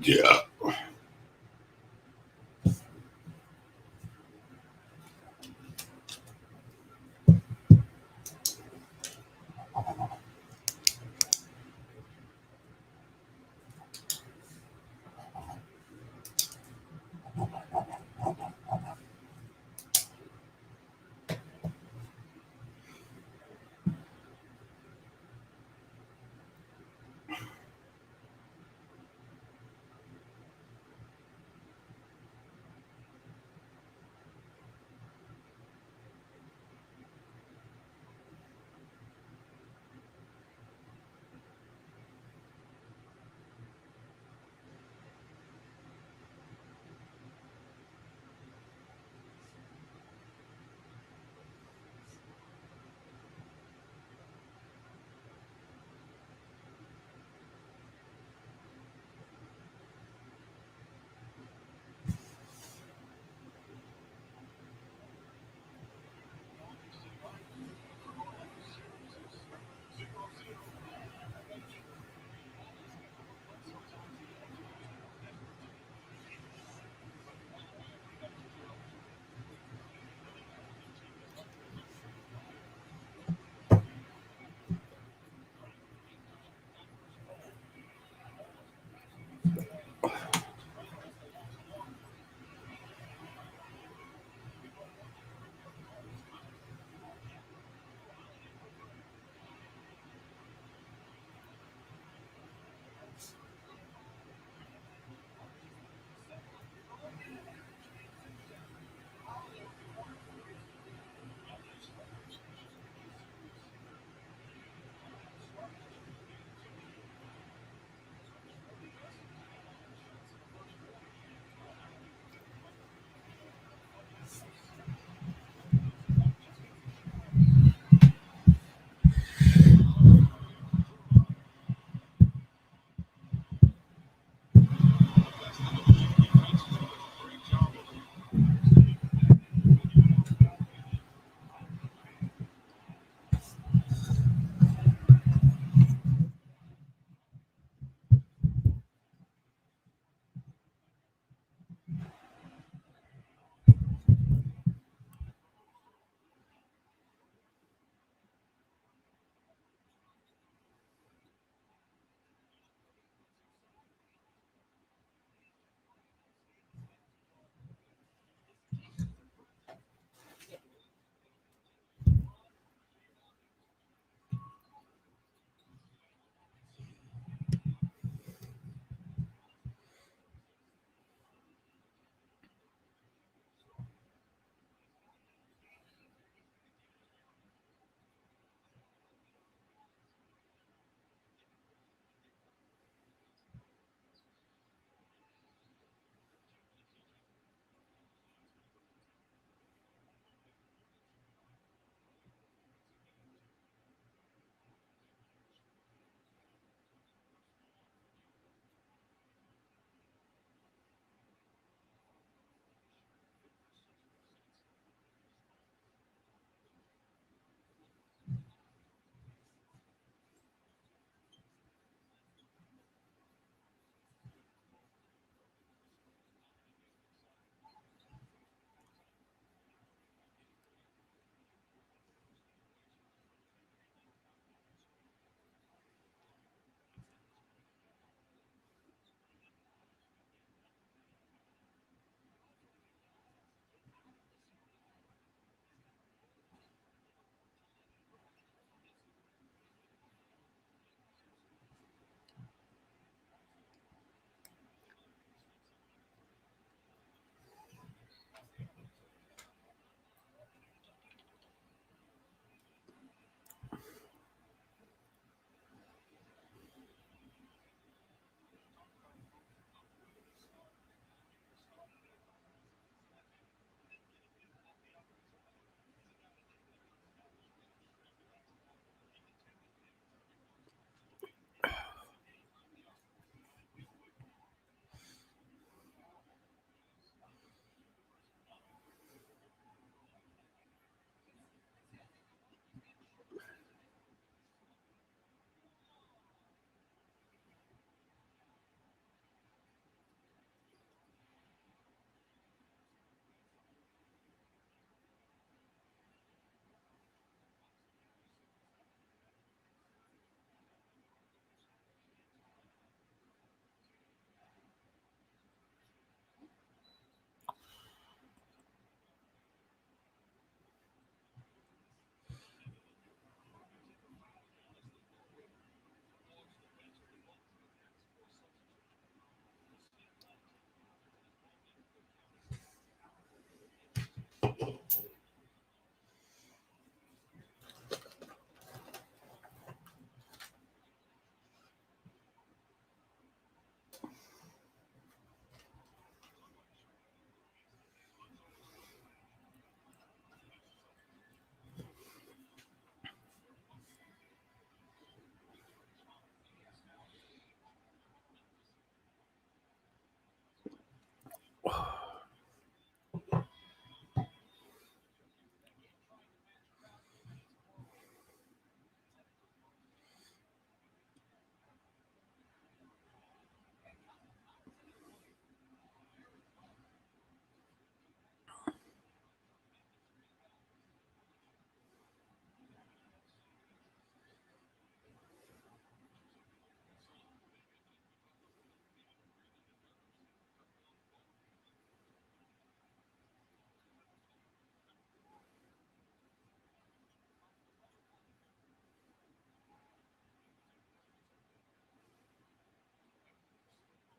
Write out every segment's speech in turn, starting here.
Yeah.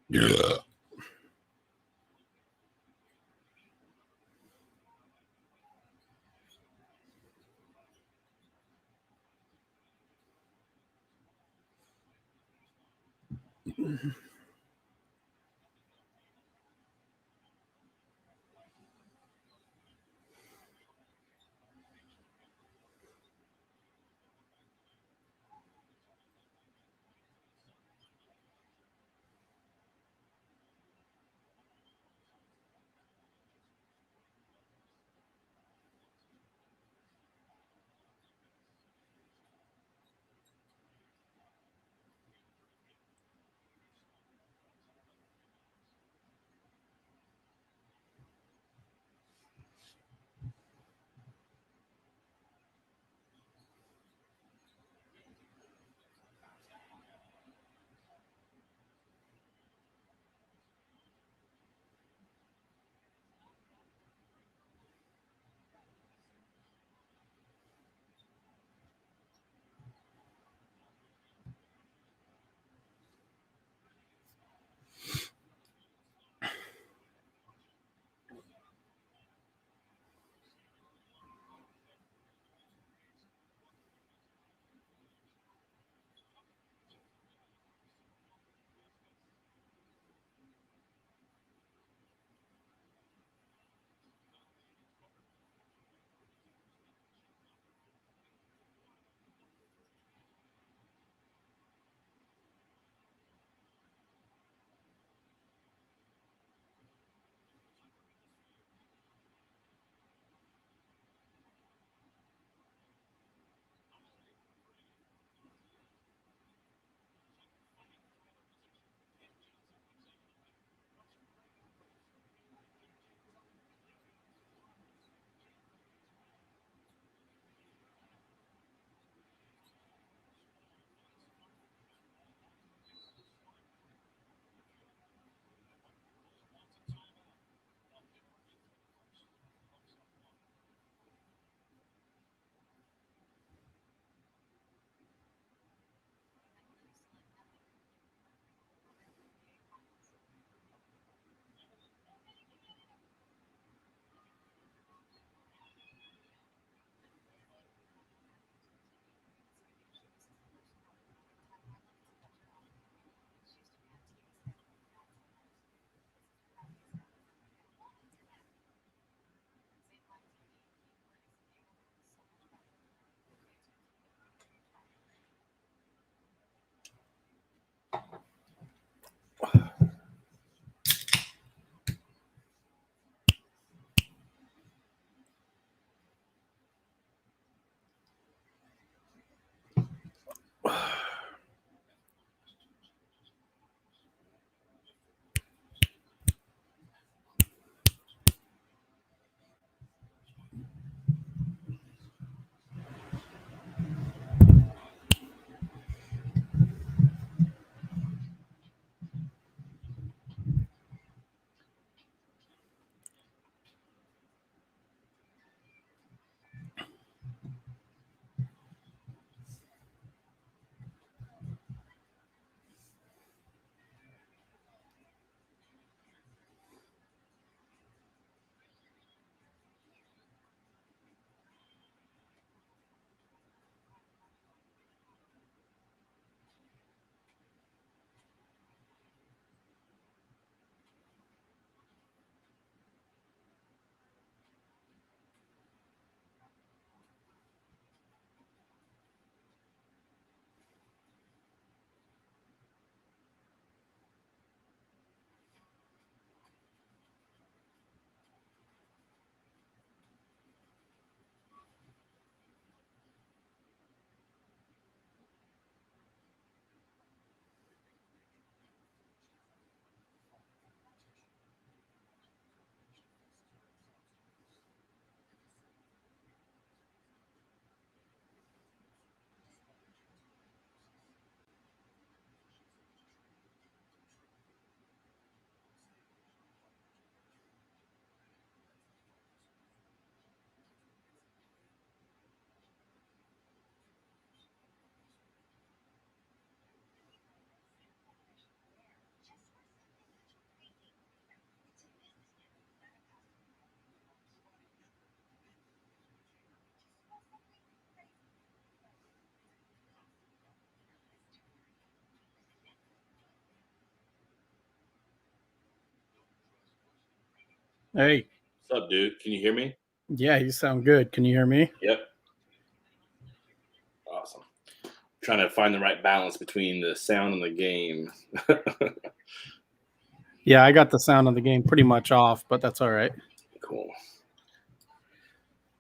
Yeah. Hey. What's up, dude? Can you hear me? Yeah, you sound good. Can you hear me? Yep. Awesome. Trying to find the right balance between the sound and the game. Yeah, I got the sound of the game pretty much off, but that's all right. Cool.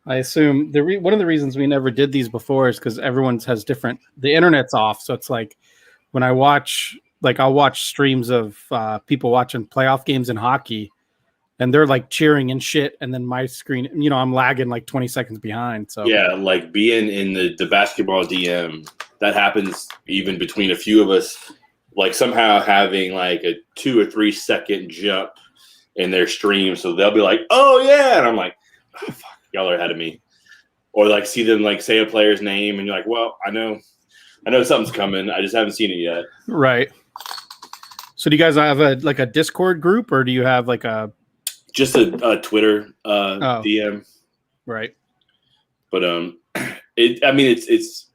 I assume one of the reasons we never did these before is because everyone's has different. The internet's off, so it's like when I watch, I'll watch streams of people watching playoff games in hockey, and they're like cheering and shit, and then my screen, I'm lagging like 20 seconds behind. So yeah, like being in the basketball DM, that happens even between a few of us. Like somehow having like a 2 or 3 second jump in their stream, so they'll be like, "Oh yeah," and I'm like, oh, "Fuck, y'all are ahead of me." Or like see them like say a player's name, and you're like, "Well, I know something's coming. I just haven't seen it yet." Right. So do you guys have a Discord group, or do you have like a just a Twitter DM? Right. But it's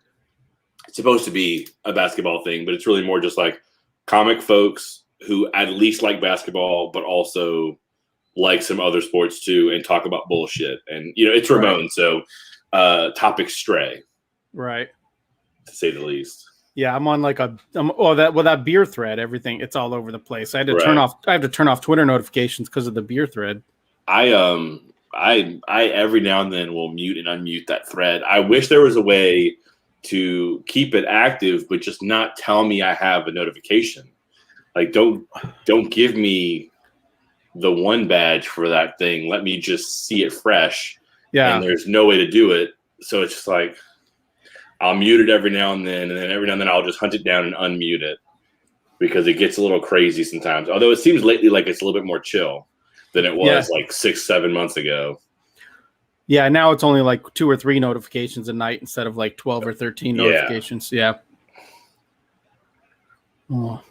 supposed to be a basketball thing, but it's really more just like comic folks who at least like basketball, but also like some other sports too, and talk about bullshit. And it's Ramon, so topics stray, right, to say the least. Yeah, I'm on that beer thread. Everything, it's all over the place. I had to turn off Twitter notifications because of the beer thread. I every now and then will mute and unmute that thread. I wish there was a way to keep it active, but just not tell me I have a notification. Like, don't give me the one badge for that thing. Let me just see it fresh. Yeah. And there's no way to do it. So it's just like, I'll mute it every now and then every now and then I'll just hunt it down and unmute it because it gets a little crazy sometimes. Although it seems lately like it's a little bit more chill than it was like 6-7 months ago. Yeah, now it's only like 2 or 3 notifications a night instead of like 12 or 13 notifications. Yeah. Oh. All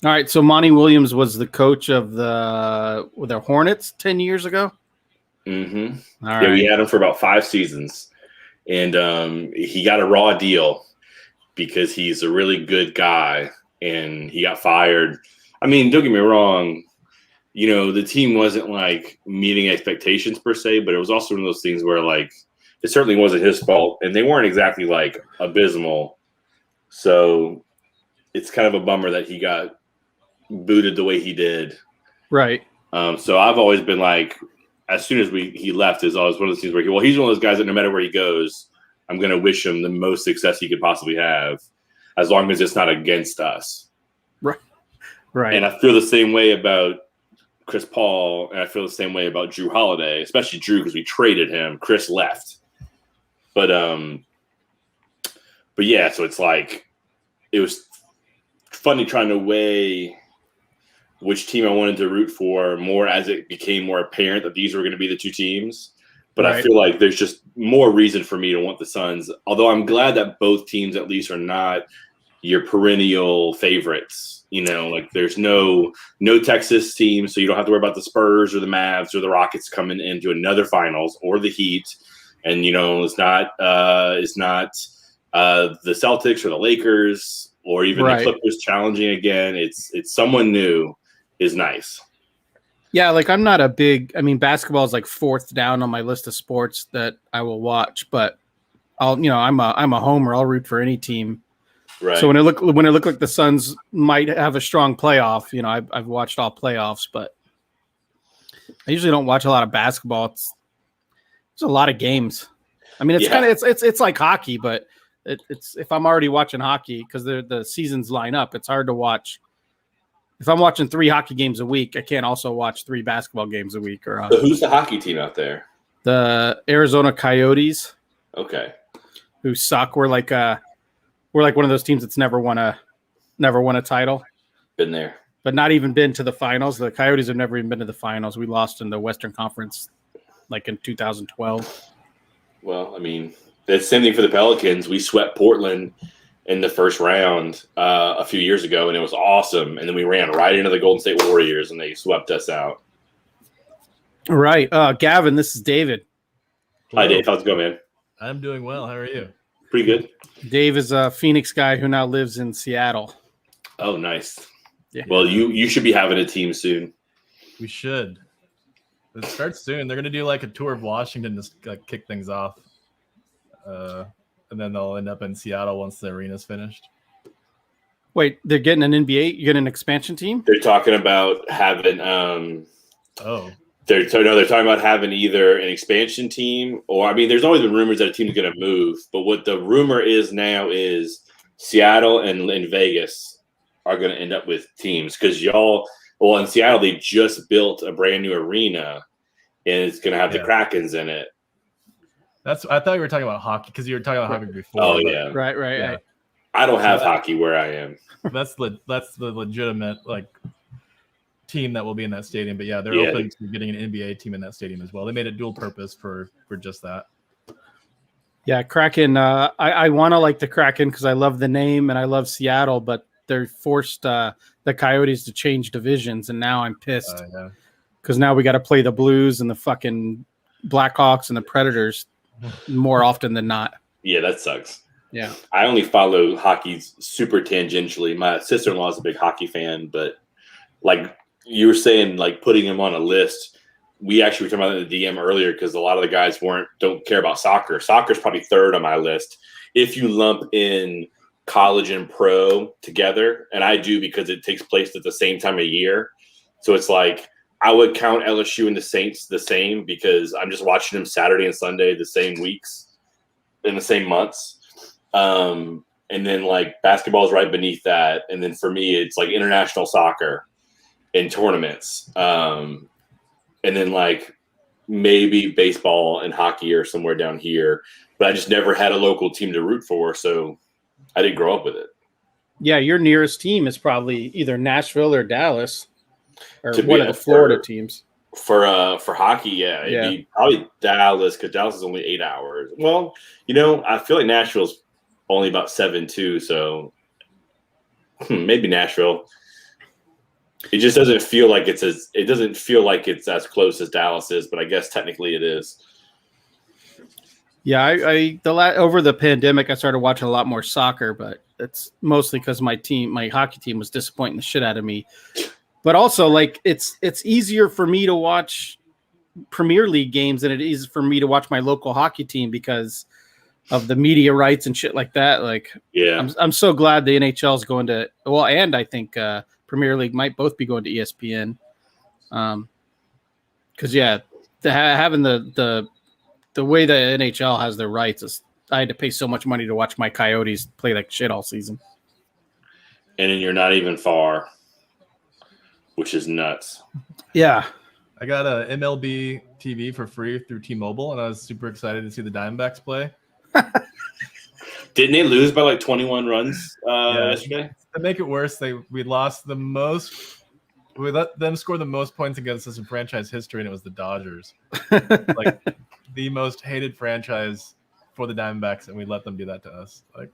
right, so Monty Williams was the coach of the Hornets 10 years ago? Mm-hmm. All right. We had him for about 5 seasons. And he got a raw deal because he's a really good guy, and he got fired. I mean, don't get me wrong. The team wasn't like meeting expectations per se, but it was also one of those things where like it certainly wasn't his fault, and they weren't exactly like abysmal. So it's kind of a bummer that he got booted the way he did. Right. So I've always been like, as soon as he left, is always one of those things where he's one of those guys that no matter where he goes, I'm going to wish him the most success he could possibly have, as long as it's not against us. Right. Right. And I feel the same way about Chris Paul, and I feel the same way about Drew Holiday, especially Drew because we traded him. Chris left, but yeah. So it's like it was funny trying to weigh which team I wanted to root for more as it became more apparent that these were going to be the 2 teams. But I feel like there's just more reason for me to want the Suns, although I'm glad that both teams at least are not your perennial favorites. Like there's no Texas team, so you don't have to worry about the Spurs or the Mavs or the Rockets coming into another finals, or the Heat. And, it's not the Celtics or the Lakers or even the Clippers challenging again. It's someone new is nice. Yeah, like I'm not a big. I mean, basketball is like 4th down on my list of sports that I will watch, but I'm a homer. I'll root for any team. Right. So when it looked like the Suns might have a strong playoff, I've watched all playoffs, but I usually don't watch a lot of basketball. It's a lot of games. I mean, it's kind of it's like hockey, but it's if I'm already watching hockey because the seasons line up, it's hard to watch. If I'm watching 3 hockey games a week, I can't also watch 3 basketball games a week. So who's the hockey team out there? The Arizona Coyotes. Okay. Who suck? We're like one of those teams that's never won a title. Been there, but not even been to the finals. The Coyotes have never even been to the finals. We lost in the Western Conference, like in 2012. Well, I mean, the same thing for the Pelicans. We swept Portland in the first round a few years ago, and it was awesome. And then we ran right into the Golden State Warriors, and they swept us out. All right. Gavin, this is David. Hello. Hi, Dave. How's it going, man? I'm doing well. How are you? Pretty good. Dave is a Phoenix guy who now lives in Seattle. Oh, nice. Yeah. Well, you should be having a team soon. We should. It starts soon. They're gonna do like a tour of Washington to kick things off, and then they'll end up in Seattle once the arena's finished. Wait, they're getting an NBA? You get an expansion team? They're talking about having They're talking about having either an expansion team or, I mean, there's always been rumors that a team is going to move. But what the rumor is now is Seattle and Vegas are going to end up with teams because in Seattle, they just built a brand new arena and it's going to have the Krakens in it. I thought you were talking about hockey because you were talking about hockey before. Oh, yeah. Right. I don't have hockey where I am. That's the legitimate team that will be in that stadium. But they're open to getting an NBA team in that stadium as well. They made it dual purpose for just that. Yeah, Kraken. I want to like the Kraken because I love the name and I love Seattle, but they're forced the Coyotes to change divisions, and now I'm pissed because now we got to play the Blues and the fucking Blackhawks and the Predators more often than not. Yeah, that sucks. Yeah, I only follow hockey super tangentially. My sister-in-law is a big hockey fan, but like you were saying, like putting him on a list. We actually were talking about it in the DM earlier because a lot of the guys don't care about soccer. Soccer's probably third on my list. If you lump in college and pro together, and I do because it takes place at the same time of year. So it's like I would count LSU and the Saints the same because I'm just watching them Saturday and Sunday the same weeks in the same months. And then like basketball is right beneath that. And then for me, it's like international soccer and tournaments. And then like maybe baseball and hockey are somewhere down here, but I just never had a local team to root for. So I didn't grow up with it. Yeah. Your nearest team is probably either Nashville or Dallas or one of the Florida teams. For hockey, it'd be probably Dallas because Dallas is only 8 hours. Well, I feel like Nashville's only about 7 too, so maybe Nashville. It just doesn't feel like it's as close as Dallas is, but I guess technically it is. Yeah, over the pandemic, I started watching a lot more soccer, but it's mostly because my hockey team was disappointing the shit out of me. But also, like it's easier for me to watch Premier League games than it is for me to watch my local hockey team because of the media rights and shit like that. Like, I'm so glad the NHL is going to and I think Premier League might both be going to ESPN. Because having the way the NHL has their rights is I had to pay so much money to watch my Coyotes play like shit all season. And then you're not even far, which is nuts. Yeah. I got a MLB TV for free through T-Mobile, and I was super excited to see the Diamondbacks play. Didn't they lose by like 21 runs yesterday? To make it worse, we lost the most. We let them score the most points against us in franchise history, and it was the Dodgers. Like the most hated franchise for the Diamondbacks, and we let them do that to us. Like,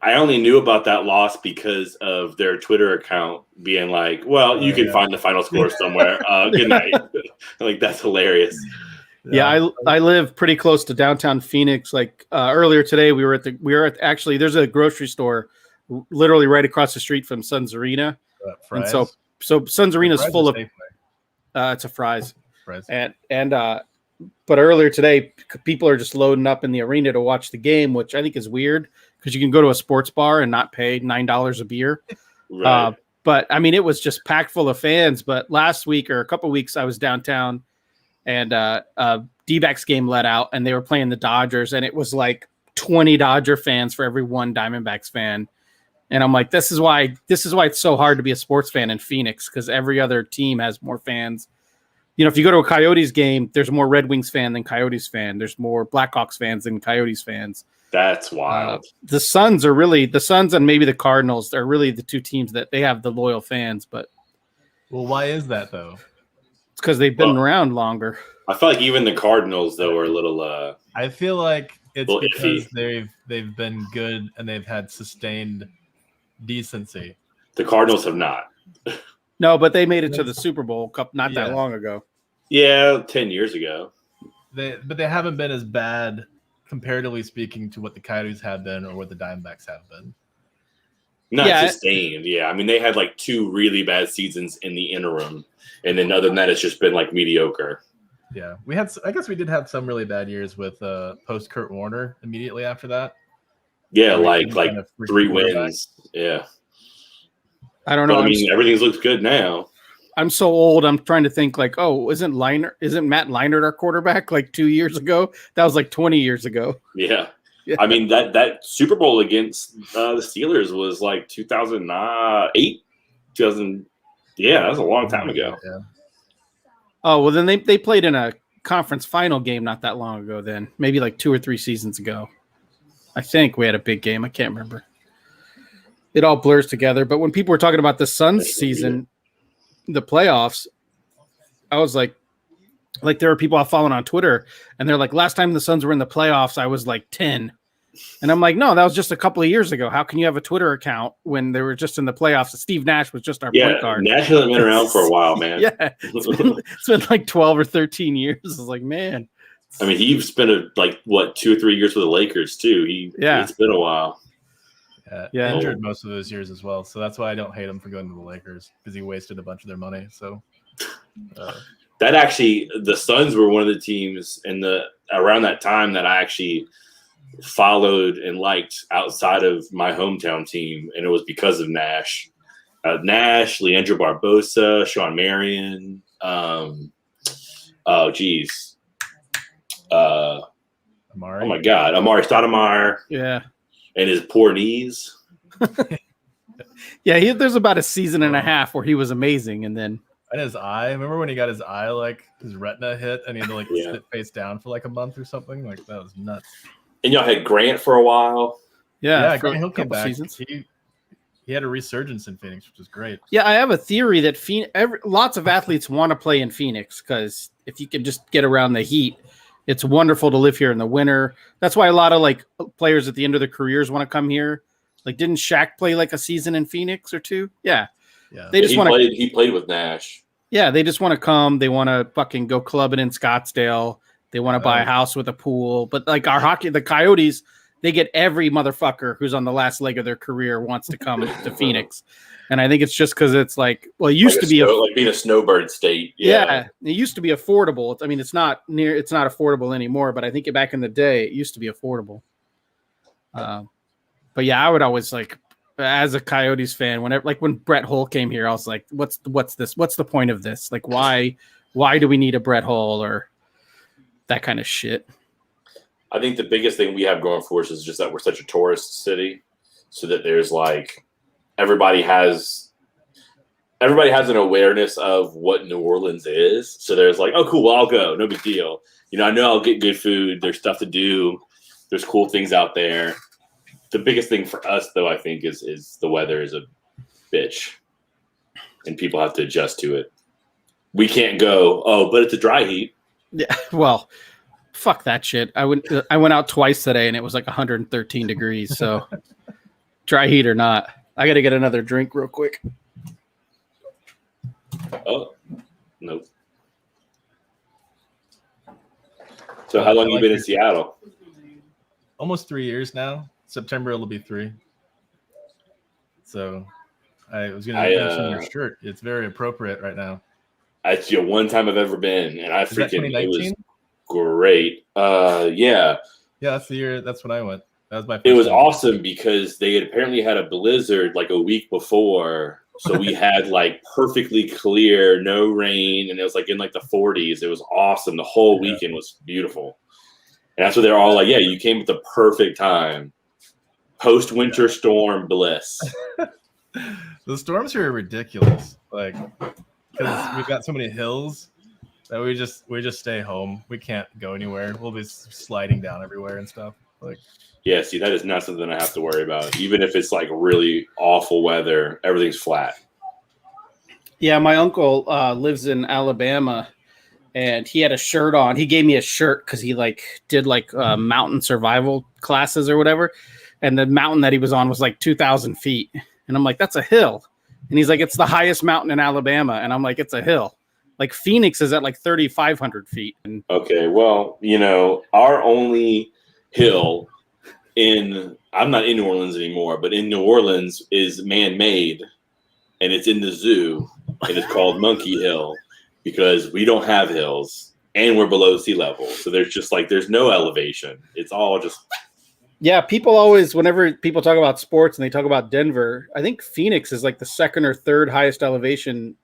I only knew about that loss because of their Twitter account being like, well, you can find the final score somewhere. Good night. Like, that's hilarious. Yeah, I live pretty close to downtown Phoenix. Like earlier today, we were at actually there's a grocery store literally right across the street from Suns Arena. And so Suns Arena is full of it's a Fry's. But earlier today, people are just loading up in the arena to watch the game, which I think is weird because you can go to a sports bar and not pay $9 a beer. Right. But I mean, it was just packed full of fans. But last week or a couple of weeks, I was downtown and D-backs game let out and they were playing the Dodgers and it was like 20 Dodger fans for every one Diamondbacks fan. And I'm like, this is why it's so hard to be a sports fan in Phoenix because every other team has more fans. If you go to a Coyotes game, there's more Red Wings fan than Coyotes fan. There's more Blackhawks fans than Coyotes fans. That's wild. The Suns and maybe the Cardinals are really the two teams that they have the loyal fans. But why is that though? It's because they've been around longer. I feel like even the Cardinals though are a little. I feel like it's because iffy. they've been good and they've had sustained decency. The Cardinals have not. No, but they made it to the Super Bowl Cup not that long ago. Yeah, 10 years ago. But they haven't been as bad, comparatively speaking, to what the Coyotes have been or what the Diamondbacks have been. Not sustained. Yeah. I mean, they had like 2 really bad seasons in the interim. And then other than that, it's just been like mediocre. Yeah. I guess we did have some really bad years with post Kurt Warner immediately after that. Yeah. Like 3 wins. Yeah. I don't know. But, I mean, everything looks good now. I'm so old. I'm trying to think like, oh, isn't Matt Leinart our quarterback like 2 years ago? That was like 20 years ago. Yeah. I mean, that Super Bowl against the Steelers was like 2008, 2000. Yeah, that was a long time ago. Yeah. Oh, well, then they played in a conference final game not that long ago then. Maybe like 2 or 3 seasons ago. I think we had a big game. I can't remember. It all blurs together. But when people were talking about the Suns season, the playoffs, I was like there are people I follow on Twitter, and they're like, last time the Suns were in the playoffs, I was like 10. And I'm like, no, that was just a couple of years ago. How can you have a Twitter account when they were just in the playoffs? Steve Nash was just our point guard. Nash hasn't been around for a while, man. Yeah, it's been like 12 or 13 years. It's like, man. I mean, he spent 2 or 3 years with the Lakers too. It's been a while. Yeah, injured most of those years as well. So that's why I don't hate him for going to the Lakers, because he wasted a bunch of their money. So that actually, the Suns were one of the teams around that time that I actually followed and liked outside of my hometown team, and it was because of Nash. Leandro Barbosa, Sean Marion. Amari. Oh my God, Amari Stoudemire. Yeah. And his poor knees. Yeah, there's about a season and a half where he was amazing, and then his eye. Remember when he got his eye, like his retina hit, and he had to sit face down for like a month or something? Like that was nuts. And y'all had Grant for a while. Yeah, Grant, he'll come back. Seasons. He had a resurgence in Phoenix, which is great. Yeah, I have a theory that lots of athletes want to play in Phoenix because if you can just get around the heat, it's wonderful to live here in the winter. That's why a lot of like players at the end of their careers want to come here. Like, didn't Shaq play like a season in Phoenix or 2? Yeah. They just want to. He played with Nash. Yeah, they just want to come. They want to fucking go clubbing in Scottsdale. They want to buy a house with a pool. But like the Coyotes, they get every motherfucker who's on the last leg of their career wants to come to Phoenix. And I think it's just because it's like, well, it used to be like being a snowbird state. Yeah, it used to be affordable. I mean, it's not affordable anymore, but I think back in the day, it used to be affordable. But yeah, I would always like, as a Coyotes fan, when Brett Hull came here, I was like, what's this? What's the point of this? Like, why do we need a Brett Hull or that kind of shit? I think the biggest thing we have going for us is just that we're such a tourist city, so that there's like, everybody has an awareness of what New Orleans is. So there's like, oh, cool, well, I'll go. No big deal. I know I'll get good food. There's stuff to do. There's cool things out there. The biggest thing for us, though, I think, is the weather is a bitch. And people have to adjust to it. We can't go, oh, but it's a dry heat. Yeah, well, fuck that shit. I went out twice today, and it was like 113 degrees. So dry heat or not. I got to get another drink real quick. Oh, nope. So how long have you been in Seattle? Almost 3 years now. September it'll be 3. So I was going to mention your shirt. It's very appropriate right now. That's the one time I've ever been, and it was great. Yeah. Yeah, that's the year. That's when I went. That was my first It was time. awesome because they had apparently had a blizzard like a week before. So we had like perfectly clear, no rain, and it was like in like the 40s. It was awesome. The whole weekend was beautiful. And that's what they're all like, yeah, you came at the perfect time. Post-winter storm bliss. The storms here are ridiculous. Like, because we've got so many hills that we just stay home. We can't go anywhere. We'll be sliding down everywhere and stuff. Like, yeah, see, that is not something I have to worry about. Even if it's like really awful weather, everything's flat. Yeah, my uncle lives in Alabama, and he had a shirt on. He gave me a shirt because he did mountain survival classes or whatever. And the mountain that he was on was like 2,000 feet. And I'm like, that's a hill. And he's like, it's the highest mountain in Alabama. And I'm like, it's a hill. Like Phoenix is at like 3,500 feet. Okay, well, our only hill in I'm not in New Orleans anymore, but in New Orleans is man-made, and it's in the zoo, and it's called Monkey Hill because we don't have hills, and we're below sea level. So there's no elevation. It's all just. Yeah, people always, whenever people talk about sports and they talk about Denver, I think Phoenix is like the second or third highest elevation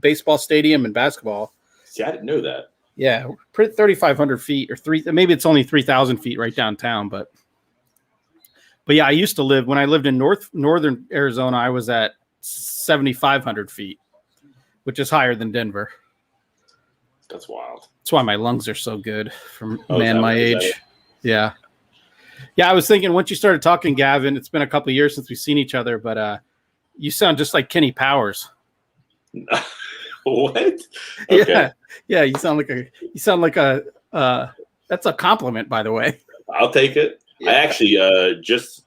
baseball stadium and basketball. See, I didn't know that. Yeah, 3,500 feet or maybe it's only 3,000 feet right downtown. But yeah, I used to live, when I lived in northern Arizona, I was at 7,500 feet, which is higher than Denver. That's wild. That's why my lungs are so good for a man my is age. Yeah. Yeah, I was thinking once you started talking, Gavin, it's been a couple of years since we've seen each other, but you sound just like Kenny Powers. What? Okay. Yeah. You sound like a that's a compliment, by the way. I'll take it. Yeah. I actually just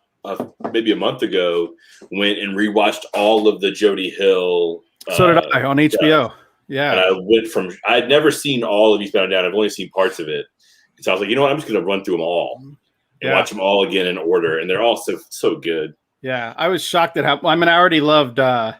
maybe a month ago went and rewatched all of the Jody Hill. So did I on HBO. Yeah. And I'd never seen all of Eastbound and Down. I've only seen parts of it. So I was like, you know what? I'm just going to run through them all and watch them all again in order. And they're all so good. Yeah. I was shocked at I already loved my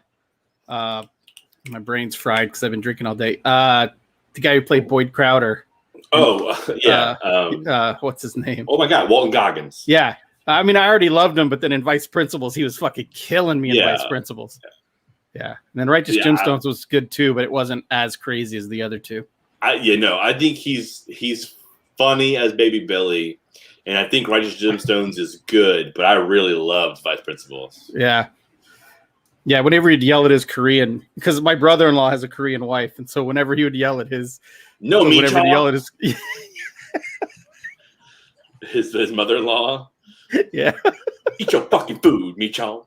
brain's fried because I've been drinking all day. The guy who played Boyd Crowder. Oh, yeah. What's his name? Oh, my God. Walton Goggins. Yeah. I mean, I already loved him, but then in Vice Principals, he was fucking killing me in Vice Principals. Yeah. And then Righteous Gemstones was good too, but it wasn't as crazy as the other two. I think he's funny as Baby Billy, and I think Righteous Gemstones is good, but I really loved Vice Principals. Yeah. Yeah, whenever he'd yell at his Korean, because my brother-in-law has a Korean wife, and so whenever he would yell at his, whenever he'd yell at his mother-in-law, yeah, eat your fucking food, Michon.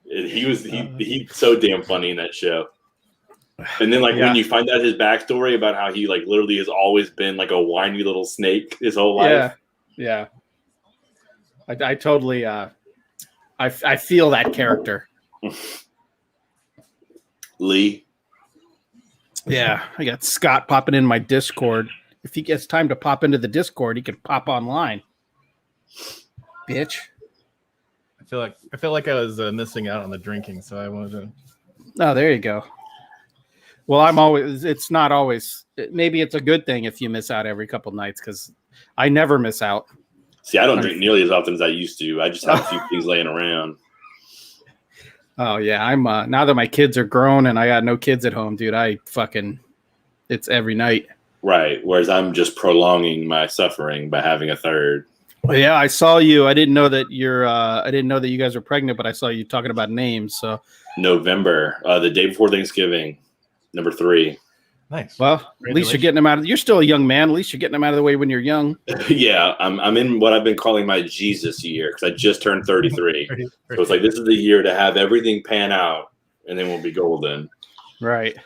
He's so damn funny in that show. And then when you find out his backstory about how he literally has always been like a whiny little snake his whole life. Yeah. I totally I feel that character. Lee. Yeah, I got Scott popping in my Discord. If he gets time to pop into the Discord, he can pop online. Bitch. I feel like I was missing out on the drinking, so I wanted to. Oh, there you go. Well, it's not always. Maybe it's a good thing if you miss out every couple nights, because I never miss out. See, I don't drink nearly as often as I used to. I just have a few things laying around. Oh yeah, I'm now that my kids are grown and I got no kids at home, dude. It's every night. Right. Whereas I'm just prolonging my suffering by having a third. Well, yeah, I saw you. I didn't know that you guys were pregnant, but I saw you talking about names. So November, the day before Thanksgiving, number 3. Nice. Well, at least you're getting them out of. You're still a young man. At least you're getting them out of the way when you're young. Yeah, I'm in what I've been calling my Jesus year because I just turned 33. So it's like this is the year to have everything pan out, and then we'll be golden. Right.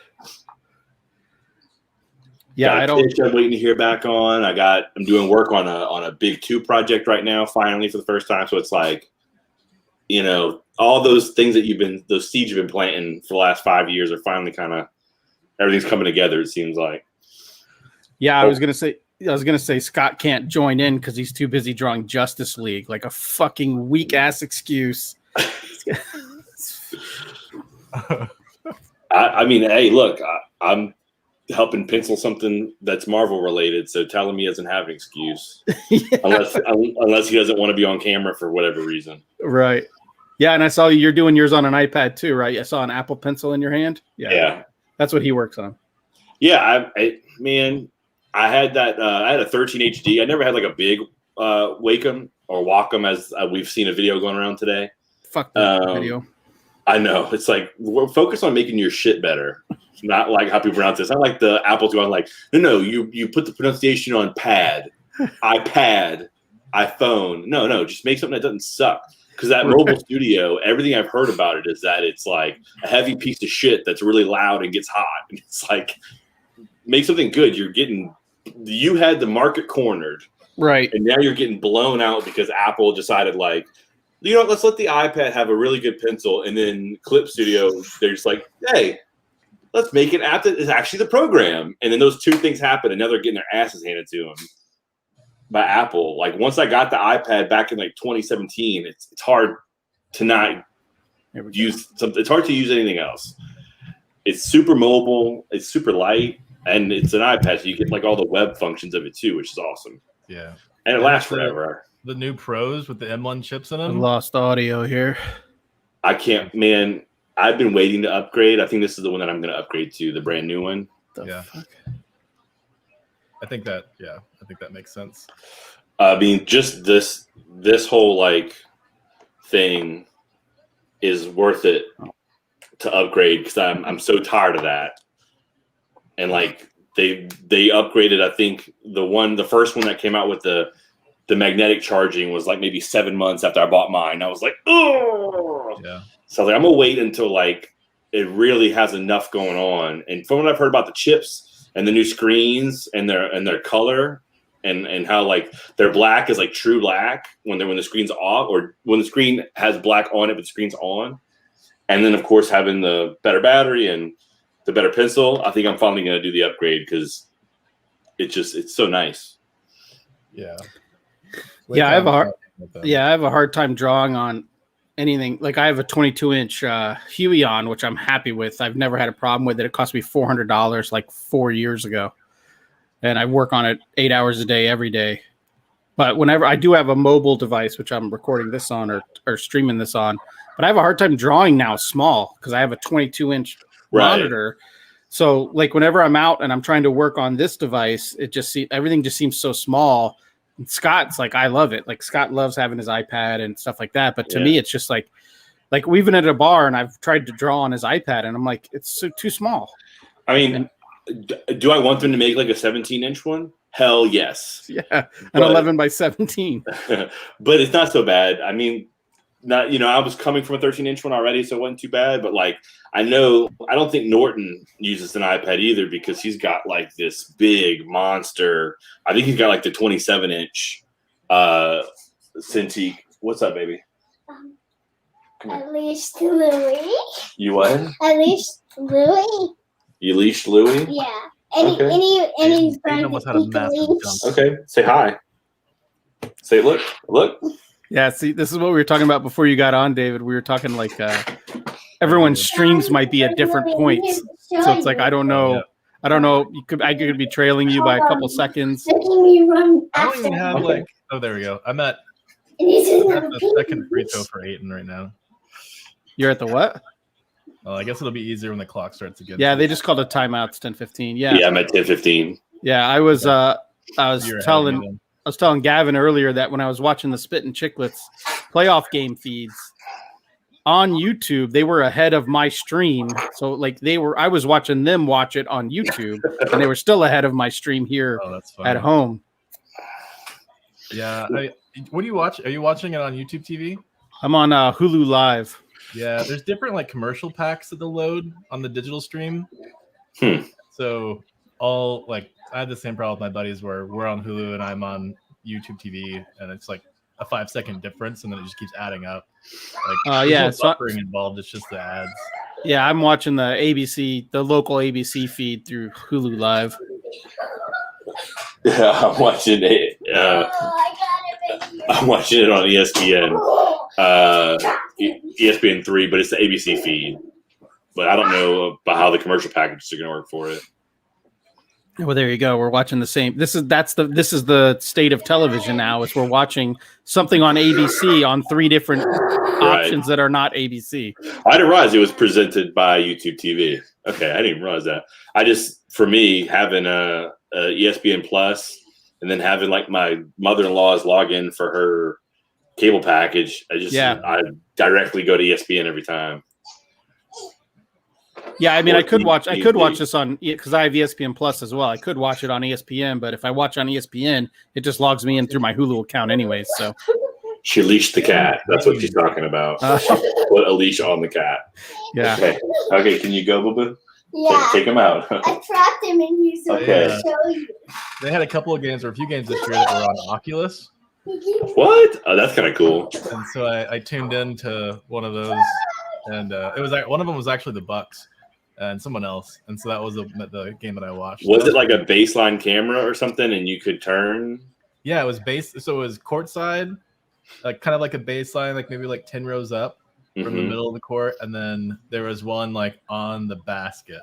Yeah, I'm waiting to hear back on. I'm doing work on a big 2 project right now, finally for the first time. So it's like, all those things that those seeds you've been planting for the last 5 years are finally kind of. Everything's coming together, it seems like. Yeah, I was gonna say Scott can't join in because he's too busy drawing Justice League, like a fucking weak ass excuse. I mean, hey, look, I'm helping pencil something that's Marvel related, so tell him he doesn't have an excuse, unless he doesn't want to be on camera for whatever reason. Right. Yeah, and I saw you're doing yours on an iPad too, right? I saw an Apple Pencil in your hand. Yeah. That's what he works on. Yeah, I had that. I had a 13 HD. I never had like a big Wacom or Wacom, as we've seen a video going around today. Fuck that video. I know. It's like we're focused on making your shit better, not like how people pronounce it. It's not like the Apple's going like, no, you put the pronunciation on pad, iPad, iPhone. No, just make something that doesn't suck. Because that mobile studio, everything I've heard about it is that it's like a heavy piece of shit that's really loud and gets hot. And it's like, make something good. You had the market cornered. Right. And now you're getting blown out because Apple decided like, let's let the iPad have a really good pencil. And then Clip Studio, they're just like, hey, let's make an app that is actually the program. And then those two things happen and now they're getting their asses handed to them. by Apple. Like once I got the iPad back in like 2017, it's hard to not use something. It's hard to use anything else. It's super mobile. It's super light, and it's an iPad, so you get like all the web functions of it too, which is awesome. Yeah, and it lasts forever. The new Pros with the M1 chips in them. I lost audio here. I can't, man. I've been waiting to upgrade. I think this is the one that I'm going to upgrade to, the brand new one. Fuck? I think that makes sense. I mean, just this whole like thing is worth it to upgrade because I'm so tired of that. And like they upgraded. I think the first one that came out with the magnetic charging was like maybe 7 months after I bought mine. I was like, oh yeah. So like I'm gonna wait until like it really has enough going on. And from what I've heard about the chips and the new screens and their color and how like their black is like true black when the screen's off, or when the screen has black on it but the screen's on. And then of course having the better battery and the better pencil, I think I'm finally gonna do the upgrade because it's so nice. Yeah. I have a hard time drawing on anything. Like I have a 22-inch Huion, which I'm happy with. I've never had a problem with it. It cost me $400 like 4 years ago, and I work on it 8 hours a day every day. But whenever I do have a mobile device, which I'm recording this on or streaming this on, but I have a hard time drawing now small because I have a 22-inch monitor. So like whenever I'm out and I'm trying to work on this device, everything just seems so small. And Scott's like, I love it. Like Scott loves having his iPad and stuff like that. But to me, it's just like we've been at a bar and I've tried to draw on his iPad and I'm like, it's too small. I mean, do I want them to make like a 17-inch one? Hell yes. Yeah, an 11 by 17. But it's not so bad. I mean, I was coming from a 13-inch one already, so it wasn't too bad. But like, I don't think Norton uses an iPad either because he's got like this big monster. I think he's got like the 27-inch Cintiq. What's up, baby? At least Louis. You what? At least Louis. You leashed Louis? Yeah. Any almost had a massive jump. Okay. Say hi. Say look. Yeah, see, this is what we were talking about before you got on, David. We were talking like everyone's streams might be at different points. So it's like I don't know. Yeah. I don't know. I could be trailing you by a couple seconds. I don't even have like. Oh, there we go. I'm at the second free throw for Aiden right now. You're at the what? Well, I guess it'll be easier when the clock starts again. Yeah, they just called a timeout. It's 10:15. Yeah, I'm at 10:15. Yeah, I was telling Gavin earlier that when I was watching the Spit and Chicklets playoff game feeds on YouTube, they were ahead of my stream. So like I was watching them watch it on YouTube, and they were still ahead of my stream here at home. Yeah. What do you watch? Are you watching it on YouTube TV? I'm on Hulu Live. Yeah, there's different like commercial packs that they'll load on the digital stream. So I had the same problem with my buddies where we're on Hulu and I'm on YouTube TV, and it's like a 5-second difference, and then it just keeps adding up. Like, there's no buffering involved. It's just the ads. Yeah, I'm watching the local ABC feed through Hulu Live. Yeah, I'm watching it. I'm watching it on ESPN, ESPN3, but it's the ABC feed. But I don't know about how the commercial packages are going to work for it. Well, there you go. We're watching the same. This is the state of television now. Is we're watching something on ABC on 3 different options that are not ABC. I didn't realize it was presented by YouTube TV. Okay, I didn't even realize that. For me, having a ESPN Plus and then having like my mother-in-law's login for her cable package, I directly go to ESPN every time. Yeah, I mean, I could watch this on because I have ESPN Plus as well. I could watch it on ESPN, but if I watch on ESPN, it just logs me in through my Hulu account anyways. So she leashed the cat. That's what she's talking about. Put a leash on the cat. Yeah. Okay. Can you go, Boo Boo? Yeah. Take him out. I trapped him in here so I can show you. They had a couple of games or a few games this year that were on Oculus. What? Oh, that's kind of cool. And so I tuned into one of those, and it was one of them was actually the Bucks and someone else, and so that was the game that I watched. Was it like a baseline camera or something, and you could turn? Yeah, it was so it was courtside, kind of like a baseline, like maybe like 10 rows up from the middle of the court, and then there was one like on the basket,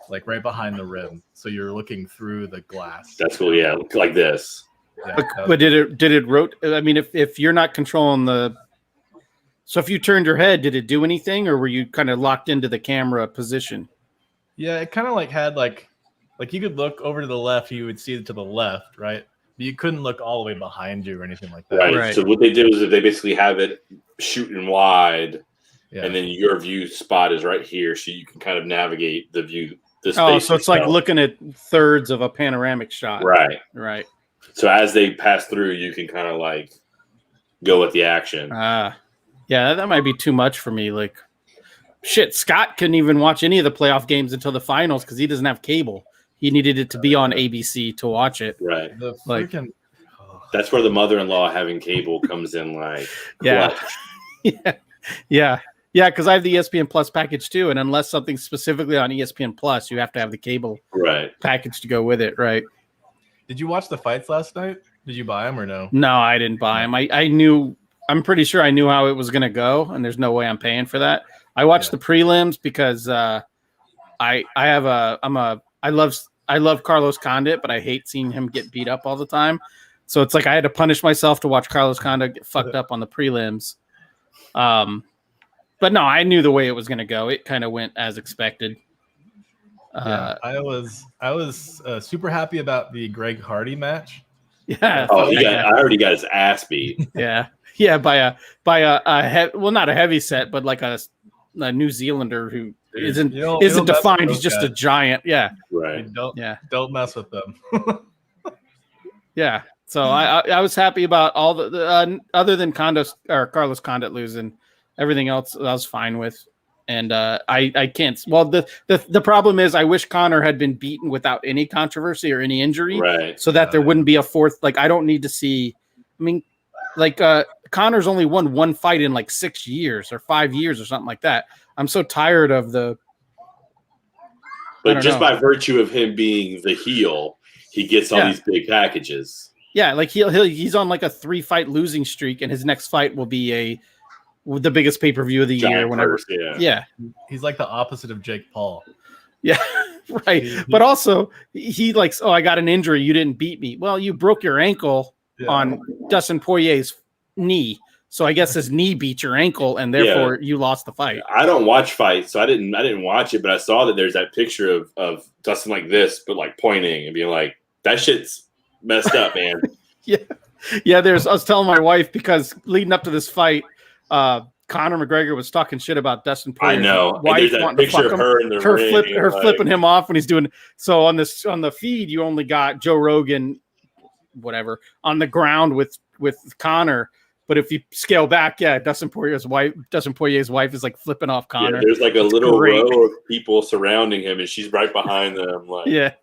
like right behind the rim. So you're looking through the glass. That's cool. Yeah, like this. Yeah, but did it rotate? I mean, if you're not controlling so if you turned your head, did it do anything, or were you kind of locked into the camera position? Yeah, it kind of like had like you could look over to the left, you would see it to the left, right? But you couldn't look all the way behind you or anything like that. Right. So what they did was they basically have it shooting wide, and then your view spot is right here, so you can kind of navigate the view. So it's like looking at thirds of a panoramic shot. Right. Right. So as they pass through, you can kind of like go with the action. Yeah, that might be too much for me. Like, shit, Scott couldn't even watch any of the playoff games until the finals because he doesn't have cable. He needed it to be on ABC to watch it. Right. That's where the mother-in-law having cable comes in. Like, yeah, yeah. Because I have the ESPN Plus package too, and unless something's specifically on ESPN Plus, you have to have the cable package to go with it. Right. Did you watch the fights last night? Did you buy them or no? No, I didn't buy them. I knew. I'm pretty sure I knew how it was going to go, and there's no way I'm paying for that. I watched the prelims because I love Carlos Condit, but I hate seeing him get beat up all the time. So it's like I had to punish myself to watch Carlos Condit get fucked up on the prelims. But no, I knew the way it was going to go. It kind of went as expected. I was super happy about the Greg Hardy match. Yeah. I already got his ass beat. Yeah, by a not a heavy set, but like a New Zealander who isn't defined. He's just a giant. Yeah, right. Don't mess with them. Yeah. So I was happy about all the other than Carlos Condit losing, everything else I was fine with, and I can't. Well, the problem is I wish Conor had been beaten without any controversy or any injury, right? So that there wouldn't be a fourth. Like I don't need to see. I mean, like Conor's only won one fight in like 6 years or 5 years or something like that. I'm so tired of the. But just by virtue of him being the heel, he gets all these big packages. Yeah, like he's on like a 3-fight losing streak, and his next fight will be the biggest pay-per-view of the year. Whenever, he's like the opposite of Jake Paul. Yeah, right. But also, he likes, I got an injury. You didn't beat me. Well, you broke your ankle on Dustin Poirier's knee. So I guess his knee beat your ankle, and therefore you lost the fight. I don't watch fights, so I didn't watch it, but I saw that there's that picture of Dustin like this, but like pointing and being like, that shit's messed up, man. Yeah. I was telling my wife because leading up to this fight, Conor McGregor was talking shit about Dustin Poirier's I know. wife. And there's that picture of her in the ring. Flipping him off when he's doing. So on the feed, you only got Joe Rogan, whatever, on the ground with Conor. But if you scale back, Dustin Poirier's wife is like flipping off Conor. Yeah, there's like a little row of people surrounding him, and she's right behind them. Like,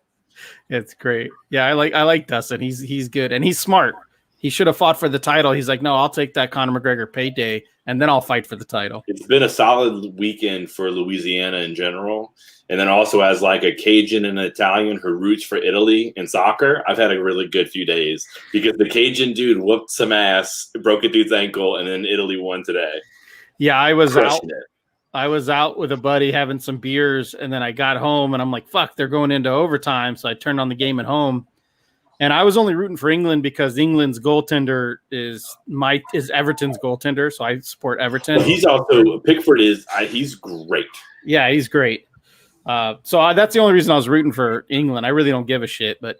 it's great. Yeah, I like Dustin. He's good and he's smart. He should have fought for the title. He's like, no, I'll take that Conor McGregor payday, and then I'll fight for the title. It's been a solid weekend for Louisiana in general. And then also as like a Cajun and an Italian who roots for Italy in soccer, I've had a really good few days because the Cajun dude whooped some ass, broke a dude's ankle, and then Italy won today. Yeah, I was out with a buddy having some beers, and then I got home, and I'm like, fuck, they're going into overtime. So I turned on the game at home. And I was only rooting for England because England's goaltender is Everton's goaltender, so I support Everton. Well, he's also Pickford he's great. Yeah, he's great. So that's the only reason I was rooting for England. I really don't give a shit, but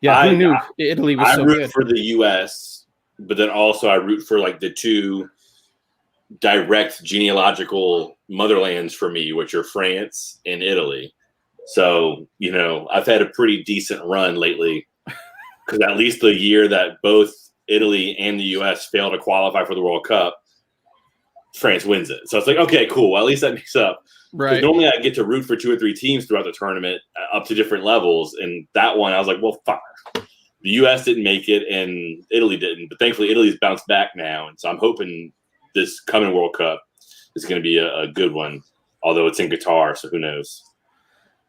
who knew Italy was so good? I root for the U.S., but then also I root for like the two direct genealogical motherlands for me, which are France and Italy. So, I've had a pretty decent run lately because at least the year that both Italy and the U.S. failed to qualify for the World Cup, France wins it. So it's like, okay, cool. Well, at least that makes up. Right. Normally I get to root for 2 or 3 teams throughout the tournament up to different levels. And that one, I was like, well, fuck. The U.S. didn't make it and Italy didn't. But thankfully, Italy's bounced back now. And so I'm hoping this coming World Cup is going to be a good one, although it's in Qatar, so who knows.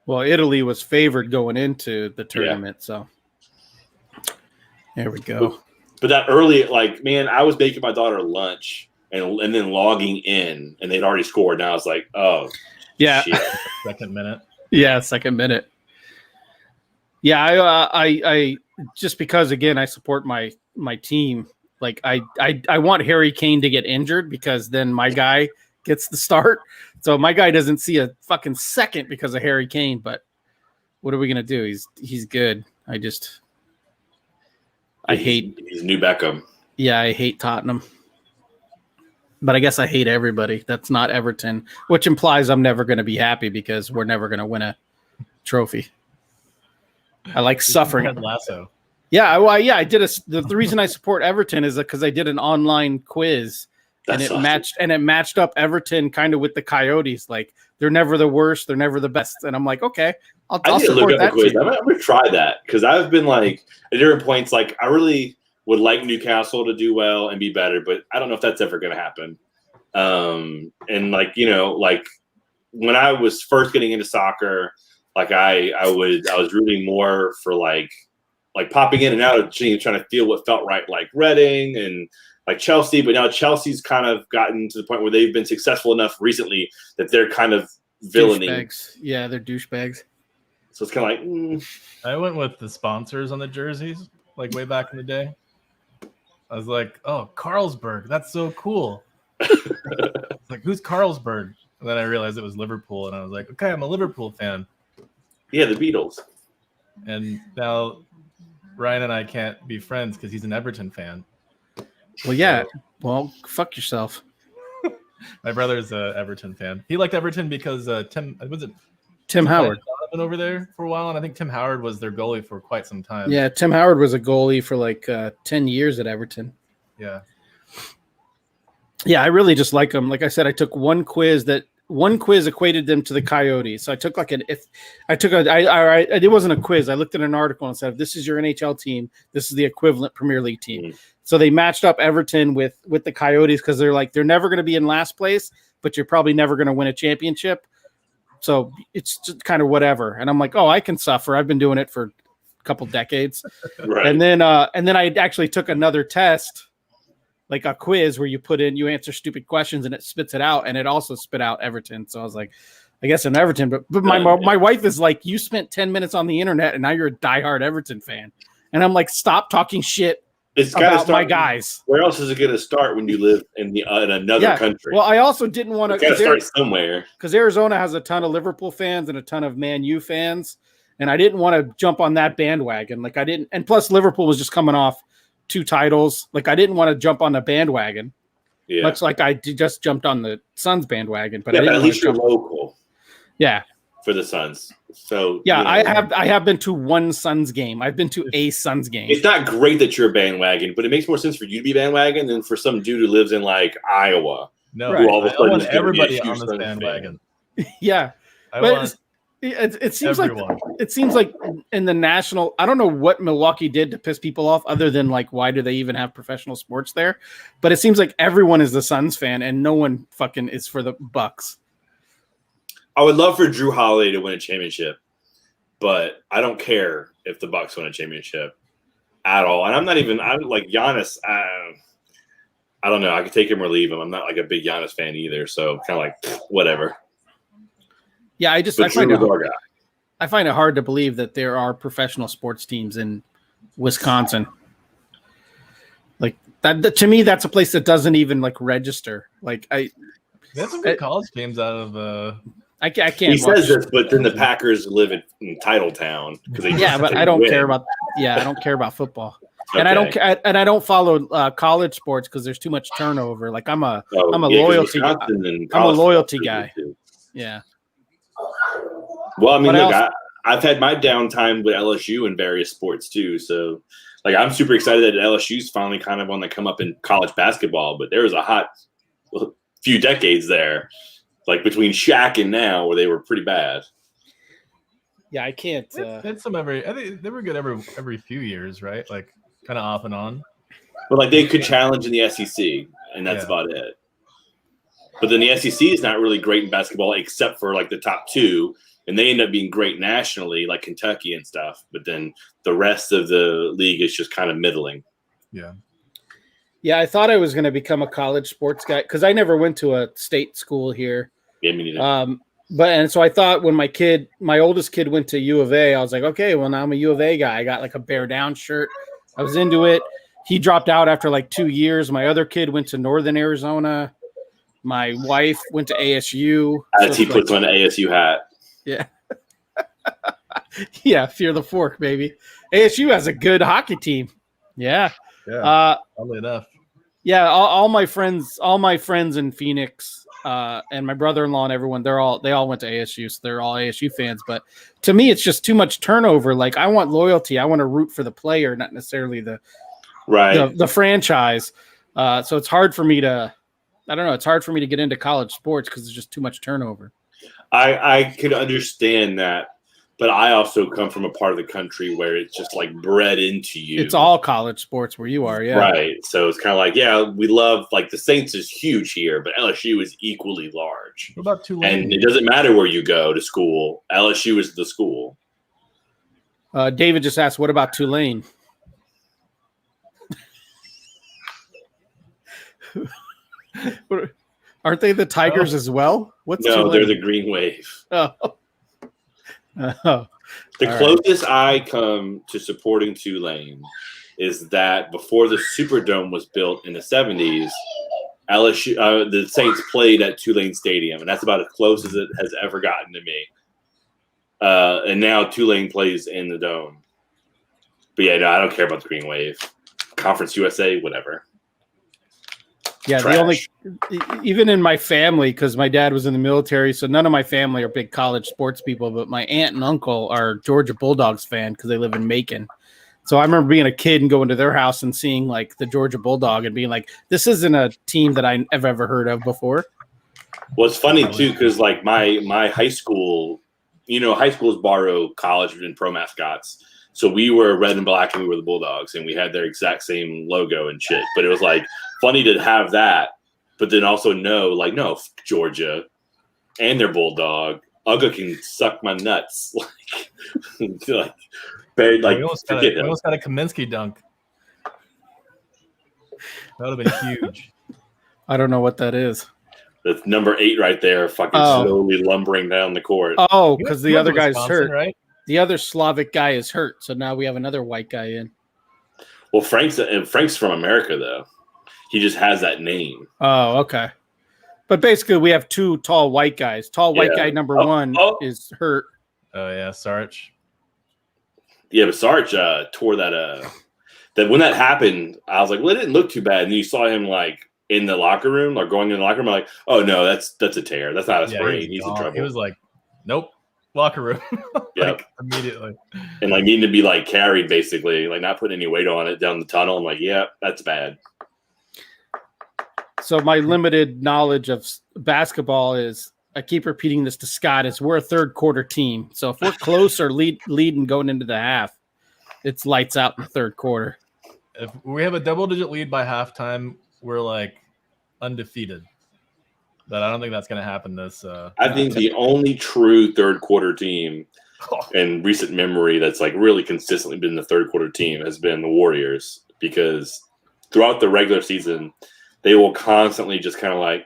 Well, Italy was favored going into the tournament, so There we go. But that early, like, man, I was making my daughter lunch and then logging in, and they'd already scored. And I was like, oh, yeah, shit. Second minute. Yeah, second minute. Yeah, I just because again I support my team. Like I want Harry Kane to get injured because then my guy gets the start. So my guy doesn't see a fucking second because of Harry Kane. But what are we gonna do? He's good. He's new Beckham. Yeah, I hate Tottenham. But I guess I hate everybody. That's not Everton, which implies I'm never going to be happy because we're never going to win a trophy. I like suffering. Lasso. Yeah, well, yeah, I did the reason I support Everton is because I did an online quiz and it matched up Everton kind of with the Coyotes. Like they're never the worst, they're never the best, and I'm like, okay, I'll support that. I'm gonna try that because I've been like at different points. Like I really would like Newcastle to do well and be better, but I don't know if that's ever going to happen. And like, you know, like when I was first getting into soccer, like I was rooting more for like popping in and out of trying to feel what felt right, like Reading and like Chelsea. But now Chelsea's kind of gotten to the point where they've been successful enough recently that they're kind of villainy. Douchebags. Yeah, they're douchebags. So it's kind of like, I went with the sponsors on the jerseys, like way back in the day. I was like, oh, Carlsberg. That's so cool. It's like, who's Carlsberg? And then I realized it was Liverpool. And I was like, okay, I'm a Liverpool fan. Yeah, the Beatles. And now Ryan and I can't be friends because he's an Everton fan. Well, yeah. Well, fuck yourself. My brother's an Everton fan. He liked Everton because Tim Howard been over there for a while, and I think Tim Howard was their goalie for quite some time. Yeah, Tim Howard was a goalie for like 10 years at Everton. Yeah, I really just like him. Like I said, I took one quiz equated them to the Coyotes. So I took it wasn't a quiz. I looked at an article and said, if this is your NHL team, this is the equivalent Premier League team. Mm-hmm. So they matched up Everton with the Coyotes because they're never going to be in last place, but you're probably never going to win a championship. So it's just kind of whatever. And I'm like, oh, I can suffer. I've been doing it for a couple decades. Right. And then I actually took another test, like a quiz where you answer stupid questions and it spits it out. And it also spit out Everton. So I was like, I guess I'm Everton. But my wife is like, you spent 10 minutes on the internet and now you're a diehard Everton fan. And I'm like, stop talking shit. It's about my guys. Where else is it going to start when you live in another country? Well, I also didn't want to start somewhere because Arizona has a ton of Liverpool fans and a ton of Man U fans, and I didn't want to jump on that bandwagon. Like I didn't, and plus Liverpool was just coming off 2 titles. Like I didn't want to jump on the bandwagon, much like I just jumped on the Suns bandwagon. But at least you're local. Yeah. For the Suns. So yeah, you know, I have been to one Suns game. I've been to a Suns game. It's not great that you're a bandwagon, but it makes more sense for you to be bandwagon than for some dude who lives in like Iowa. No, who all of a sudden everybody on this bandwagon. Yeah, it seems everyone. It seems like in the national. I don't know what Milwaukee did to piss people off, other than like why do they even have professional sports there? But it seems like everyone is the Suns fan and no one fucking is for the Bucks. I would love for Drew Holiday to win a championship, but I don't care if the Bucks win a championship at all. And I'm like Giannis. I don't know. I could take him or leave him. I'm not like a big Giannis fan either. So kind of like whatever. Yeah, I find it hard to believe that there are professional sports teams in Wisconsin. Like that to me, that's a place that doesn't even like register. Like there's some good college teams out of. I can't. He says this, but then the Packers live in Titletown. But I don't care about. Yeah, I don't care about football, and I don't follow college sports because there's too much turnover. Like I'm a loyalty guy. I'm a loyalty guy. Yeah. Well, I mean, I've had my downtime with LSU in various sports too. So, like, I'm super excited that LSU's finally kind of on the come up in college basketball. But there was a hot few decades there. Like between Shaq and now, where they were pretty bad. Yeah, I can't. It's some I think they were good every few years, right? Like kind of off and on. But like they could challenge in the SEC, and that's about it. But then the SEC is not really great in basketball, except for like the top 2, and they end up being great nationally, like Kentucky and stuff. But then the rest of the league is just kind of middling. Yeah. Yeah, I thought I was going to become a college sports guy because I never went to a state school here. Yeah, me neither. And so I thought when my oldest kid went to U of A, I was like, okay, well now I'm a U of A guy. I got like a Bear Down shirt. I was into it. He dropped out after like 2 years. My other kid went to Northern Arizona. My wife went to ASU. As he puts on an ASU hat. Yeah. Yeah, fear the fork, baby. ASU has a good hockey team. Yeah. Yeah. Oddly enough. Yeah, all my friends in Phoenix, and my brother-in-law and everyone, they all went to ASU, so they're all ASU fans. But to me, it's just too much turnover. Like I want loyalty. I want to root for the player, not necessarily the franchise. So it's hard for me to, I don't know. It's hard for me to get into college sports because there's just too much turnover. I could understand that, but I also come from a part of the country where it's just like bred into you. It's all college sports where you are, yeah. Right. So it's kind of like, yeah, we love, like the Saints is huge here, but LSU is equally large. What about Tulane? And it doesn't matter where you go to school. LSU is the school. David just asked, what about Tulane? Aren't they the Tigers as well? What's no, Tulane? They're the Green Wave. Oh. The closest I come to supporting Tulane is that before the Superdome was built in the 70s, LSU, the Saints played at Tulane Stadium, and that's about as close as it has ever gotten to me. And now Tulane plays in the Dome. But yeah, no, I don't care about the Green Wave. Conference USA, whatever. Yeah, Trash. Even in my family, because my dad was in the military, so none of my family are big college sports people, but my aunt and uncle are Georgia Bulldogs fan because they live in Macon. So I remember being a kid and going to their house and seeing like the Georgia Bulldog and being like, this isn't a team that I've ever heard of before. Well, it's funny too, because like my high school, high schools borrow college and pro mascots. So we were red and black and we were the Bulldogs and we had their exact same logo and shit. But it was like funny to have that, but then also no, Georgia and their Bulldog. Uga can suck my nuts. We almost got a Kaminsky dunk. That would have been huge. I don't know what that is. That's number 8 right there, fucking slowly lumbering down the court. Oh, because the other guy's hurt. Right? The other Slavic guy is hurt, so now we have another white guy in. Well, Frank's from America, though. He just has that name. Oh, okay. But basically, we have 2 tall white guys. Tall white guy number 1 is hurt. Oh, yeah, Sarge. Yeah, but Sarge tore that. That when that happened, I was like, well, it didn't look too bad. And you saw him like in the locker room, or going in the locker room, like, oh no, that's a tear. That's not a sprain. He's in trouble. He was like, nope, locker room. Yep. Immediately. And like needing to be like carried, basically, like not putting any weight on it down the tunnel. I'm like, yeah, that's bad. So my limited knowledge of basketball is, I keep repeating this to Scott, is we're a third quarter team. So if we're close or leading going into the half, it's lights out in the third quarter. If we have a double-digit lead by halftime, we're like undefeated. But I don't think that's going to happen this. I think the only true third quarter team in recent memory that's like really consistently been the third quarter team has been the Warriors, because throughout the regular season, they will constantly just kind of like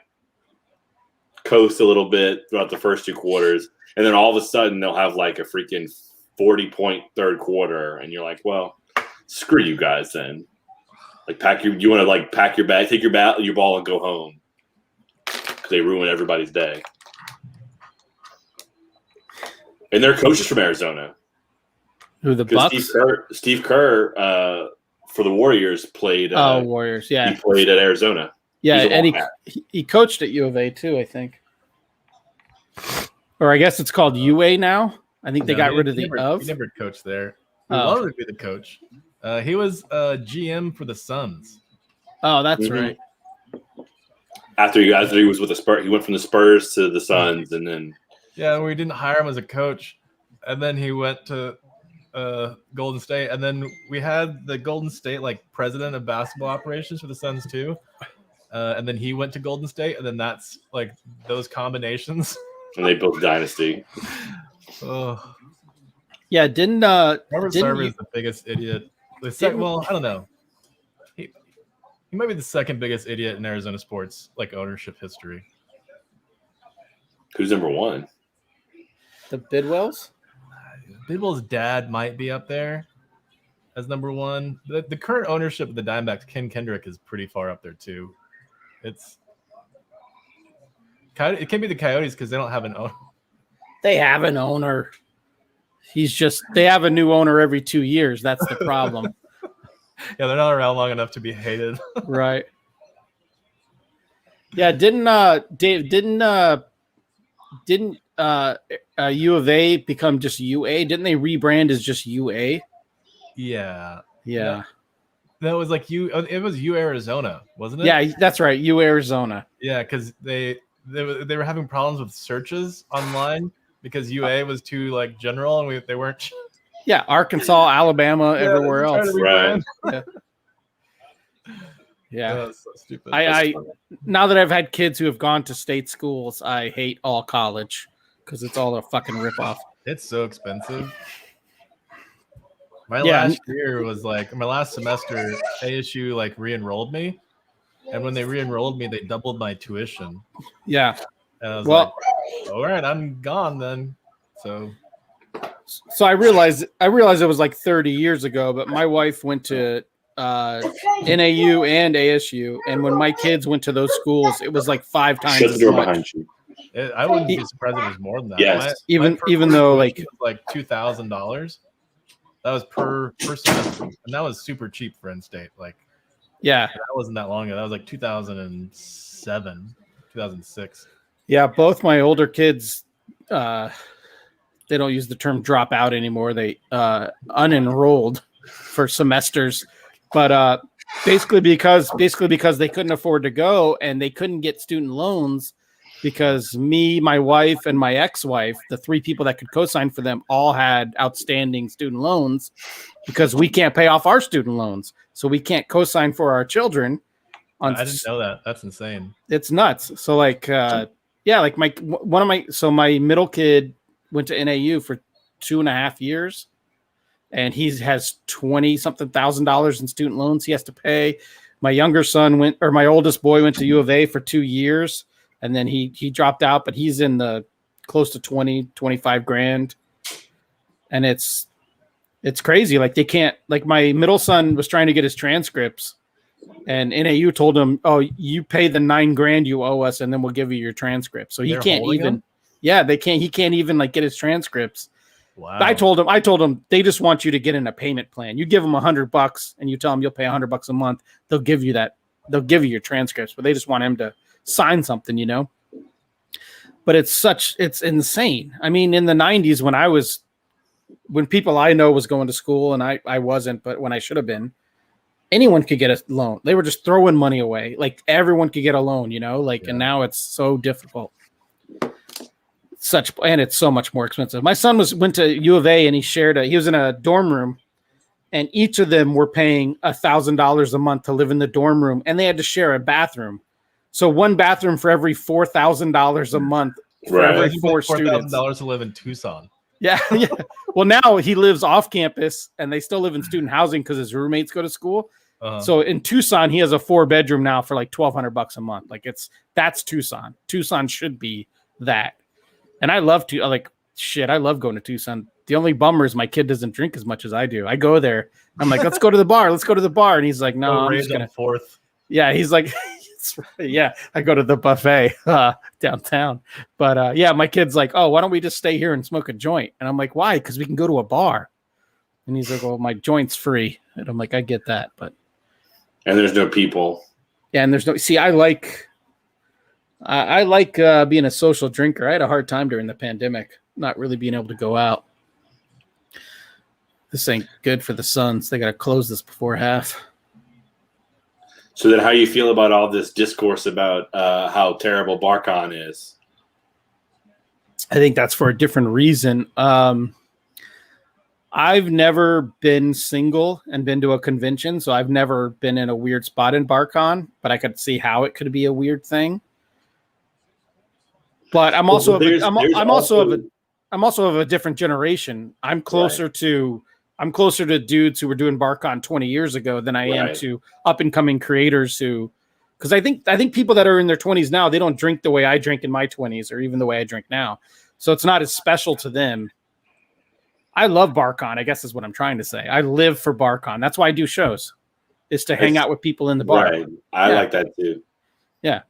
coast a little bit throughout the first 2 quarters. And then all of a sudden they'll have like a freaking 40-point third quarter. And you're like, well, screw you guys then. Like you want to like pack your bag, take your ball and go home. Because they ruin everybody's day. And their coach is from Arizona. Who, the Bucks? Steve Kerr for the Warriors played. Warriors, yeah. He played at Arizona. Yeah, and he coached at U of A too, I think. Or I guess it's called UA now. I think they got rid of the of. He never coached there. He wanted to be the coach. He was GM for the Suns. Oh, that's right. After he was with the Spurs, he went from the Spurs to the Suns, and then we didn't hire him as a coach, and then he went to Golden State, and then we had the Golden State like president of basketball operations for the Suns too, and then he went to Golden State, and then that's like those combinations. And they built a dynasty. Oh, Yeah, didn't Robert didn't Sarver you- is the biggest idiot. Didn't- Well, I don't know. He might be the second biggest idiot in Arizona sports like ownership history. Who's number one? the Bidwells? Bidwell's dad might be up there as number one. The current ownership of the Diamondbacks, Ken Kendrick, is pretty far up there too. It can be the Coyotes because they don't have an owner. They have an owner. They have a new owner every 2 years. That's the problem. Yeah, they're not around long enough to be hated. Right. Yeah, didn't U of A become just UA? Didn't they rebrand as just UA? Yeah. Yeah. That was like it was U Arizona, wasn't it? Yeah, that's right. U Arizona. Yeah, because they were having problems with searches online because UA was too like general and they weren't. Yeah, Arkansas, Alabama, everywhere they were else. trying to rebrand. Yeah. That was so stupid. I now that I've had kids who have gone to state schools, I hate all college because it's all a fucking ripoff. It's so expensive. My Yeah. last year was like my last semester. ASU like re-enrolled me, and when they re-enrolled me, they doubled my tuition. Yeah. And I was like, "All right, I'm gone then." So I realized it was like 30 years ago, but my wife went to NAU and ASU, and when my kids went to those schools, it was like 5 times Shut the as door much. behind you. I wouldn't be surprised if it was more than that. Yes. My Even though like tuition was like $2,000. That was per semester, and that was super cheap for in-state. Like, yeah, that wasn't that long ago. That was like 2007, 2006. yeah, both my older kids, they don't use the term drop out anymore. They unenrolled for semesters, but basically because they couldn't afford to go and they couldn't get student loans because me, my wife, and my ex-wife, the 3 people that could co-sign for them, all had outstanding student loans because we can't pay off our student loans, so we can't co-sign for our children. I didn't know that. That's insane. It's nuts. So like, like my middle kid went to NAU for 2.5 years, and he has $20-something thousand in student loans he has to pay. My my oldest boy went to U of A for 2 years, and then he dropped out, but he's in the close to 25 grand. And it's crazy. Like they can't, like my middle son was trying to get his transcripts, and NAU told him, "Oh, you pay the $9 grand you owe us, and then we'll give you your transcript." So he can't even. Him? Yeah, they can't. He can't even like get his transcripts. Wow. I told him they just want you to get in a payment plan. You give them $100 and you tell them you'll pay $100 a month. They'll give you that. They'll give you your transcripts, but they just want him to sign something, But it's insane. I mean, in the 90s when people I know was going to school and I wasn't, but when I should have been, anyone could get a loan. They were just throwing money away. Like everyone could get a loan, and now it's so difficult. And it's so much more expensive. My son went to U of A and he was in a dorm room, and each of them were paying $1,000 a month to live in the dorm room, and they had to share a bathroom. So one bathroom for every $4,000 a month for every 4 students. $4,000 to live in Tucson. Yeah, yeah. Well, now he lives off campus, and they still live in student housing because his roommates go to school. Uh-huh. So in Tucson, he has a 4-bedroom now for like $1,200 a month. Like that's Tucson. Tucson should be that. And I love I love going to Tucson. The only bummer is my kid doesn't drink as much as I do. I go there. I'm like, let's go to the bar. Let's go to the bar. And he's like, no, I'm just gonna. Fourth. Yeah, he's like, yeah. I go to the buffet downtown. But my kid's like, oh, why don't we just stay here and smoke a joint? And I'm like, why? Because we can go to a bar. And he's like, well, my joint's free. And I'm like, I get that, but. And there's no people. Yeah, and there's no. See, I like being a social drinker. I had a hard time during the pandemic, not really being able to go out. This ain't good for the Suns. They got to close this before half. So then how you feel about all this discourse about how terrible Barcon is? I think that's for a different reason. I've never been single and been to a convention, so I've never been in a weird spot in Barcon, but I could see how it could be a weird thing. But I'm also I'm also of a different generation. I'm closer to dudes who were doing BarCon 20 years ago than I am to up and coming creators who, because I think people that are in their 20s now, they don't drink the way I drink in my 20s or even the way I drink now. So it's not as special to them. I love BarCon, I guess is what I'm trying to say. I live for BarCon. That's why I do shows, is to hang out with people in the bar. Right. I like that too. Yeah.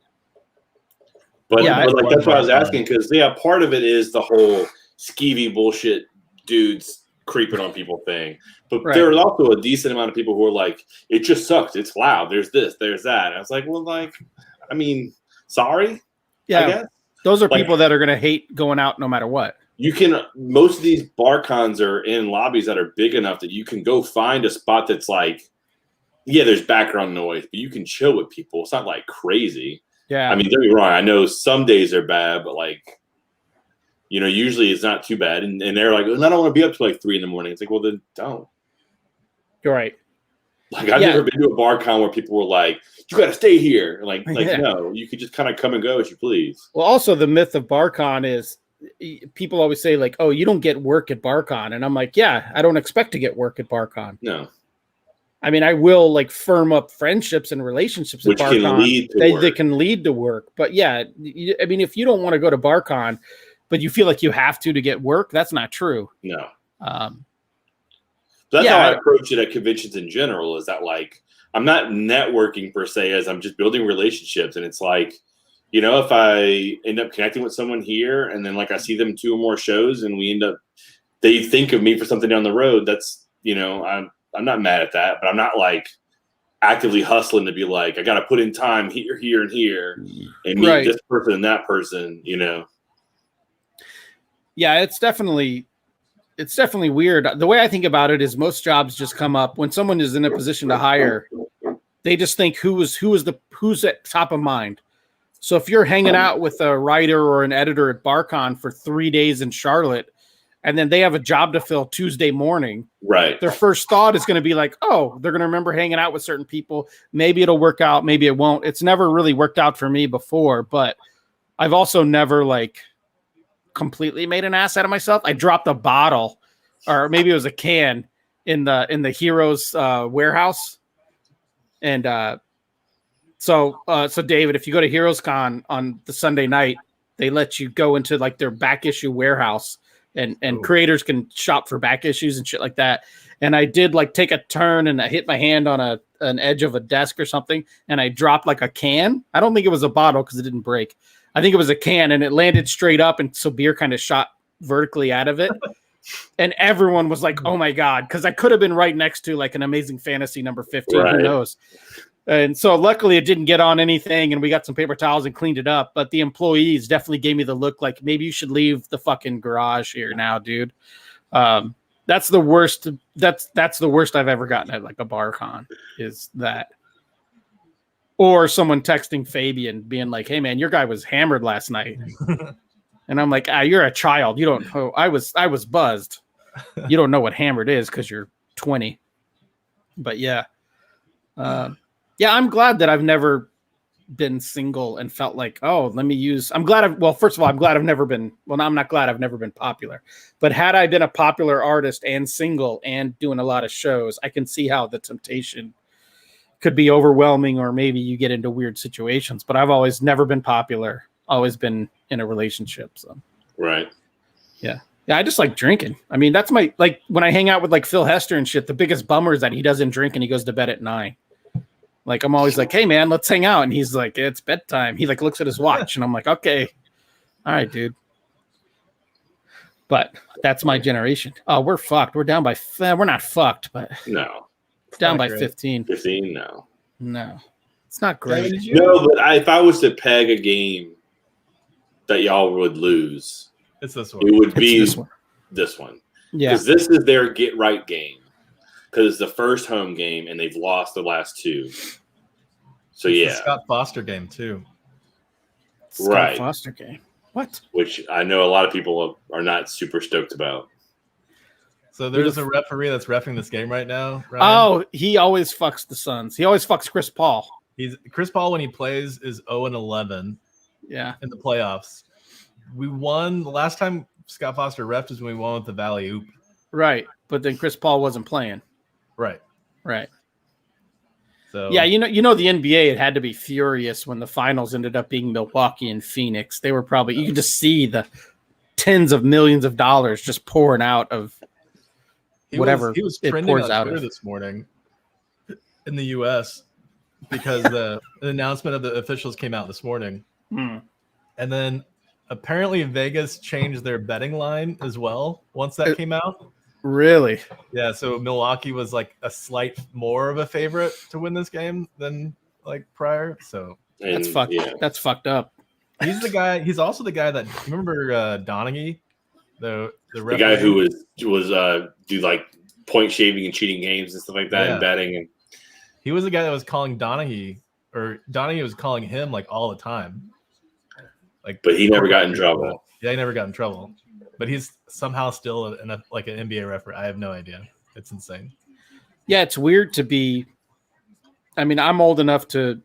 But like that's what I was asking, because part of it is the whole skeevy bullshit dudes creeping on people thing. But there's also a decent amount of people who are like, it just sucks. It's loud. There's this, there's that. And I was like, well, like, I mean, sorry. Yeah. I guess. Those are people that are going to hate going out no matter what. You can, most of these BarCons are in lobbies that are big enough that you can go find a spot that's like, there's background noise, but you can chill with people. It's not like crazy. Yeah. I mean, don't get me wrong. I know some days are bad, but like, usually it's not too bad. And they're like, well, I don't want to be up to like 3 a.m. It's like, well, then don't. You're right. Like, I've never been to a BarCon where people were like, you got to stay here. Like, no, you could just kind of come and go as you please. Well, also the myth of BarCon is people always say like, oh, you don't get work at BarCon. And I'm like, yeah, I don't expect to get work at BarCon. No. I mean, I will like firm up friendships and relationships which at BarCon. Can lead to work. They can lead to work. But yeah, I mean, if you don't want to go to BarCon, but you feel like you have to get work, that's not true. No. So that's how I approach it at conventions in general, is that like, I'm not networking per se, as I'm just building relationships. And it's like, if I end up connecting with someone here and then like I see them 2 or more shows and they think of me for something down the road, that's, I'm not mad at that, but I'm not like actively hustling to be like, I got to put in time here, here, and here and meet this person and that person, Yeah, it's definitely weird. The way I think about it is most jobs just come up when someone is in a position to hire. They just think who's at top of mind. So if you're hanging out with a writer or an editor at BarCon for 3 days in Charlotte, and then they have a job to fill Tuesday morning, right? Their first thought is going to be like, oh, they're going to remember hanging out with certain people. Maybe it'll work out. Maybe it won't. It's never really worked out for me before, but I've also never like completely made an ass out of myself. I dropped a bottle, or maybe it was a can, in the Heroes warehouse, and so David, if you go to Heroes Con on the Sunday night, they let you go into like their back issue warehouse, and creators can shop for back issues and shit like that. And I did like take a turn and I hit my hand on an edge of a desk or something, and I dropped like a can. I don't think it was a bottle because it didn't break. I think it was a can, and it landed straight up, and so beer kind of shot vertically out of it. And everyone was like, oh my God, because I could have been right next to like an Amazing Fantasy number 15, who knows? And so luckily it didn't get on anything, and we got some paper towels and cleaned it up. But the employees definitely gave me the look like, maybe you should leave the fucking garage here now, dude. That's the worst. That's the worst I've ever gotten at like a BarCon, is that. Or someone texting Fabian being like, hey man, your guy was hammered last night. And I'm like, you're a child. You don't know. I was buzzed. You don't know what hammered is because you're 20. But yeah. Yeah, I'm glad that I've never been single and felt like, oh, let me use. First of all, I'm glad I've never been. Well, I'm not glad I've never been popular. But had I been a popular artist and single and doing a lot of shows, I can see how the temptation could be overwhelming, or maybe you get into weird situations. But I've always never been popular, always been in a relationship. So right. Yeah. I just like drinking. I mean, that's my, like when I hang out with like Phil Hester and shit, the biggest bummer is that he doesn't drink and he goes to bed at 9. Like I'm always like, hey man, let's hang out. And he's like, it's bedtime. He like looks at his watch and I'm like, okay, all right, dude. But that's my generation. Oh, we're fucked. We're down by, we're not fucked, but no, down by 15. 15, no, it's not great. No, but if I was to peg a game that y'all would lose, it's this one. It would be this one. Yeah, because this is their get right game. Because it's the first home game and they've lost the last 2. So it's yeah, the Scott Foster game too. Right, Foster game. What? Which I know a lot of people are not super stoked about. So there's a referee that's reffing this game right now. Ryan. Oh, he always fucks the Suns. He always fucks Chris Paul. Chris Paul when he plays is 0-11. Yeah, in the playoffs. We won the last time Scott Foster ref is when we won with the Valley Oop. Right. But then Chris Paul wasn't playing. Right. Right. So yeah, the NBA had to be furious when the finals ended up being Milwaukee and Phoenix. They were probably, you could just see the tens of millions of dollars just pouring out of whatever he was it trending pours on out Twitter of. this morning in the U.S. because the announcement of the officials came out this morning. Hmm. And then apparently Vegas changed their betting line as well once that came out. Really? Yeah, so Milwaukee was like a slight more of a favorite to win this game than like prior. So That's fucked up. He's the guy. He's also the guy that remember Donaghy, the guy who was do like point shaving and cheating games and stuff like that and betting. And he was the guy that was calling Donaghy, or Donaghy was calling him like all the time. Like, but he never got in trouble. Yeah, he never got in trouble. But he's somehow still like an NBA referee. I have no idea. It's insane. Yeah, it's weird to be. I mean, I'm old enough to.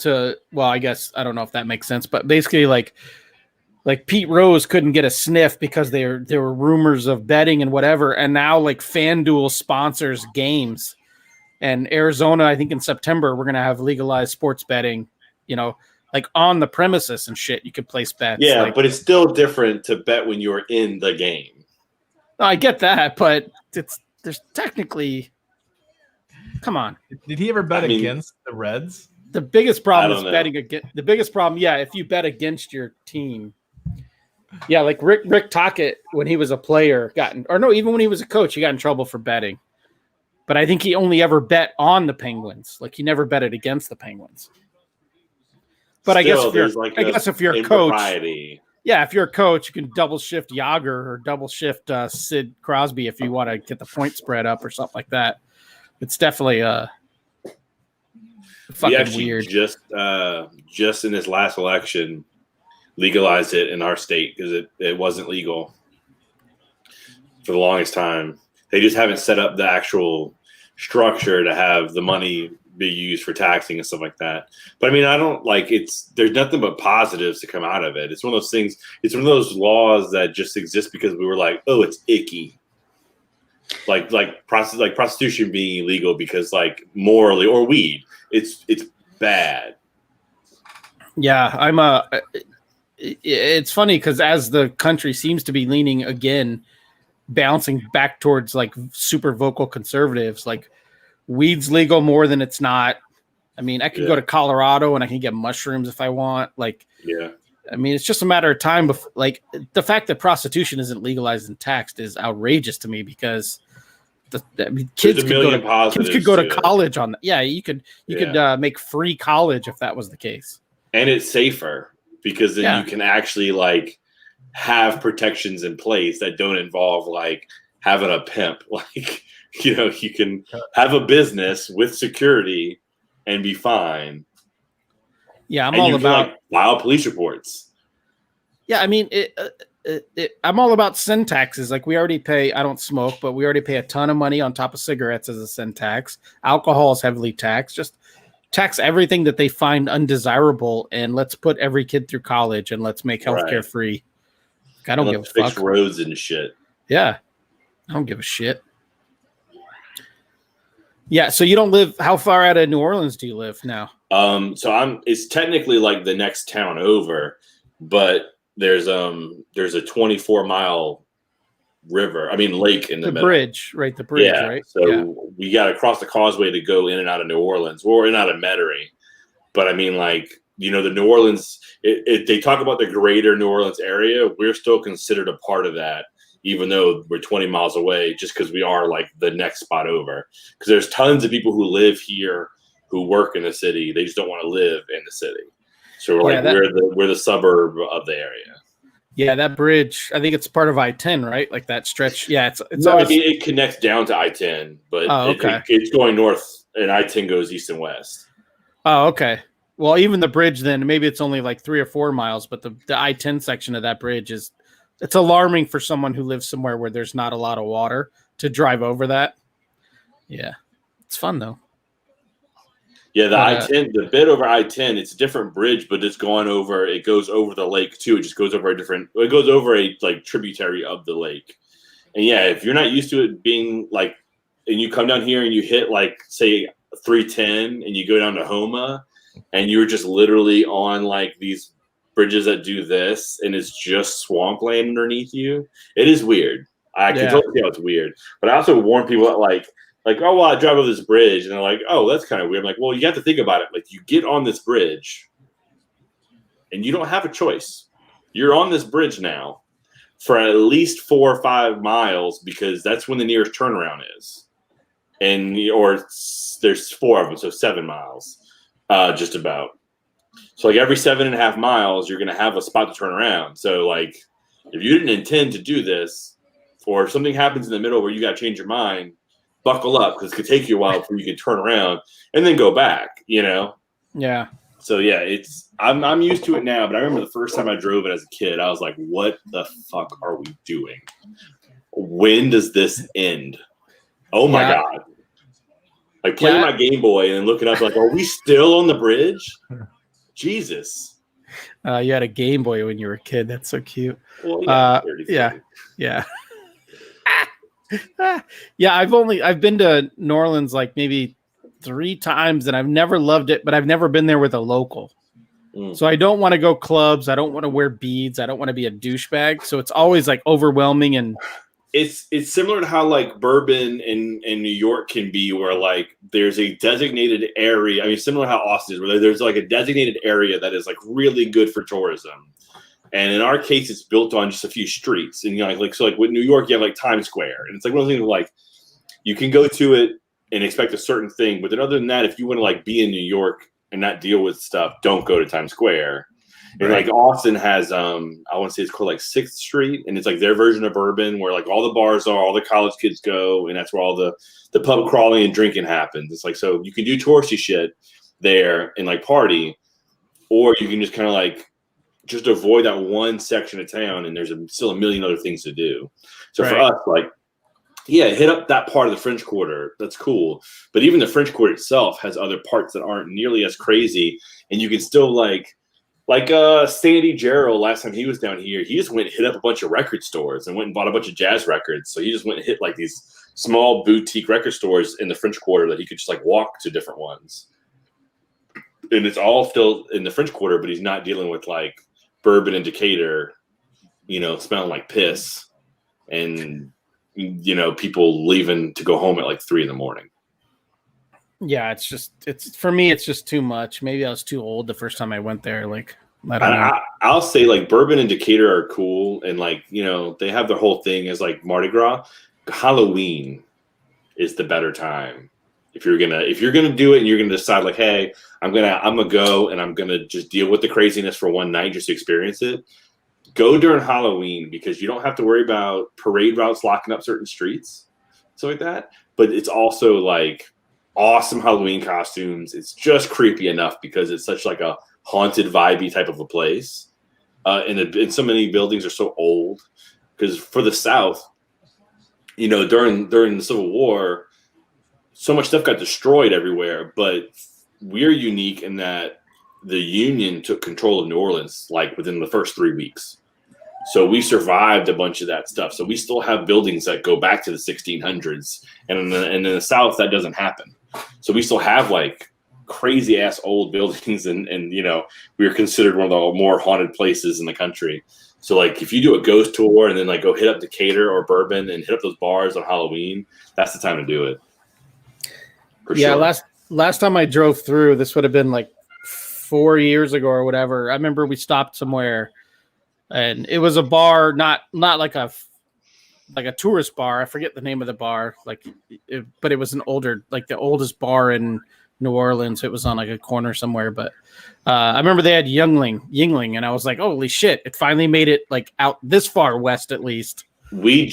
Well, I guess I don't know if that makes sense, but basically, like Pete Rose couldn't get a sniff because there were rumors of betting and whatever, and now like FanDuel sponsors games, and Arizona, I think in September we're gonna have legalized sports betting. Like on the premises and shit, you could place bets. Yeah, but it's still different to bet when you're in the game. No, I get that, but there's technically. Come on. Did he ever bet against the Reds? The biggest problem is betting against. The biggest problem, if you bet against your team. Yeah, like Rick Tocchet when he was a player even when he was a coach, he got in trouble for betting. But I think he only ever bet on the Penguins. Like he never betted against the Penguins. But still, I guess if you're a coach, if you're a coach, you can double shift Yager or double shift Sid Crosby if you want to get the point spread up or something like that. It's definitely fucking weird. Just in this last election, legalized it in our state because it wasn't legal for the longest time. They just haven't set up the actual structure to have the money be used for taxing and stuff like that. But I mean, I don't there's nothing but positives to come out of it. It's one of those things. It's one of those laws that just exist because we were like, oh, it's icky. Like prostitution being illegal because like morally, or weed, it's bad. Yeah, it's funny because as the country seems to be leaning again, bouncing back towards like super vocal conservatives, like weed's legal more than it's not. I mean, I could go to Colorado and I can get mushrooms if I want. Like, I mean, it's just a matter of time. Like the fact that prostitution isn't legalized and taxed is outrageous to me because kids could go to college on that. Yeah, you could make free college if that was the case. And it's safer because then you can actually like have protections in place that don't involve like having a pimp. Like, you can have a business with security and be fine. Yeah, I'm all about file police reports. Yeah, I mean, I'm all about sin taxes. Like we already pay. I don't smoke, but we already pay a ton of money on top of cigarettes as a sin tax. Alcohol is heavily taxed. Just tax everything that they find undesirable, and let's put every kid through college, and let's make healthcare free. I don't give a fuck. Fix roads and shit. Yeah, I don't give a shit. Yeah, so you don't live. How far out of New Orleans do you live now? It's technically like the next town over, but there's a 24-mile lake in the middle. Bridge, right? The bridge, right? So we got to cross the causeway to go in and out of New Orleans, or in and out of Metairie. But I mean, the New Orleans. They talk about the greater New Orleans area. We're still considered a part of that, even though we're 20 miles away, just because we are like the next spot over. Because there's tons of people who live here who work in the city. They just don't want to live in the city. So we're the suburb of the area. Yeah, that bridge. I think it's part of I-10, right? Like that stretch. Yeah, it connects down to I-10, but it's going north, and I-10 goes east and west. Oh, okay. Well, even the bridge then, maybe it's only like 3 or 4 miles, but the I-10 section of that bridge it's alarming for someone who lives somewhere where there's not a lot of water to drive over that. Yeah, it's fun though. Yeah, the I-10, the bit over I-10, it's a different bridge, but it goes over the lake too. It just goes over it goes over a like tributary of the lake. And yeah, if you're not used to it being like, and you come down here and you hit like, say 310 and you go down to Homa and you're just literally on like these bridges that do this and it's just swampland underneath you. It is weird. I can totally see how it's weird. But I also warn people that like, oh, well, I drive over this bridge. And they're like, oh, that's kind of weird. I'm like, well, you have to think about it. Like, you get on this bridge and you don't have a choice. You're on this bridge now for at least 4 or 5 miles because that's when the nearest turnaround is. Or there's 4 of them, so 7 miles, just about. So, like, every 7.5 miles, you're going to have a spot to turn around. So, like, if you didn't intend to do this, or if something happens in the middle where you got to change your mind, buckle up because it could take you a while before you can turn around and then go back, you know? Yeah. So yeah, I'm used to it now, but I remember the first time I drove it as a kid, I was like, what the fuck are we doing? When does this end? Oh my God. Like playing my Game Boy and looking up like, are we still on the bridge? Jesus. You had a Game Boy when you were a kid. That's so cute. Well, yeah. Yeah, I've been to New Orleans like maybe 3 times and I've never loved it, but I've never been there with a local. So I don't want to go clubs. I don't want to wear beads. I don't want to be a douchebag. So it's always like overwhelming. And it's similar to how like bourbon in New York can be, where like there's a designated area. I mean, similar to how Austin is, where there's like a designated area that is like really good for tourism. And in our case, it's built on just a few streets. And you know, like so, like with New York, you have like Times Square, and it's like one of those things where, like you can go to it and expect a certain thing, but then other than that, if you want to like be in New York and not deal with stuff, don't go to Times Square. And like Austin has, I want to say it's called like 6th Street, and it's like their version of urban, where like all the bars are, all the college kids go, and that's where all the pub crawling and drinking happens. It's like so you can do touristy shit there and like party, or you can just kind of like just avoid that one section of town, and there's still a million other things to do. So for us, like, yeah, hit up that part of the French Quarter. That's cool. But even the French Quarter itself has other parts that aren't nearly as crazy, and you can still like Sandy Gerald last time he was down here, he just went and hit up a bunch of record stores and went and bought a bunch of jazz records. So he just went and hit like these small boutique record stores in the French Quarter that he could just like walk to different ones. And it's all still in the French Quarter, but he's not dealing with like bourbon in Decatur, you know, smelling like piss and, you know, people leaving to go home at like 3 a.m. Yeah, it's for me, it's just too much. Maybe I was too old the first time I went there. Like, I don't know. I'll say like bourbon and Decatur are cool. And like, you know, they have their whole thing as like Mardi Gras. Halloween is the better time. If you're gonna do it and you're gonna decide like, hey, I'm gonna go and I'm gonna just deal with the craziness for one night just to experience it. Go during Halloween because you don't have to worry about parade routes locking up certain streets, stuff like that. But it's also like awesome Halloween costumes. It's just creepy enough because it's such like a haunted, vibey type of a place. And so many buildings are so old. Because for the South, you know, during the Civil War, so much stuff got destroyed everywhere. But we're unique in that the Union took control of New Orleans like within the first 3 weeks. So we survived a bunch of that stuff. So we still have buildings that go back to the 1600s. And in the South, that doesn't happen. So we still have like crazy ass old buildings. And you know, we are considered one of the more haunted places in the country. So like if you do a ghost tour and then like go hit up Decatur or Bourbon and hit up those bars on Halloween, that's the time to do it. For sure. Last time I drove through, this would have been like 4 years ago or whatever. I remember we stopped somewhere. And it was a bar, not like a tourist bar. I forget the name of the bar, but it was an older, like the oldest bar in New Orleans. It was on like a corner somewhere. But I remember they had Yingling, and I was like, holy shit! It finally made it like out this far west, at least. We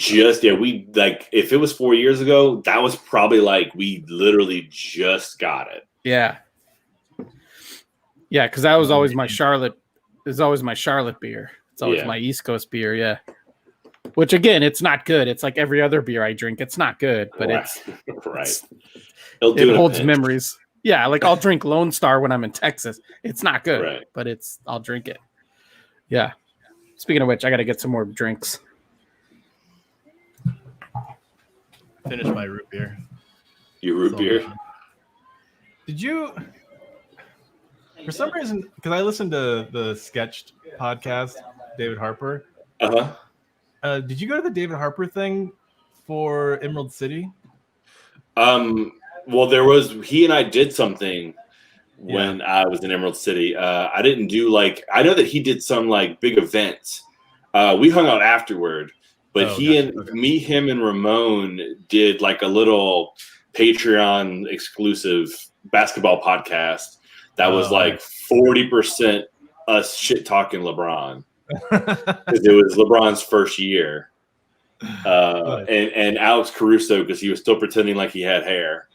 like if it was 4 years ago, that was probably like we literally just got it. Yeah, because that was always my Charlotte. It was always my Charlotte beer. It's always my East Coast beer, yeah. Which again, it's not good. It's like every other beer I drink. It's not good, but right. it holds memories. Yeah, like I'll drink Lone Star when I'm in Texas. It's not good, Right. but I'll drink it. Yeah. Speaking of which, I got to get some more drinks. Finish my root beer. You root beer? Did you? For some reason, because I listened to the Sketched podcast, David Harper. Did you go to the David Harper thing for Emerald City? Well, he and I did something when I was in Emerald City. I didn't do I know that he did some big event. We hung out afterward, but me, him, and Ramon did a little Patreon exclusive basketball podcast that was 40% us shit talking LeBron because it was LeBron's first year. And Alex Caruso because he was still pretending like he had hair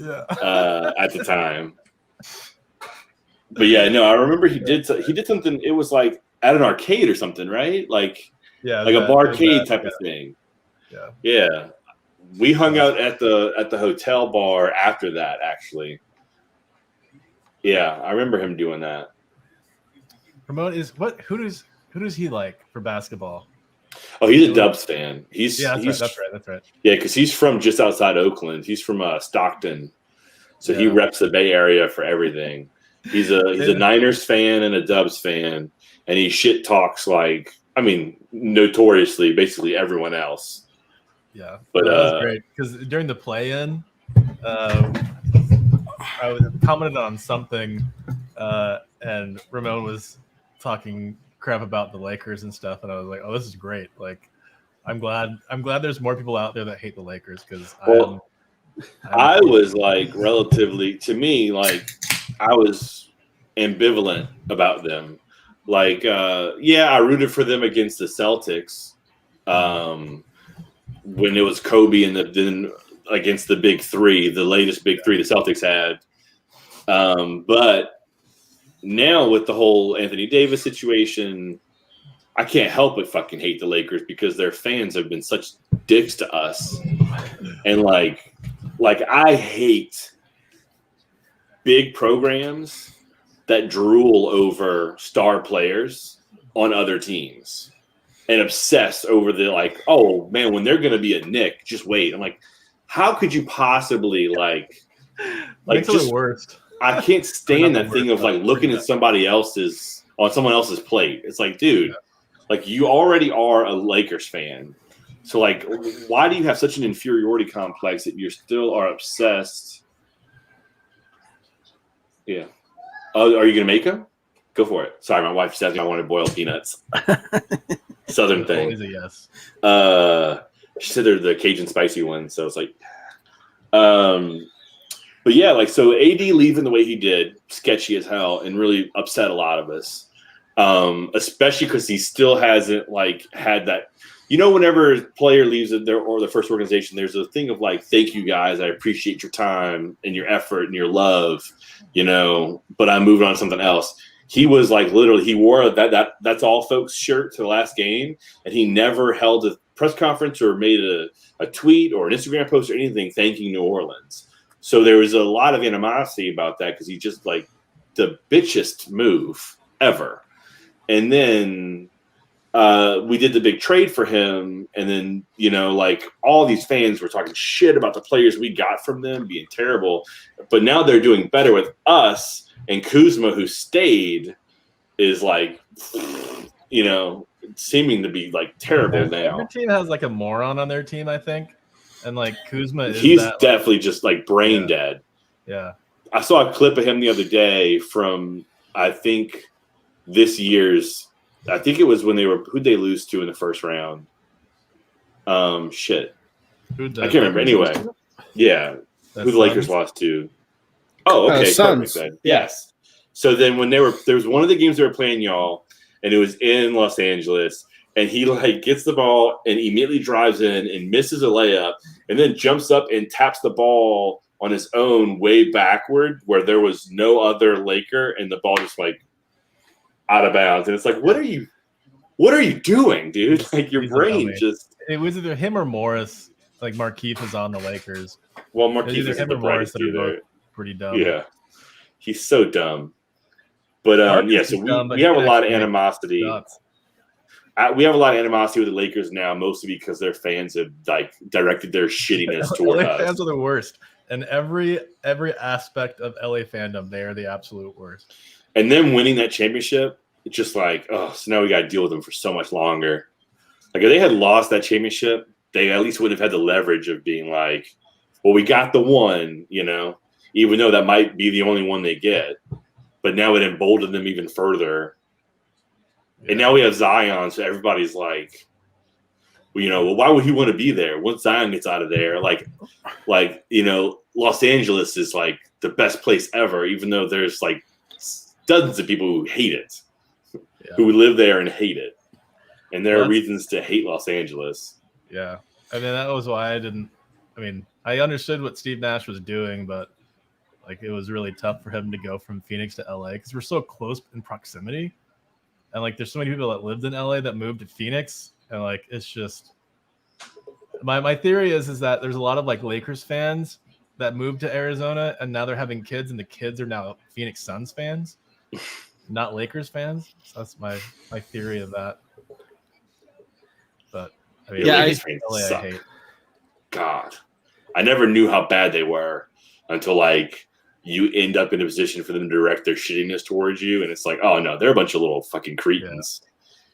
at the time. But yeah, no, I remember he did something. It was at an arcade or something, right? A barcade type of thing. Yeah. We hung out at the hotel bar after that, actually. Yeah, I remember him doing that. Ramon who does he like for basketball? Oh, he's a Dubs fan. That's right. Yeah, because he's from just outside Oakland. He's from Stockton, so he reps the Bay Area for everything. He's a Niners fan and a Dubs fan, and he shit talks notoriously, basically everyone else. Yeah, but that was great because during the play-in, I commented on something, and Ramon was talking crap about the Lakers and stuff, and I was like, "Oh, this is great! I'm glad there's more people out there that hate the Lakers because I was relatively to me I was ambivalent about them. I rooted for them against the Celtics when it was Kobe and then against the big three, the latest big three the Celtics had. But now with the whole Anthony Davis situation, I can't help but fucking hate the Lakers because their fans have been such dicks to us. And I hate big programs that drool over star players on other teams and obsess over the oh man, when they're going to be a Knick, just wait. I'm like, how could you possibly it's the worst. I can't stand that thing of looking at someone else's plate. It's dude, you already are a Lakers fan. So why do you have such an inferiority complex that you still are obsessed? Yeah. Oh, are you going to make them? Go for it. Sorry, my wife says I wanted boiled peanuts. Southern thing. Always a yes. She said they're the Cajun spicy ones. So it's but yeah, so AD leaving the way he did, sketchy as hell, and really upset a lot of us. Especially because he still hasn't had that. Whenever a player leaves the first organization, there's a thing of thank you guys, I appreciate your time and your effort and your love, but I'm moving on to something else. He was literally he wore that's all folks shirt to the last game, and he never held a press conference or made a tweet or an Instagram post or anything thanking New Orleans. So there was a lot of animosity about that because he just the bitchest move ever. And then we did the big trade for him. And then, all these fans were talking shit about the players we got from them being terrible. But now they're doing better with us. And Kuzma, who stayed, is seeming to be terrible now. Every team has a moron on their team, I think. And Kuzma he's definitely just brain dead. Yeah. I saw a clip of him the other day from I think this year's I think it was when who'd they lose to in the first round? Shit. I can't remember. Anyway. Yeah. Who the Lakers lost to. Oh, okay. Suns. Yes. So then when there was one of the games they were playing y'all, and it was in Los Angeles, and he gets the ball and immediately drives in and misses a layup and then jumps up and taps the ball on his own way backward where there was no other Laker and the ball just out of bounds. And it's what are you doing, dude? Your brain just. It was either him or Morris. Markieff is on the Lakers. Well, Markieff is the brightest dude there. pretty dumb. Yeah, he's so dumb. But so we have a lot of animosity. We have a lot of animosity with the Lakers now, mostly because their fans have like directed their shittiness toward us. Fans are the worst, and every aspect of LA fandom, they are the absolute worst. And them winning that championship, it's just like, oh, so now we got to deal with them for so much longer. Like if they had lost that championship, they at least wouldn't have had the leverage of being like, well, we got the one, even though that might be the only one they get. But now it emboldened them even further. Yeah. And now we have Zion, so everybody's like, well, why would he want to be there? Once Zion gets out of there, like Los Angeles is like the best place ever, even though there's like dozens of people who hate it, who live there and hate it. And there are reasons to hate Los Angeles. Yeah. I mean, that was why I understood what Steve Nash was doing, but like it was really tough for him to go from Phoenix to LA because we're so close in proximity. And like there's so many people that lived in LA that moved to Phoenix. And like it's just my theory is that there's a lot of like Lakers fans that moved to Arizona and now they're having kids and the kids are now Phoenix Suns fans, not Lakers fans. So that's my theory of that. But I mean, Lakers fans suck. I hate. God. I never knew how bad they were until like you end up in a position for them to direct their shittiness towards you, and it's like, oh no, they're a bunch of little fucking cretins.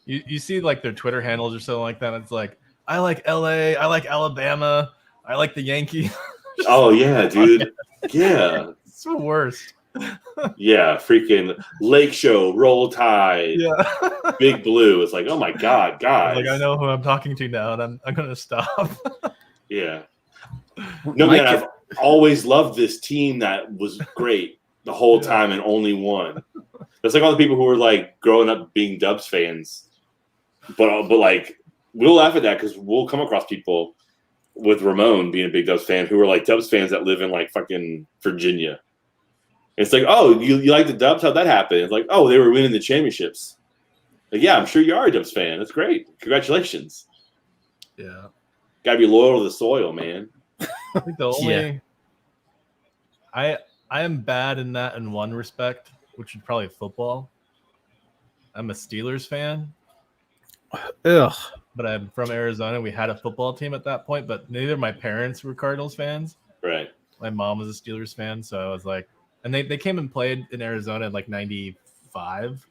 Yeah. You see like their Twitter handles or something like that. It's like, I like LA, I like Alabama, I like the Yankees. Oh yeah, dude. Yeah. It's the worst. Yeah, freaking Lake Show, Roll Tide, Big Blue. It's like, oh my God, guys. Like I know who I'm talking to now, and I'm gonna stop. Yeah. No, man, I've always loved this team that was great the whole time and only won. That's like all the people who were like growing up being Dubs fans. But like we'll laugh at that because we'll come across people with Ramon being a big Dubs fan who are like Dubs fans that live in like fucking Virginia. It's like, oh, you like the Dubs? How'd that happen? It's like, oh, they were winning the championships. Like, yeah, I'm sure you are a Dubs fan. That's great. Congratulations. Yeah. Gotta be loyal to the soil, man. I think the only I am bad in that in one respect, which is probably football. I'm a Steelers fan. Ugh. But I'm from Arizona. We had a football team at that point, but neither of my parents were Cardinals fans. Right. My mom was a Steelers fan, so I was like, and they came and played in Arizona in like 95.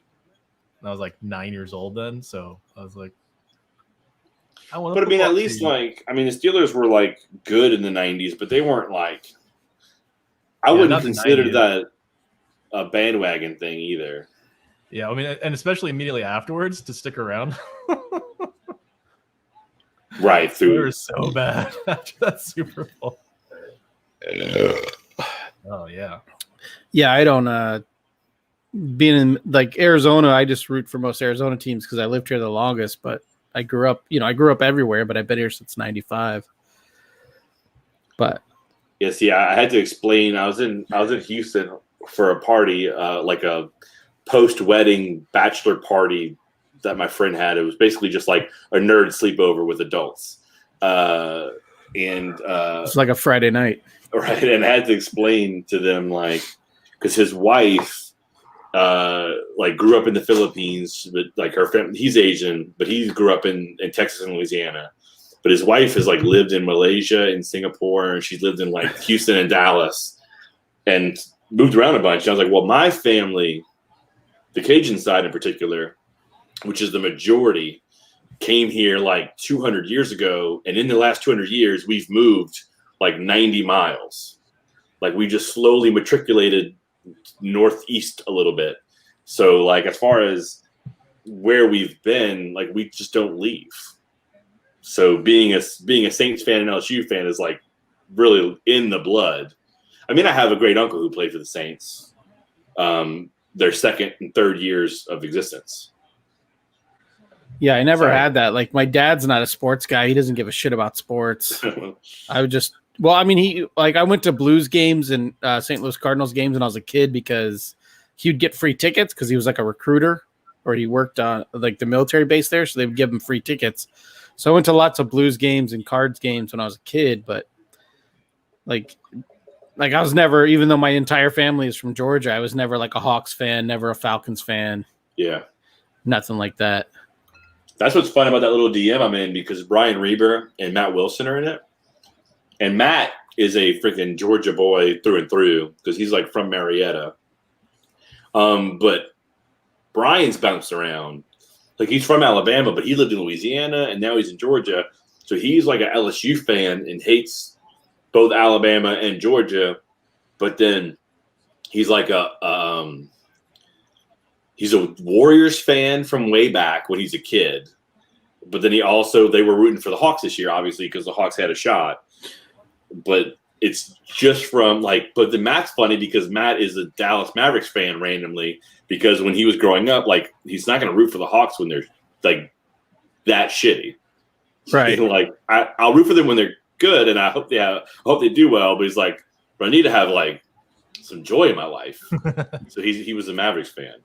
And I was like 9 years old then, so I was like, but I mean, at least like, I mean, the Steelers were like good in the 90s, but they weren't like, I wouldn't consider that a bandwagon thing either. Yeah, I mean, and especially immediately afterwards to stick around. Right. They were so bad after that Super Bowl. Oh, yeah. Yeah, I don't, being in like Arizona, I just root for most Arizona teams because I lived here the longest, but I grew up everywhere, but I've been here since 95. But yeah, see, I had to explain. I was in Houston for a party, like a post-wedding bachelor party that my friend had. It was basically just like a nerd sleepover with adults. It's like a Friday night. Right. And I had to explain to them, like, because his wife like grew up in the Philippines, but like her family, he's Asian, but he grew up in Texas and Louisiana. But his wife has like lived in Malaysia and Singapore, and she's lived in like Houston and Dallas and moved around a bunch. And I was like, well, my family, the Cajun side in particular, which is the majority, came here like 200 years ago. And in the last 200 years, we've moved like 90 miles. Like we just slowly matriculated northeast a little bit. So like as far as where we've been, like we just don't leave. So being a Saints fan and LSU fan is like really in the blood. I mean, I have a great uncle who played for the Saints, their second and third years of existence. Yeah, I never had that. Like my dad's not a sports guy. He doesn't give a shit about sports. I would just, well, I mean, I went to Blues games and St. Louis Cardinals games when I was a kid because he would get free tickets because he was like a recruiter or he worked on like the military base there. So they would give him free tickets. So I went to lots of Blues games and Cards games when I was a kid, but like Like I was never, even though my entire family is from Georgia, I was never like a Hawks fan, never a Falcons fan. Yeah. Nothing like that. That's what's fun about that little DM I'm in because Brian Reber and Matt Wilson are in it. And Matt is a freaking Georgia boy through and through because he's like from Marietta. But Brian's bounced around. Like he's from Alabama, but he lived in Louisiana and now he's in Georgia. So he's like an LSU fan and hates both Alabama and Georgia. But then he's like he's a Warriors fan from way back when he's a kid. But then they were rooting for the Hawks this year, obviously, because the Hawks had a shot. But it's just from but then Matt's funny because Matt is a Dallas Mavericks fan randomly because when he was growing up, like he's not going to root for the Hawks when they're like that shitty. Right. And, like I'll root for them when they're good and I hope they do well. But he's like, but I need to have like some joy in my life. So he was a Mavericks fan.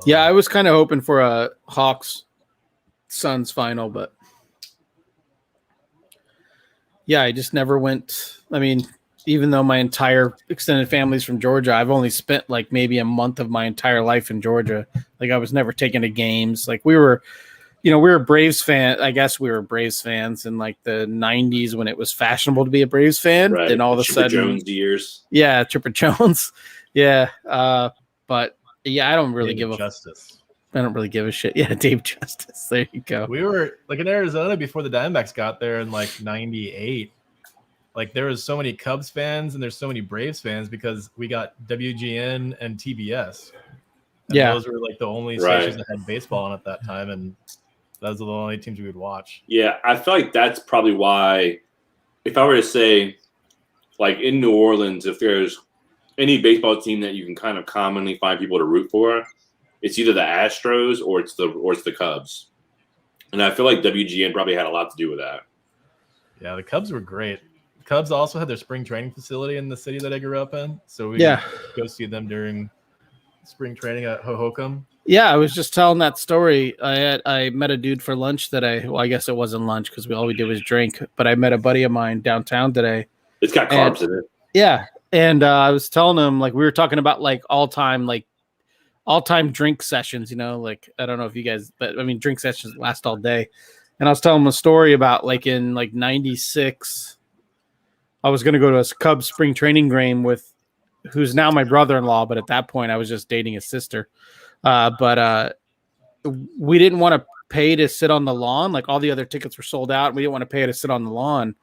Yeah, I was kind of hoping for a Hawks Suns final, but yeah, I just never went. I mean, even though my entire extended family's from Georgia, I've only spent like maybe a month of my entire life in Georgia. Like I was never taken to games. Like we were Braves fan. I guess we were Braves fans in like the 90s when it was fashionable to be a Braves fan. Right. Then all of a Chipper sudden, Jones years. Yeah, Chipper Jones. Yeah. But yeah, I don't really give a shit. Yeah, Dave Justice. There you go. We were like in Arizona before the Diamondbacks got there in like 98. Like there was so many Cubs fans and there's so many Braves fans because we got WGN and TBS. And those were like the only stations that had baseball on at that time, and those are the only teams we would watch. Yeah, I feel like that's probably why if I were to say like in New Orleans, if there's any baseball team that you can kind of commonly find people to root for, it's either the Astros or it's the Cubs. And I feel like WGN probably had a lot to do with that. Yeah, the Cubs were great. Cubs also had their spring training facility in the city that I grew up in. So we go see them during spring training at Hohokam. Yeah, I was just telling that story. I met a dude for lunch today. Well, I guess it wasn't lunch because all we did was drink. But I met a buddy of mine downtown today. It's got carbs in it. Yeah. And I was telling him, like, we were talking about like all-time drink sessions, you know, like, I don't know if you guys, but I mean, drink sessions last all day. And I was telling him a story about like in like 96, I was going to go to a Cubs spring training game with who's now my brother-in-law. But at that point I was just dating his sister. But we didn't want to pay to sit on the lawn. Like all the other tickets were sold out. And we didn't want to pay to sit on the lawn.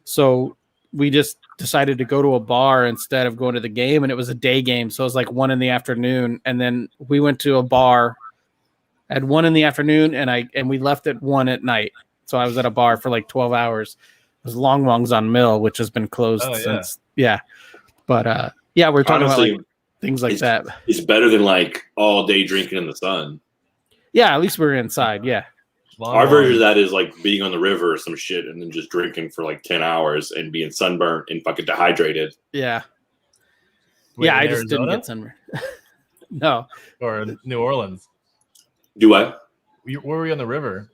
So we just decided to go to a bar instead of going to the game. And it was a day game. So it was like 1 PM. And then we went to a bar at 1 PM and we left at 1 PM. So I was at a bar for like 12 hours. It was Long Wong's on Mill, which has been closed since. Yeah. But yeah, we're talking Honestly, about like things like that. It's better than like all day drinking in the sun. Yeah. At least we're inside. Yeah. Our version of that is like being on the river or some shit and then just drinking for like 10 hours and being sunburnt and fucking dehydrated. Yeah. Wait, I in just didn't Arizona? get sunburned. No. Or in New Orleans. Do what? Where were you on the river?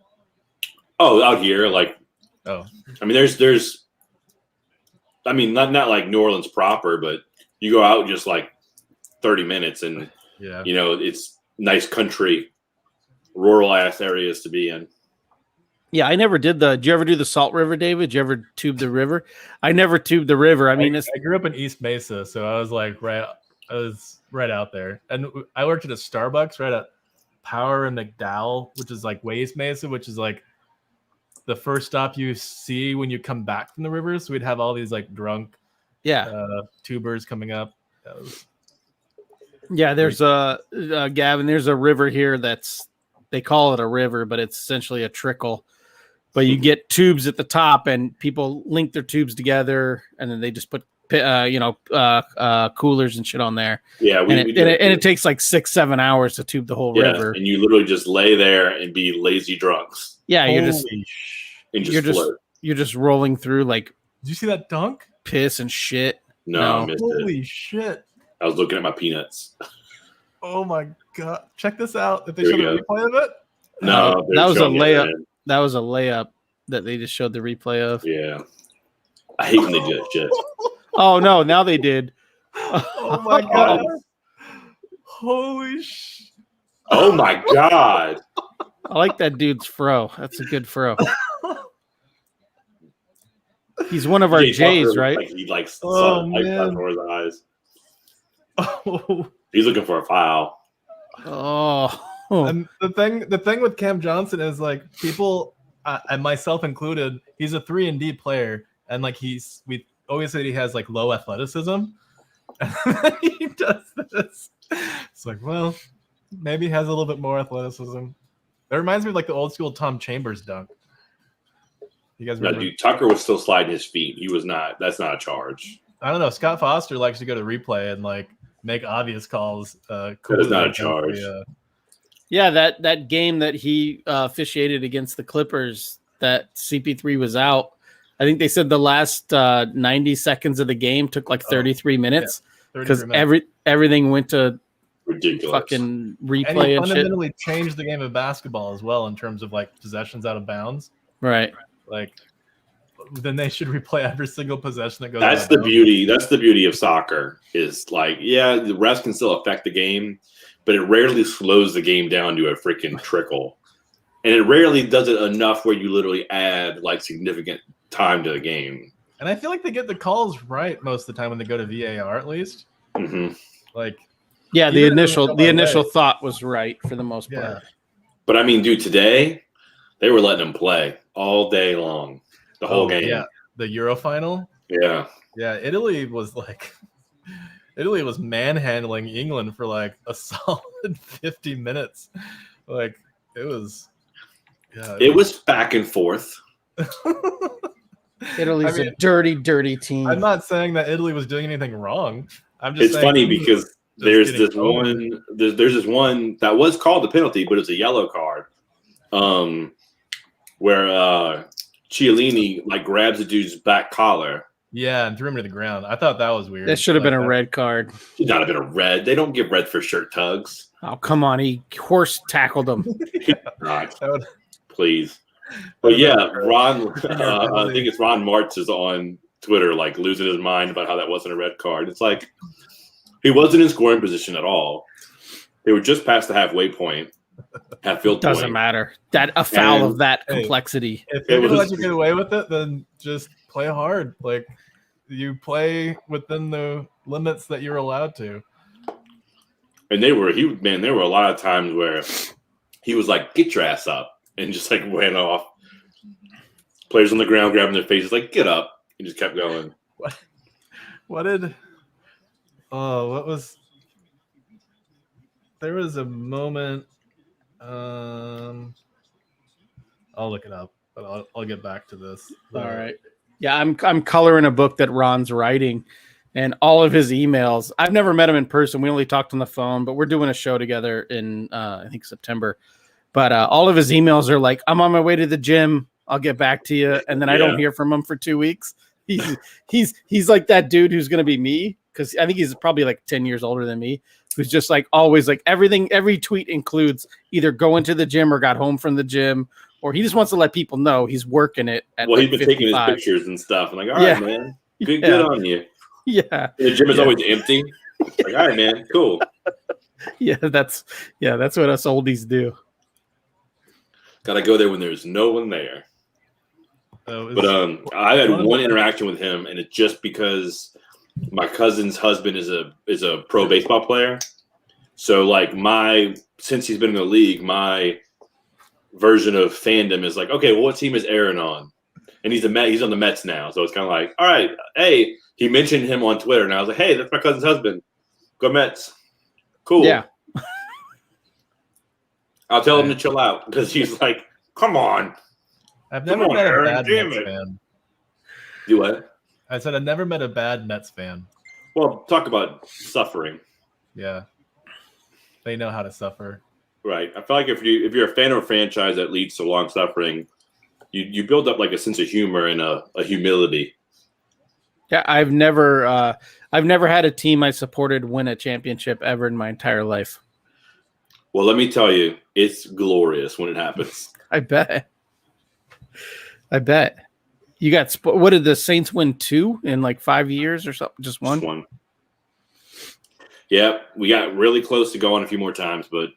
Oh, out here, like, Oh, I mean, there's, I mean, not like New Orleans proper, but you go out just like 30 minutes and, yeah. you know, it's nice country, rural ass areas to be in. Yeah, I never did did you ever do the Salt River, David? Did you ever tube the river? I never tubed the river. I mean, I grew up in East Mesa, so I was like right out there. And I worked at a Starbucks right at Power and McDowell, which is like East Mesa, which is like the first stop you see when you come back from the river. So we'd have all these like drunk tubers coming up. Yeah, there's Gavin, there's a river here they call it a river, but it's essentially a trickle. But you get tubes at the top and people link their tubes together and then they just put coolers and shit on there. Yeah, it takes like 6-7 hours to tube the whole river. And you literally just lay there and be lazy drunks. Yeah, you're just rolling through like. Did you see that dunk? Piss and shit. No, I missed holy it. Shit! I was looking at my peanuts. Oh my god! Check this out. If they showed the replay of it. No, that was a layup. That was a layup that they just showed the replay of. Yeah. I hate when they do that shit. Oh no, now they did. Oh my god! Holy sh! Oh my god! I like that dude's fro. That's a good fro. He's one of our Jays, right? Like he likes Oh, sun like man. before his eyes. Oh. He's looking for a foul. Oh, And the thing with Cam Johnson is like people, and myself included, he's a 3-and-D player, and like we always say he has like low athleticism, and then he does this. It's like, well, maybe he has a little bit more athleticism. That reminds me of like the old school Tom Chambers dunk. You guys remember? No, dude, Tucker was still sliding his feet. He was not. That's not a charge. I don't know. Scott Foster likes to go to replay and like make obvious calls. That is not a charge. yeah, that game that he officiated against the Clippers, that CP3 was out. I think they said the last 90 seconds of the game took like 33 minutes because everything went to ridiculous fucking and replay he and shit. fundamentally changed the game of basketball as well in terms of like possessions out of bounds. Right. Like, then they should replay every single possession that goes. That's the beauty. That's the beauty of soccer. Is like, yeah, the refs can still affect the game, but it rarely slows the game down to a freaking trickle, and it rarely does it enough where you literally add like significant time to the game. And I feel like they get the calls right most of the time when they go to VAR, at least. Mm-hmm. Like, yeah, the even initial thought was right for the most part. yeah. But I mean, dude, today they were letting them play all day long, the whole game. Yeah, the Euro final. Yeah. Yeah, Italy was manhandling England for like a solid 50 minutes. Like it was back and forth. Italy's a dirty, dirty team. I'm not saying that Italy was doing anything wrong. I'm just It's saying funny because there's this one that was called a penalty, but it's a yellow card. Where Chiellini like grabs a dude's back collar. Yeah, and threw him to the ground. I thought that was weird. That should have been a red card. Should not have been a red. They don't give red for shirt tugs. Oh, come on. He horse tackled him. God, please. But yeah, Ron, I think it's Ron Martz is on Twitter, like losing his mind about how that wasn't a red card. It's like he wasn't in scoring position at all. They were just past the halfway point. Doesn't matter. That a foul of that complexity. If they're gonna let you get away with it, then just play hard. Like you play within the limits that you're allowed to. And there were a lot of times where he was like, "Get your ass up," and just like went off. Players on the ground grabbing their faces, like, "Get up," and just kept going. There was a moment. I'll look it up, but I'll get back to this. All right. Yeah, I'm coloring a book that Ron's writing, and all of his emails. I've never met him in person. We only talked on the phone, but we're doing a show together in I think September. But all of his emails are like, "I'm on my way to the gym. I'll get back to you," and then I don't hear from him for 2 weeks. He's like that dude who's gonna be me, because I think he's probably like 10 years older than me. Who's just like always like everything. Every tweet includes either going to the gym or got home from the gym, or he just wants to let people know he's working it. He's been taking his pictures and stuff. I'm like, all right, man, good on you. Yeah, and the gym is always empty. Like, all right, man, cool. That's what us oldies do. Gotta go there when there's no one there. But I had one interaction with him, and it's just because my cousin's husband is a pro baseball player. So like since he's been in the league, my version of fandom is like, okay, well, what team is Aaron on? And he's on the Mets now. So it's kind of like, all right, hey, he mentioned him on Twitter, and I was like, hey, that's my cousin's husband. Go Mets. Cool. Yeah. I'll tell him to chill out because he's like, come on. I've never met a bad Mets fan. You what? I said I've never met a bad Mets fan. Well, talk about suffering. Yeah. They know how to suffer. Right. I feel like if you're a fan of a franchise that leads to long suffering, you build up like a sense of humor and a humility. Yeah, I've never had a team I supported win a championship ever in my entire life. Well, let me tell you, it's glorious when it happens. I bet. You got what did the Saints win 2 in like 5 years or something? Just one? Just one. Yeah, we got really close to going a few more times, but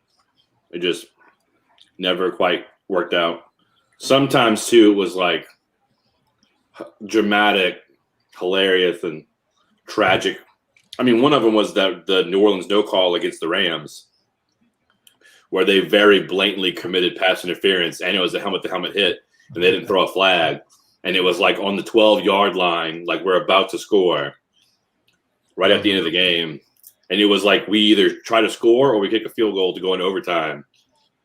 it just never quite worked out. Sometimes too, it was like dramatic, hilarious, and tragic. I mean, one of them was that the New Orleans no call against the Rams, where they very blatantly committed pass interference, and it was a helmet-to-helmet hit, and they didn't throw a flag, and it was like on the 12-yard line, like we're about to score, right at the end of the game, and it was like we either try to score or we kick a field goal to go into overtime,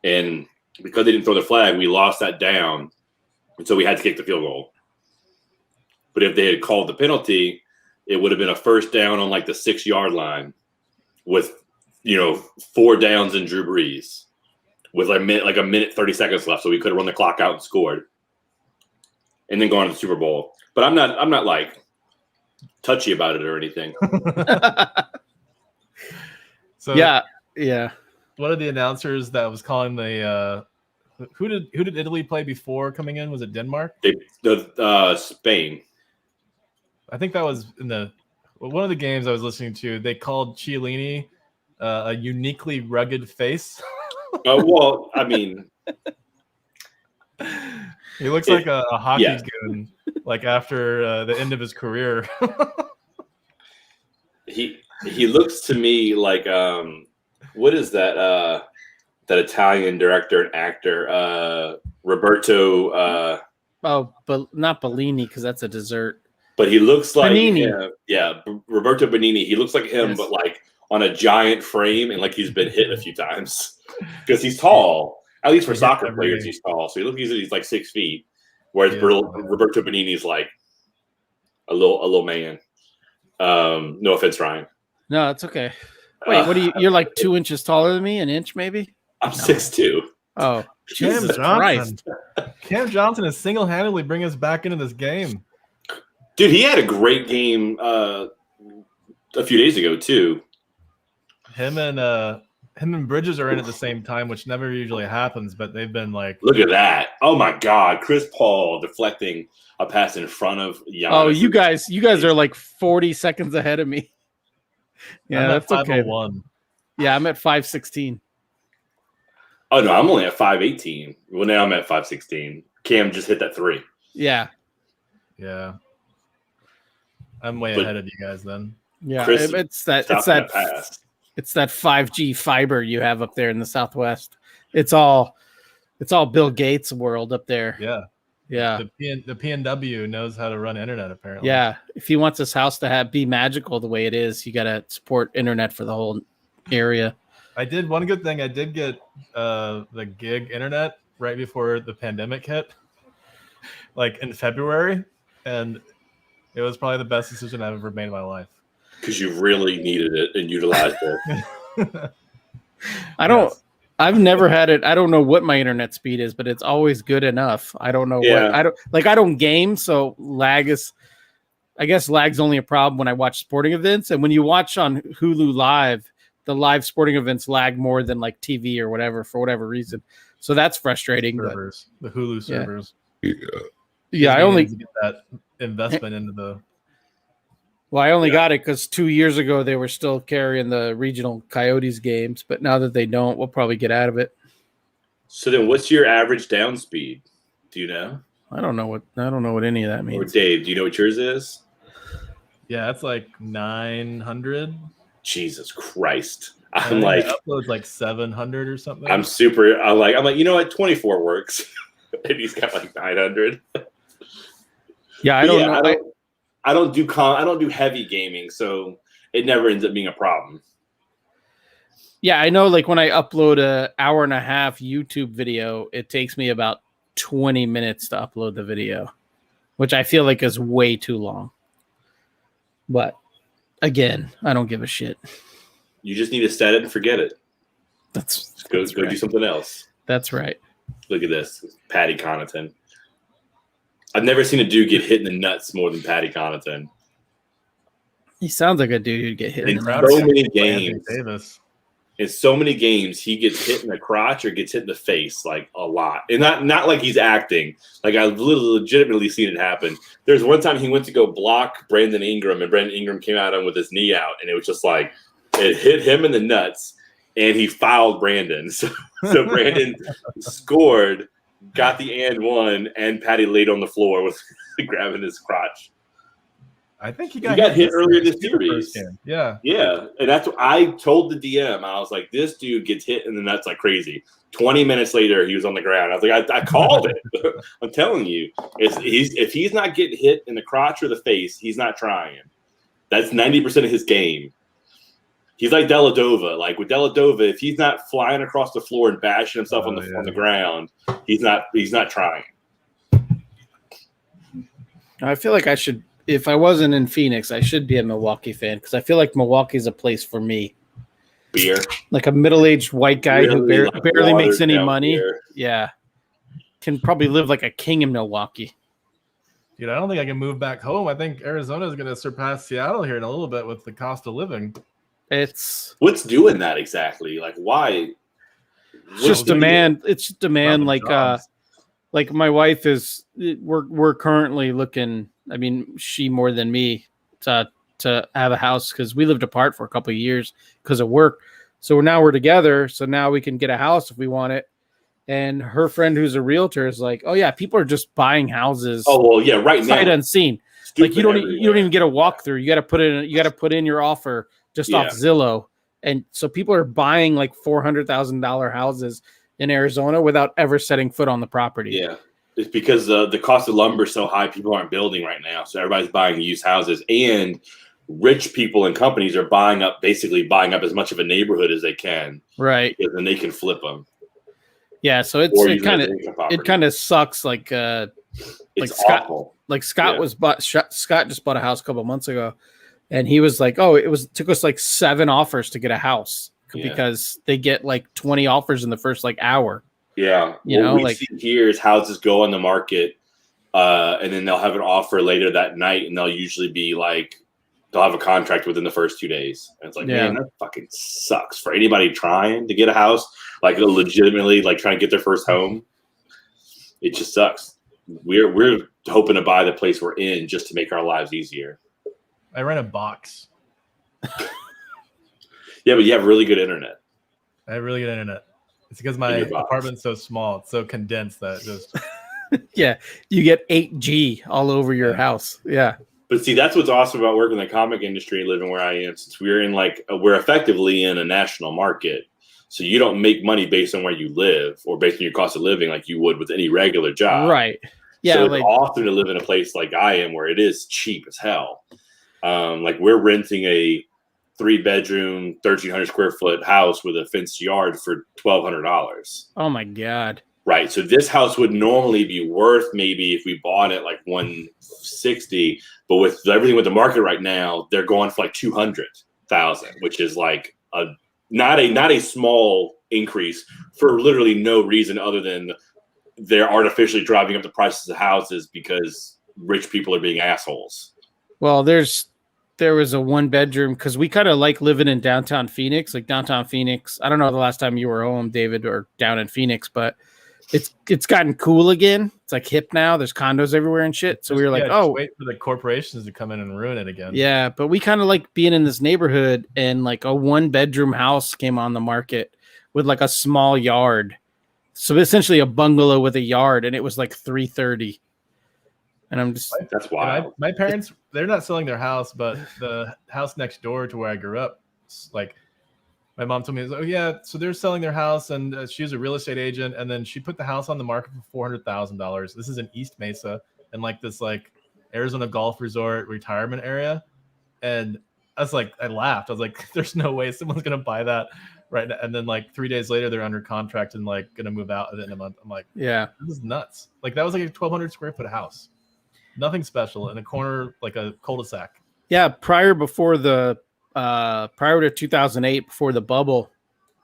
and because they didn't throw the flag, we lost that down, and so we had to kick the field goal. But if they had called the penalty, it would have been a first down on like the 6-yard line with, 4 downs and Drew Brees with like a minute 30 seconds left, so we could have run the clock out and scored, and then gone to the Super Bowl. But I'm not like touchy about it or anything. So yeah. One of the announcers that was calling the who did Italy play before coming in? Was it Denmark? Spain. I think that was in one of the games I was listening to. They called Chiellini a uniquely rugged face. Well, I mean, he looks like a hockey goon, like after the end of his career. He looks to me like what is that Italian director and actor Roberto but not Bellini because that's a dessert. But he looks like Benigni. Roberto Benigni. He looks like him, Yes. but like on a giant frame and like he's been hit a few times because he's tall. At least for soccer players, he's tall. So he's like 6 feet, whereas Roberto Benigni's like a little man. No offense, Ryan. No, it's okay. Wait, what are you? You're like 2 inches taller than me, an inch maybe? I'm 6'2". Oh, Cam Jesus Johnson. Christ! Cam Johnson is single-handedly bringing us back into this game. Dude, he had a great game a few days ago too. Him and Bridges are in at the same time, which never usually happens, but they've been like, look at that. Oh my God. Chris Paul deflecting a pass in front of Giannis. Oh, you guys are like 40 seconds ahead of me. Yeah, that's okay. 501. Yeah, I'm at 516. Oh no, I'm only at 518. Well, now I'm at 516. Cam just hit that 3. Yeah. I'm way ahead of you guys then. Yeah, Chris it's that pass. It's that 5G fiber you have up there in the Southwest. It's all Bill Gates world up there. Yeah. The PNW knows how to run internet apparently. Yeah, if he wants his house to be magical the way it is, you got to support internet for the whole area. I did one good thing. I did get the gig internet right before the pandemic hit, like in February, and it was probably the best decision I've ever made in my life. Because you really needed it and utilized it. I've never had it. I don't know what my internet speed is, but it's always good enough. I don't know what I don't game, so lag's only a problem when I watch sporting events. And when you watch on Hulu Live, the live sporting events lag more than like TV or whatever for whatever reason. So that's frustrating. Servers, the Hulu servers. Yeah, I only get that investment into the. Well, I only got it because 2 years ago they were still carrying the regional Coyotes games, but now that they don't, we'll probably get out of it. So then, what's your average down speed? Do you know? I don't know what any of that means. Or Dave, do you know what yours is? Yeah, it's like 900. Jesus Christ! I'm like uploads like 700 or something. I'm like, you know what? 24 works, and he's got like 900. Yeah, I don't know. I don't do heavy gaming, so it never ends up being a problem. Yeah, I know. Like when I upload an hour and a half YouTube video, it takes me about 20 minutes to upload the video, which I feel like is way too long. But again, I don't give a shit. You just need to set it and forget it. That's go right. Do something else. That's right. Look at this, Patty Connaughton. I've never seen a dude get hit in the nuts more than Patty Connaughton. He sounds like a dude who'd get hit in the so nuts. many games. Davis. in so many games, he gets hit in the crotch or gets hit in the face like a lot, and not like he's acting. Like I've legitimately seen it happen. There's one time he went to go block Brandon Ingram, and Brandon Ingram came at him with his knee out, and it was just like it hit him in the nuts, and he fouled Brandon. So Brandon scored, got the and one, and Patty laid on the floor with grabbing his crotch. I think he got hit earlier this series. Yeah. Yeah. And that's what I told the DM. I was like, this dude gets hit in the nuts like crazy. 20 minutes later, he was on the ground. I was like, I called it. I'm telling you. If he's not getting hit in the crotch or the face, he's not trying. That's 90% of his game. He's like Deladova. Like with Deladova, if he's not flying across the floor and bashing himself on the ground, he's not trying. I feel like I should. If I wasn't in Phoenix, I should be a Milwaukee fan because I feel like Milwaukee's a place for me. Beer. Like a middle-aged white guy who barely makes any money. Beer. Yeah. Can probably live like a king in Milwaukee. Dude, I don't think I can move back home. I think Arizona is going to surpass Seattle here in a little bit with the cost of living. What's doing that exactly? Like why? It's just demand. It's just demand. Like my wife is. We're currently looking. I mean, she more than me to have a house because we lived apart for a couple of years because of work. So now we're together. So now we can get a house if we want it. And her friend who's a realtor is like, "Oh yeah, people are just buying houses." Oh well, yeah, right now, sight unseen. Like you don't even get a walkthrough. You got to put in your offer just off Zillow, and so people are buying like $400,000 houses in Arizona without ever setting foot on the property. Yeah. It's because the cost of lumber is so high, people aren't building right now. So everybody's buying used houses, and rich people and companies are buying up as much of a neighborhood as they can. Right. Because then they can flip them. Yeah. So it kind of sucks. Like awful. Scott just bought a house a couple months ago, and he was like, "Oh, took us like 7 offers to get a house because they get like 20 offers in the first like hour." Yeah, we see here is houses go on the market, and then they'll have an offer later that night, and they'll usually be like, they'll have a contract within the first 2 days. And it's like, man, that fucking sucks for anybody trying to get a house, like legitimately, like trying to get their first home. It just sucks. We're hoping to buy the place we're in just to make our lives easier. I rent a box. Yeah, but you have really good internet. I have really good internet. It's because my apartment's so small. It's so condensed that just... Yeah, you get 8G all over your house. Yeah. But see, that's what's awesome about working in the comic industry and living where I am. Since we're effectively in a national market. So you don't make money based on where you live or based on your cost of living like you would with any regular job. Right. Yeah. So it's awesome to live in a place like I am where it is cheap as hell. Like we're renting a 3-bedroom, 1,300 square foot house with a fenced yard for $1,200. Oh my God. Right. So this house would normally be worth maybe if we bought it like $160, but with everything with the market right now, they're going for like $200,000, which is like not a small increase for literally no reason other than they're artificially driving up the prices of houses because rich people are being assholes. Well, there was a 1-bedroom because we kind of like living in downtown Phoenix. Like downtown Phoenix, I don't know the last time you were home, David, or down in Phoenix, but it's gotten cool again. It's like hip now. There's condos everywhere and shit. So we were like, wait for the corporations to come in and ruin it again. Yeah, but we kind of like being in this neighborhood, and like a 1-bedroom house came on the market with like a small yard. So essentially a bungalow with a yard, and it was like $330. And I'm just that's wild. My parents, they're not selling their house, but the house next door to where I grew up, like my mom told me, oh yeah, so they're selling their house, and she was a real estate agent, and then she put the house on the market for $400,000. This is in East Mesa, and like this like Arizona Golf Resort retirement area, and I laughed. I was like, there's no way someone's gonna buy that right now. And then like 3 days later, they're under contract and like gonna move out at the end of the month. I'm like, yeah, this is nuts. Like that was like a 1,200 square foot house. Nothing special in a corner, like a cul-de-sac. Yeah, prior to 2008, before the bubble,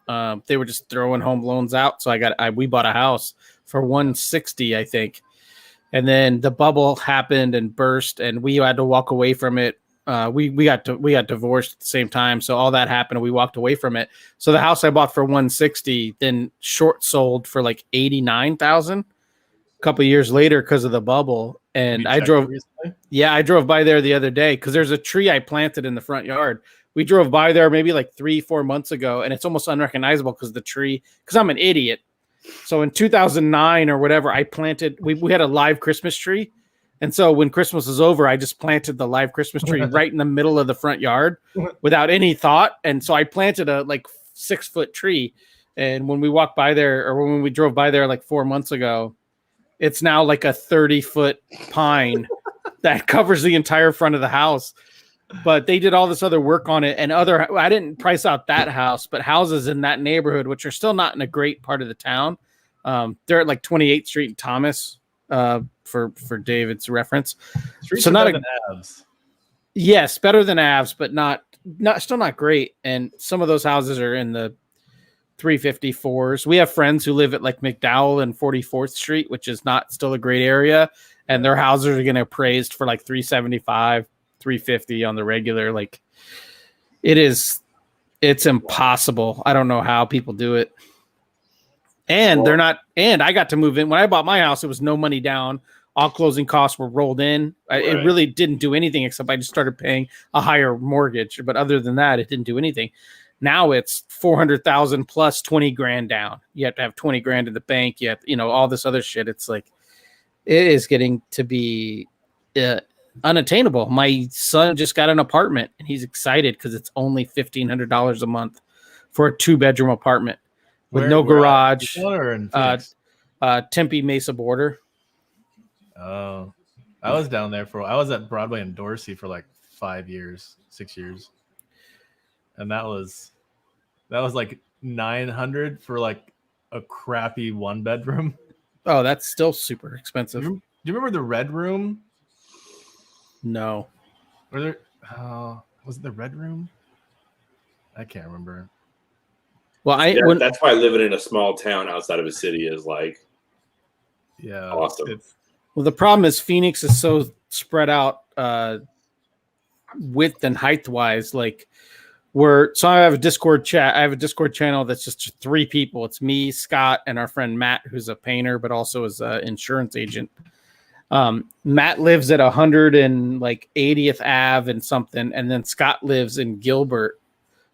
they were just throwing home loans out. So we bought a house for $160, I think, and then the bubble happened and burst, and we had to walk away from it We got divorced at the same time, so all that happened and we walked away from it. So the house I bought for 160 then short sold for like 89,000 a couple of years later because of the bubble. And I drove by there the other day because there's a tree I planted in the front yard. We drove by there maybe like 3-4 months ago, and it's almost unrecognizable because I'm an idiot. So in 2009 or whatever, I planted, we had a live Christmas tree. And so when Christmas was over, I just planted the live Christmas tree right in the middle of the front yard without any thought. And so I planted a like 6-foot tree. And when we walked by there, or when we drove by there like 4 months ago, it's now like a 30-foot pine that covers the entire front of the house. But they did all this other work on it, and I didn't price out that house, but houses in that neighborhood, which are still not in a great part of the town. They're at like 28th Street and Thomas, for David's reference. So not than Avs. Yes, better than Avs, but still not great. And some of those houses are in the 354s. We have friends who live at like McDowell and 44th Street, which is not still a great area, and their houses are getting appraised for like 375, 350 on the regular. Like it's impossible. I don't know how people do it. And I got to move in when I bought my house. It was no money down. All closing costs were rolled in. Right. It really didn't do anything except I just started paying a higher mortgage. But other than that, it didn't do anything. Now it's 400,000 plus 20 grand down. You have to have 20 grand in the bank. You have, all this other shit. It's like, it is getting to be unattainable. My son just got an apartment and he's excited because it's only $1,500 a month for a 2-bedroom apartment with no garage. Tempe Mesa border. Oh, I was down there I was at Broadway in Dorsey for like 6 years. And that was like 900 for like a crappy 1-bedroom. Oh, that's still super expensive. Do you remember the Red Room? No. Was it the Red Room? I can't remember. Well, that's why living in a small town outside of a city is like, awesome. Well, the problem is Phoenix is so spread out width and height wise. Like so I have a Discord chat. I have a Discord channel that's just 3 people. It's me, Scott, and our friend Matt, who's a painter, but also is an insurance agent. Matt lives at 180th Ave and something, and then Scott lives in Gilbert.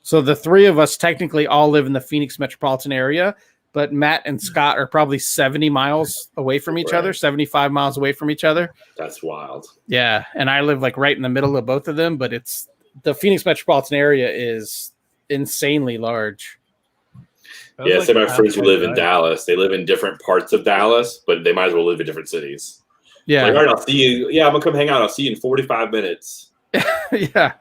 So the 3 of us technically all live in the Phoenix metropolitan area, but Matt and Scott are probably 70 miles away from each other, 75 miles away from each other. That's wild. Yeah, and I live like right in the middle of both of them, but the Phoenix metropolitan area is insanely large. Yeah, some of my friends who live in Dallas, they live in different parts of Dallas, but they might as well live in different cities. Yeah. Like, all right, I'll see you. Yeah, I'm going to come hang out. I'll see you in 45 minutes. Yeah.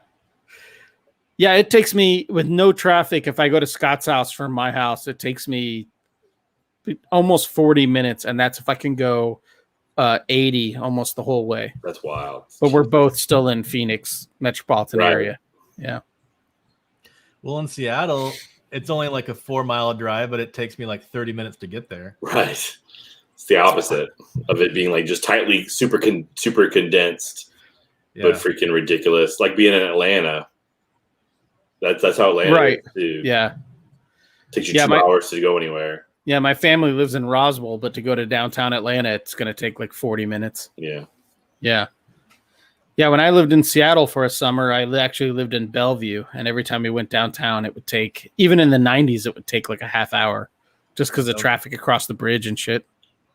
Yeah, it takes me, with no traffic, if I go to Scott's house from my house, it takes me almost 40 minutes, and that's if I can go 80 almost the whole way. That's wild. But we're both still in Phoenix metropolitan area. Yeah. Well, in Seattle, it's only like a 4-mile drive, but it takes me like 30 minutes to get there. Right. It's the opposite of it being like just tightly, super condensed, but freaking ridiculous. Like being in Atlanta. That's how Atlanta is, too. Yeah. Takes you 2 hours to go anywhere. Yeah, my family lives in Roswell, but to go to downtown Atlanta, it's going to take like 40 minutes. Yeah. Yeah. Yeah, when I lived in Seattle for a summer, I actually lived in Bellevue, and every time we went downtown, it would take, even in the 90s, it would take like a half hour just because of traffic across the bridge and shit.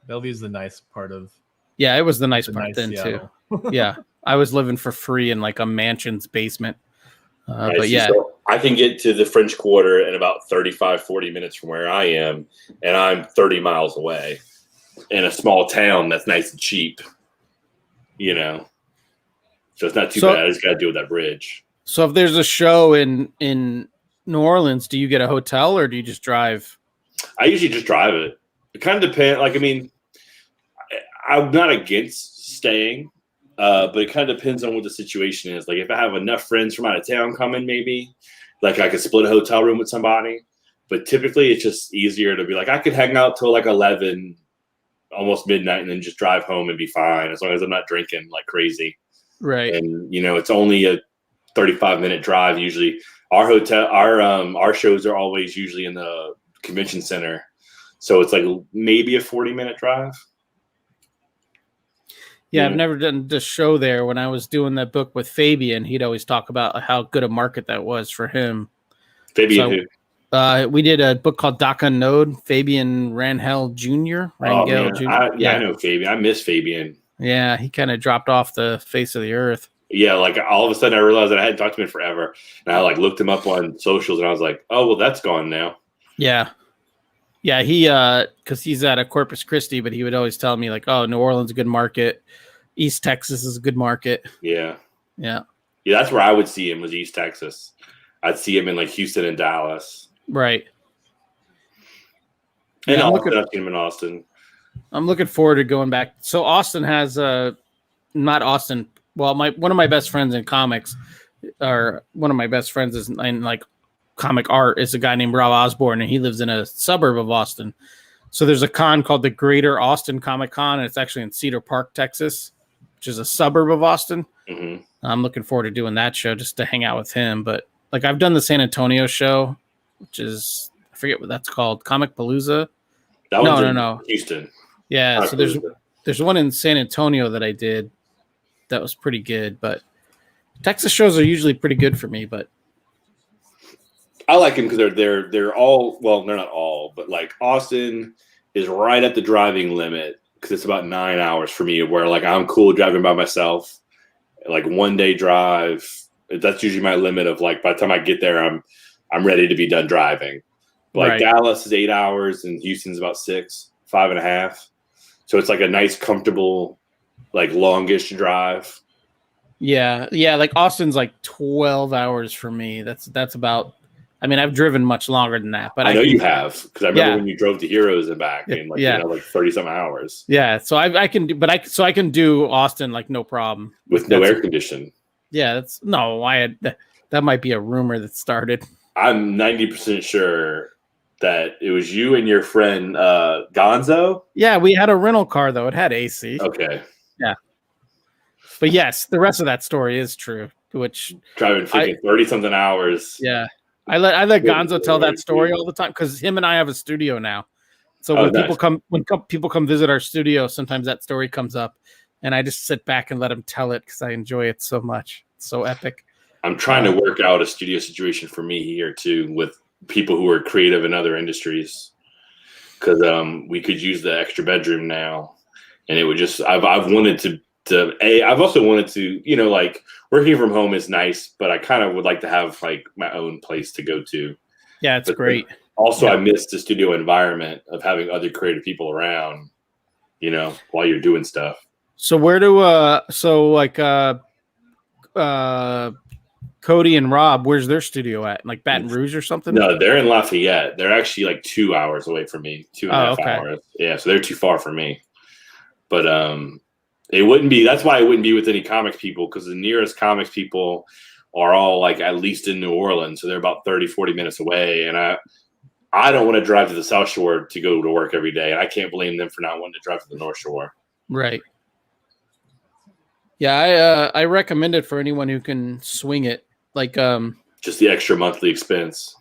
Bellevue's the nice part of. Yeah, it was the nice part then, Seattle. Too. Yeah, I was living for free in like a mansion's basement. But yeah. So I can get to the French Quarter in about 35, 40 minutes from where I am, and I'm 30 miles away in a small town that's nice and cheap, So it's not too bad. I just got to deal with that bridge. So if there's a show in New Orleans, do you get a hotel or do you just drive? I usually just drive it. It kind of depends. Like, I mean, I'm not against staying. But it kind of depends on what the situation is. Like if I have enough friends from out of town coming, maybe like I could split a hotel room with somebody. But typically it's just easier to be like, I could hang out till like 11, almost midnight, and then just drive home and be fine as long as I'm not drinking like crazy. Right. And, it's only a 35-minute drive. Usually, our shows are always usually in the convention center, so it's like maybe a 40-minute drive. Yeah, I've never done the show there. When I was doing that book with Fabian, he'd always talk about how good a market that was for him. Fabian who? We did a book called Doc Unknown, Fabian Rangel Jr. Man. Jr. I know Fabian. I miss Fabian. Yeah, he kind of dropped off the face of the earth. Yeah, like all of a sudden I realized that I hadn't talked to him in forever. And I like looked him up on socials and I was like, oh, well, that's gone now. Yeah. Yeah, he because he's out of Corpus Christi, but he would always tell me like, oh, New Orleans is a good market. East Texas is a good market. Yeah. Yeah. Yeah, that's where I would see him was East Texas. I'd see him in like Houston and Dallas. Right. And Yeah, I've seen him in Austin. I'm looking forward to going back. So Austin has not Austin. Well, one of my best friends in comics, or one of my best friends is in like comic art, is a guy named Rob Osborne, and he lives in a suburb of Austin. So there's a con called the Greater Austin Comic Con, and it's actually in Cedar Park, Texas, which is a suburb of Austin. Mm-hmm. I'm looking forward to doing that show just to hang out with him. But like I've done the San Antonio show, which is I forget what that's called, Comic Palooza. No, Houston. Yeah, so there's one in San Antonio that I did that was pretty good, but Texas shows are usually pretty good for me. But I like them because they're all, well, they're not all, but like Austin is right at the driving limit because it's about 9 hours for me. Where like I'm cool driving by myself, like 1 day drive. That's usually my limit of like by the time I get there, I'm ready to be done driving. Like Right. Dallas is 8 hours and Houston's about 5.5. So it's like a nice, comfortable, like longish drive. yeah, like Austin's like 12 hours for me. That's about. I mean, I've driven much longer than that, but I know you have because I remember Yeah. when you drove to Heroes and back in like Yeah. like 30-something hours Yeah, so I can do, but I can do Austin like no problem. with no air condition. Yeah, that's no. That might be a rumor that started. I'm 90% sure that it was you and your friend Gonzo. Yeah, we had a rental car though. It had AC. Okay. But yes, the rest of that story is true. Which Driving freaking 30-something hours. yeah, I let Good Gonzo tell Lord, that story dude. all the time because him and I have a studio now. So Oh, when nice. people come visit our studio, sometimes that story comes up, and I just sit back and let him tell it because I enjoy it so much. It's so epic. I'm trying to work out a studio situation for me here too with people who are creative in other industries because we could use the extra bedroom now, and it would just I've wanted to I've also wanted to like working from home is nice, but I kind of would like to have like my own place to go to. Yeah, it's But great. Also, Yeah. I miss the studio environment of having other creative people around, while you're doing stuff. So where do Cody and Rob, where's their studio at? Like Baton Rouge or something? No, they're in Lafayette. They're actually like 2 hours away from me, 2.5 okay. hours. Yeah, so they're too far for me. But it wouldn't be. That's why it wouldn't be with any comics people because the nearest comics people are all like at least in New Orleans, so they're about 30-40 minutes away. And I don't want to drive to the South Shore to go to work every day, and I can't blame them for not wanting to drive to the North Shore. Right. Yeah, I recommend it for anyone who can swing it. Like Just the extra monthly expense.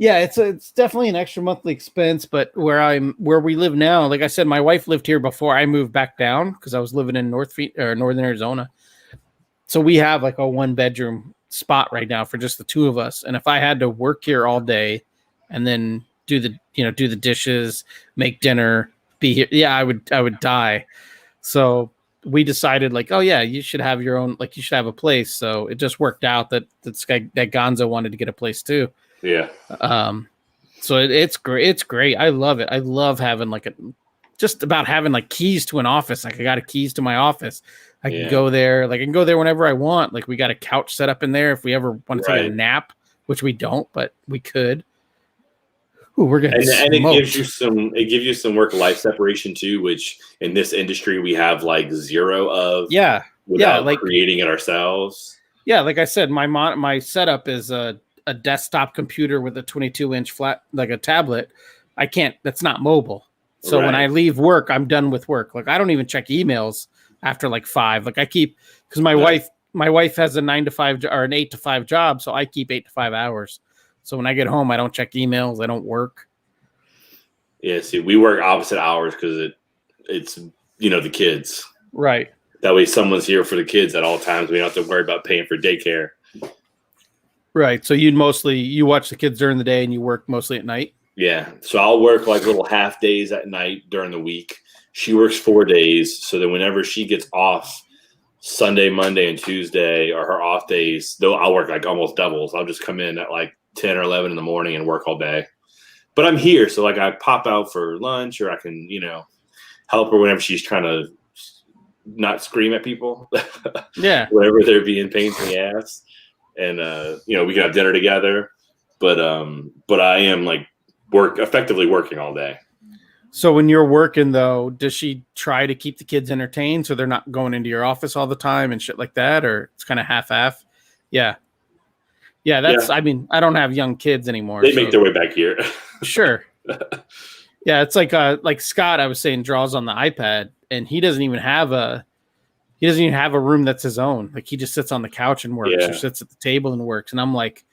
yeah, it's definitely an extra monthly expense, but where we live now, like I said, my wife lived here before I moved back down because I was living in Northern Arizona. So we have like a 1-bedroom spot right now for just the two of us. And if I had to work here all day and then do the dishes, make dinner, be here, yeah, I would die. So we decided like, oh yeah, you should have your own, like you should have a place. So it just worked out that this guy, that Gonzo wanted to get a place too. Yeah. So it's great. It's great. I love it. I love having just about having like keys to an office. Like I got keys to my office. I can go there. Like I can go there whenever I want. Like we got a couch set up in there if we ever want to take a nap, which we don't, but we could. Ooh, we're getting and it gives you some work-life separation too, which in this industry we have like zero of. Yeah. Without like creating it ourselves. Yeah, like I said, my setup is a desktop computer with a 22-inch flat, like a tablet. That's not mobile. So when I leave work, I'm done with work. Like I don't even check emails after like 5. Like I keep, because my wife my wife has a 9 to 5 or an 8 to 5 job, so I keep 8 to 5 hours. So when I get home, I don't check emails. I don't work. Yeah, see, we work opposite hours because it's the kids. Right. That way someone's here for the kids at all times. We don't have to worry about paying for daycare. Right. So you watch the kids during the day and you work mostly at night? Yeah. So I'll work like little half days at night during the week. She works 4 days. So then whenever she gets off Sunday, Monday, and Tuesday are her off days, though I'll work like almost doubles. I'll just come in at like 10 or 11 in the morning and work all day. But I'm here. So like I pop out for lunch or I can, help her whenever she's trying to not scream at people. Yeah. Whenever they're being pains in the ass. And, we can have dinner together. But I am like effectively working all day. So when you're working, though, does she try to keep the kids entertained so they're not going into your office all the time and shit like that? Or it's kind of half-half? Yeah. Yeah, I mean, I don't have young kids anymore. They make their way back here. Sure. Yeah, it's like Scott, I was saying, draws on the iPad, and he doesn't even have a room that's his own. Like, he just sits on the couch and works or sits at the table and works. And I'm like,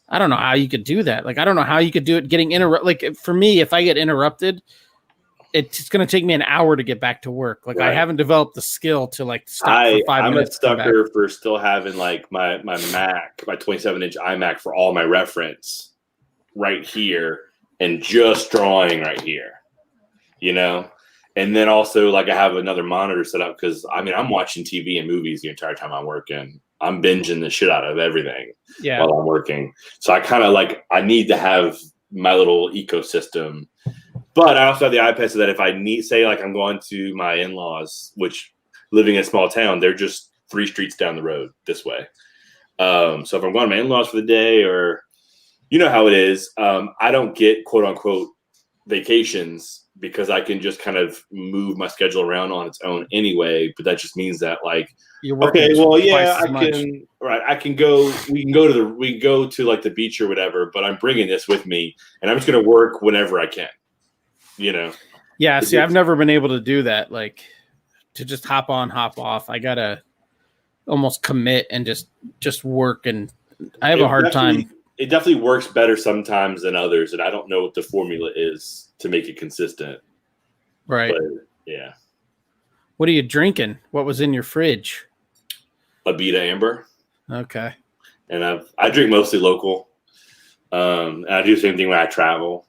I don't know how you could do that. Like, I don't know how you could do it getting interrupted. Like, for me, if I get interrupted, it's going to take me an hour to get back to work. Like, right. I haven't developed the skill to like stop for 5 minutes. I'm a sucker for still having like my Mac, my 27-inch iMac for all my reference right here and just drawing right here, And then also like I have another monitor set up because I'm watching TV and movies the entire time I'm working. I'm binging the shit out of everything while I'm working. So I kind of I need to have my little ecosystem. But I also have the iPad so that if I need, say, like I'm going to my in-laws, which living in a small town, they're just 3 streets down the road this way. So if I'm going to my in-laws for the day or you know how it is, I don't get quote unquote vacations because I can just kind of move my schedule around on its own anyway. But that just means that I can go, we can go to like the beach or whatever, but I'm bringing this with me and I'm just going to work whenever I can. Yeah. See, I've never been able to do that. Like to just hop on, hop off. I gotta almost commit and just work. And I have a hard time. It definitely works better sometimes than others. And I don't know what the formula is to make it consistent. Right. But, yeah. What are you drinking? What was in your fridge? A Beta Amber. Okay. And I drink mostly local. And I do the same thing when I travel.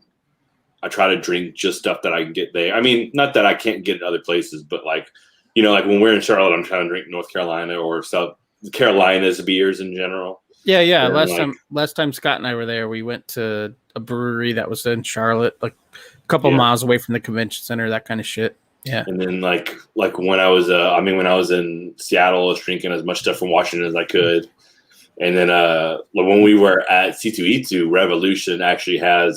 I try to drink just stuff that I can get there. I mean, not that I can't get it other places, but like when we're in Charlotte, I'm trying to drink North Carolina or South Carolina's beers in general. Yeah. And last time Scott and I were there, we went to a brewery that was in Charlotte, like a couple miles away from the convention center, that kind of shit. Yeah. And then like when I was when I was in Seattle, I was drinking as much stuff from Washington as I could. And then when we were at C2E2, Revolution actually had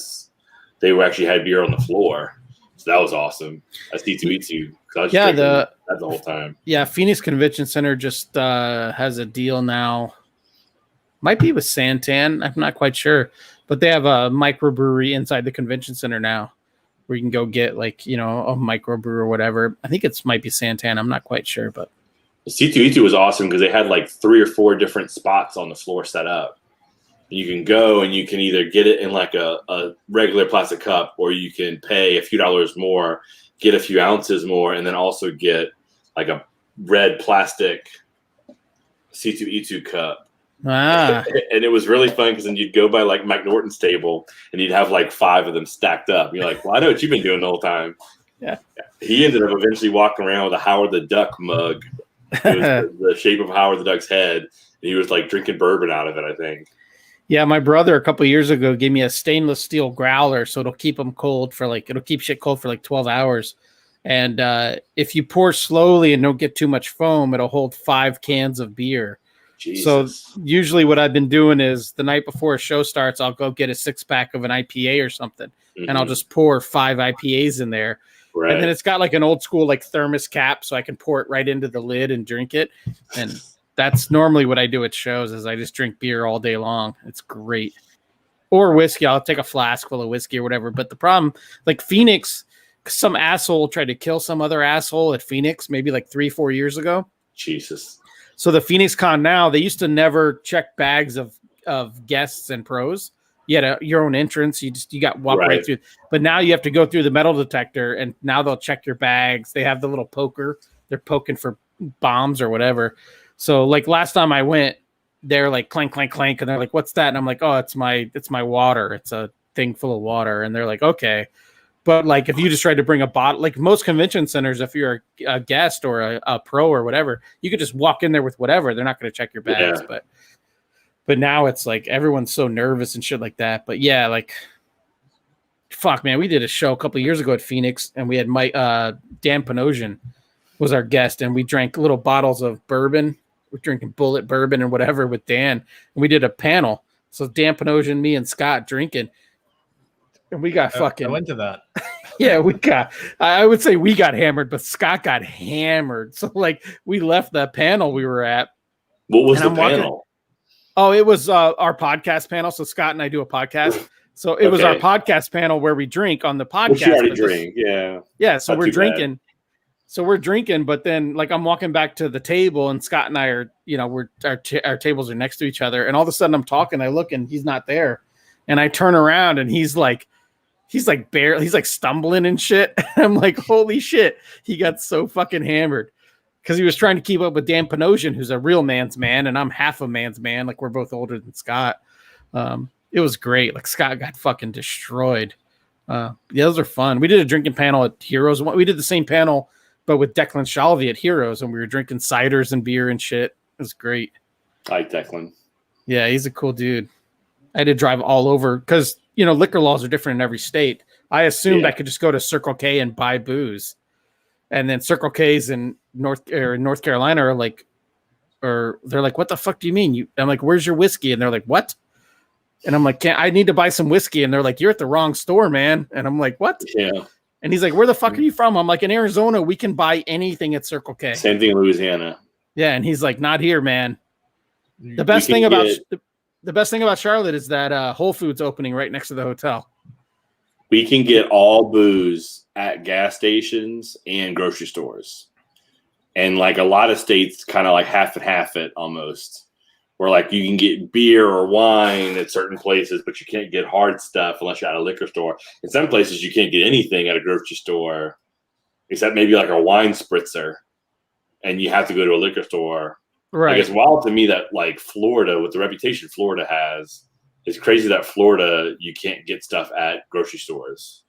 beer on the floor. So that was awesome. At C2E2. That the whole time. Yeah, Phoenix Convention Center just has a deal now. Might be with Santan. I'm not quite sure. But they have a microbrewery inside the convention center now where you can go get a microbrew or whatever. I think might be Santan. I'm not quite sure, but C2E2 was awesome because they had like 3 or 4 different spots on the floor set up. You can go and you can either get it in like a regular plastic cup or you can pay a few dollars more, get a few ounces more, and then also get like a red plastic C2E2 cup. Ah. And it was really fun because then you'd go by like Mike Norton's table and you'd have like 5 of them stacked up. You're like, well, I know what you've been doing the whole time. Yeah. He ended up eventually walking around with a Howard the Duck mug. It was the shape of Howard the Duck's head. And he was like drinking bourbon out of it, I think. Yeah, my brother a couple of years ago gave me a stainless steel growler, so it'll keep them cold it'll keep shit cold for like 12 hours. And if you pour slowly and don't get too much foam, it'll hold 5 cans of beer. Jesus. So usually what I've been doing is the night before a show starts, I'll go get a 6-pack of an IPA or something, and I'll just pour 5 IPAs in there. Right. And then it's got like an old school like thermos cap, so I can pour it right into the lid and drink it. And that's normally what I do at shows is I just drink beer all day long. It's great. Or whiskey. I'll take a flask full of whiskey or whatever. But the problem, like Phoenix, some asshole tried to kill some other asshole at Phoenix maybe like 3-4 years ago. Jesus. So the Phoenix Con now, they used to never check bags of guests and pros. You had your own entrance. You got walk right through. But now you have to go through the metal detector, and now they'll check your bags. They have the little poker. They're poking for bombs or whatever. So like last time I went, they're like clank, clank, clank, and they're like, "What's that?" And I'm like, "Oh, it's my water. It's a thing full of water." And they're like, "Okay." But like if you just tried to bring a bottle, like most convention centers, if you're a guest or a pro or whatever, you could just walk in there with whatever. They're not going to check your bags. Yeah. But now it's like everyone's so nervous and shit like that. But yeah, like fuck, man, we did a show a couple of years ago at Phoenix, and we had Dan Panosian was our guest, and we drank little bottles of bourbon. We're drinking Bullet bourbon and whatever with Dan, and we did a panel. So Dan Panosian, me, and Scott drinking. And we got fucking. I went to that. Yeah, I would say we got hammered, but Scott got hammered. So like we left the panel we were at. What was the panel? Oh, it was our podcast panel. So Scott and I do a podcast. So it was our podcast panel where we drink on the podcast. Which you already drink, yeah. Yeah, so we're drinking. Bad. So we're drinking, but then like I'm walking back to the table, and Scott and I are, our tables are next to each other, and all of a sudden I'm talking, I look, and he's not there, and I turn around, and he's like stumbling and shit. I'm like, holy shit, he got so fucking hammered because he was trying to keep up with Dan Panosian, who's a real man's man, and I'm half a man's man. Like we're both older than Scott. It was great. Like Scott got fucking destroyed. Those are fun. We did a drinking panel at Heroes. We did the same panel, but with Declan Shalvey at Heroes, and we were drinking ciders and beer and shit. It was great. I like Declan. Yeah, he's a cool dude. I had to drive all over because, liquor laws are different in every state. I assumed I could just go to Circle K and buy booze. And then Circle K's in North Carolina are like, or they're like, what the fuck do you mean? I'm like, where's your whiskey? And they're like, what? And I'm like, I need to buy some whiskey. And they're like, you're at the wrong store, man. And I'm like, what? Yeah. And he's like, where the fuck are you from? I'm like, in Arizona, we can buy anything at Circle K. Same thing in Louisiana. Yeah. And he's like, not here, man. The best thing about Charlotte is that Whole Foods opening right next to the hotel. We can get all booze at gas stations and grocery stores. And like a lot of states kind of like half and half it almost. Where like you can get beer or wine at certain places, but you can't get hard stuff unless you're at a liquor store. In some places, you can't get anything at a grocery store, except maybe like a wine spritzer, and you have to go to a liquor store. Right. Like it's wild to me that like Florida, with the reputation Florida has, it's crazy that Florida you can't get stuff at grocery stores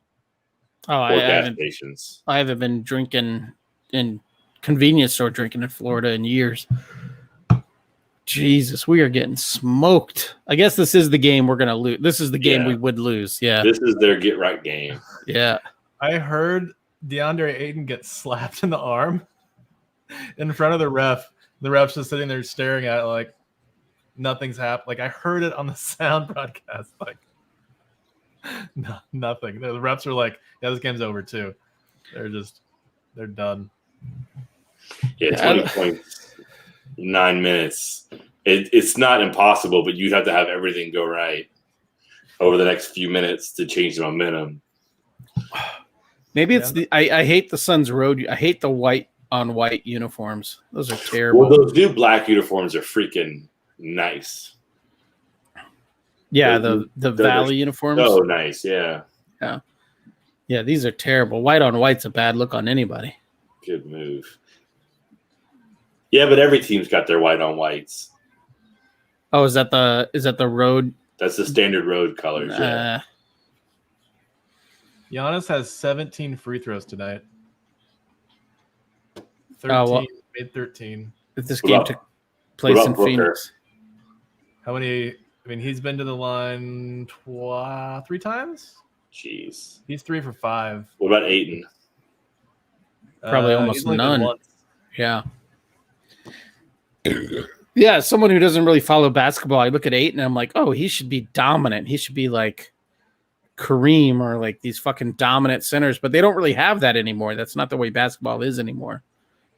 or gas stations. I haven't been drinking in convenience store drinking in Florida in years. Jesus, we are getting smoked. I guess this is the game we're going to lose. This is the game we would lose. Yeah. This is their get right game. Yeah. I heard DeAndre Ayton get slapped in the arm in front of the ref. The ref's just sitting there staring at it like nothing's happened. Like I heard it on the sound broadcast. Like no, nothing. The refs are like, yeah, this game's over too. They're done. Yeah, 20 points. 9 minutes. It's not impossible, but you'd have to have everything go right over the next few minutes to change the momentum. Maybe it's I hate the Suns road. I hate the white on white uniforms. Those are terrible. Well, those new black uniforms are freaking nice. Yeah, the Valley uniforms. Oh, nice. Yeah. Yeah, these are terrible. White on white's a bad look on anybody. Good move. Yeah, but every team's got their white on whites. Oh, is that the road? That's the standard road colors. Giannis has 17 free throws tonight. 13, made 13. If this game took place in Phoenix. How many? I mean, he's been to the line 3 times. Jeez. He's 3 for 5. What about Ayton? Probably almost none. Yeah. Yeah, as someone who doesn't really follow basketball, I look at Ayton and I'm like, oh, he should be dominant. He should be like Kareem or like these fucking dominant centers, but they don't really have that anymore. That's not the way basketball is anymore.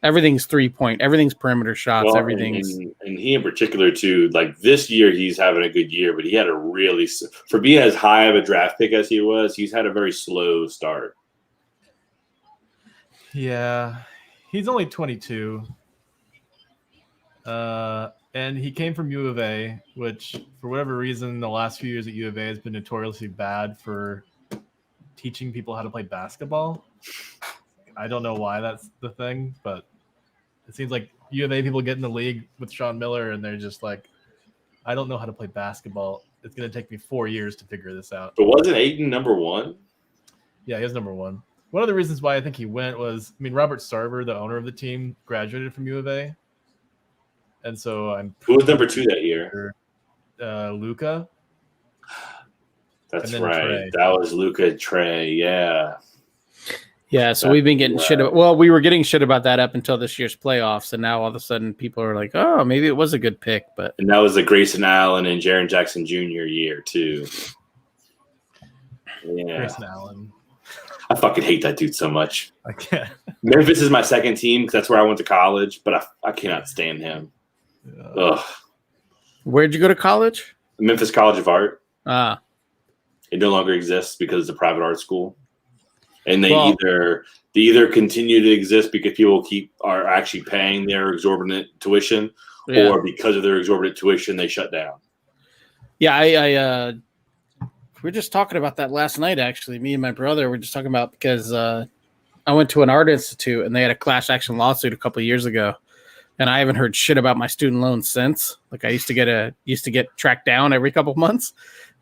Everything's 3-point. Everything's perimeter shots. Well, everything's and he in particular too. Like this year, he's having a good year, but he had a really for being as high of a draft pick as he was. He's had a very slow start. Yeah, he's only 22. And he came from U of A, which for whatever reason, the last few years at U of A has been notoriously bad for teaching people how to play basketball. I don't know why that's the thing, but it seems like U of A people get in the league with Sean Miller and they're just like, I don't know how to play basketball. It's going to take me 4 years to figure this out. But wasn't Aiden number one? Yeah, he was number one. One of the reasons why I think he went was, Robert Sarver, the owner of the team, graduated from U of A. And so Who was number two that year? Luca. That's right. Trey. That was Luca and Trey. Yeah. Yeah, so we've been getting shit about. Well, we were getting shit about that up until this year's playoffs, and now all of a sudden people are like, "Oh, maybe it was a good pick." But and that was the Grayson Allen and Jaren Jackson Jr. year too. Yeah, Grayson Allen. I fucking hate that dude so much. I can't. Memphis is my second team because that's where I went to college, but I cannot stand him. Yeah. Ugh. Where'd you go to college? Memphis College of Art. Ah, it no longer exists because it's a private art school. And they either continue to exist because people are actually paying their exorbitant tuition, or because of their exorbitant tuition, they shut down. Yeah, I we were just talking about that last night. Actually, me and my brother were just talking about because I went to an art institute and they had a class action lawsuit a couple of years ago, and I haven't heard shit about my student loans since. Like I used to get tracked down every couple of months,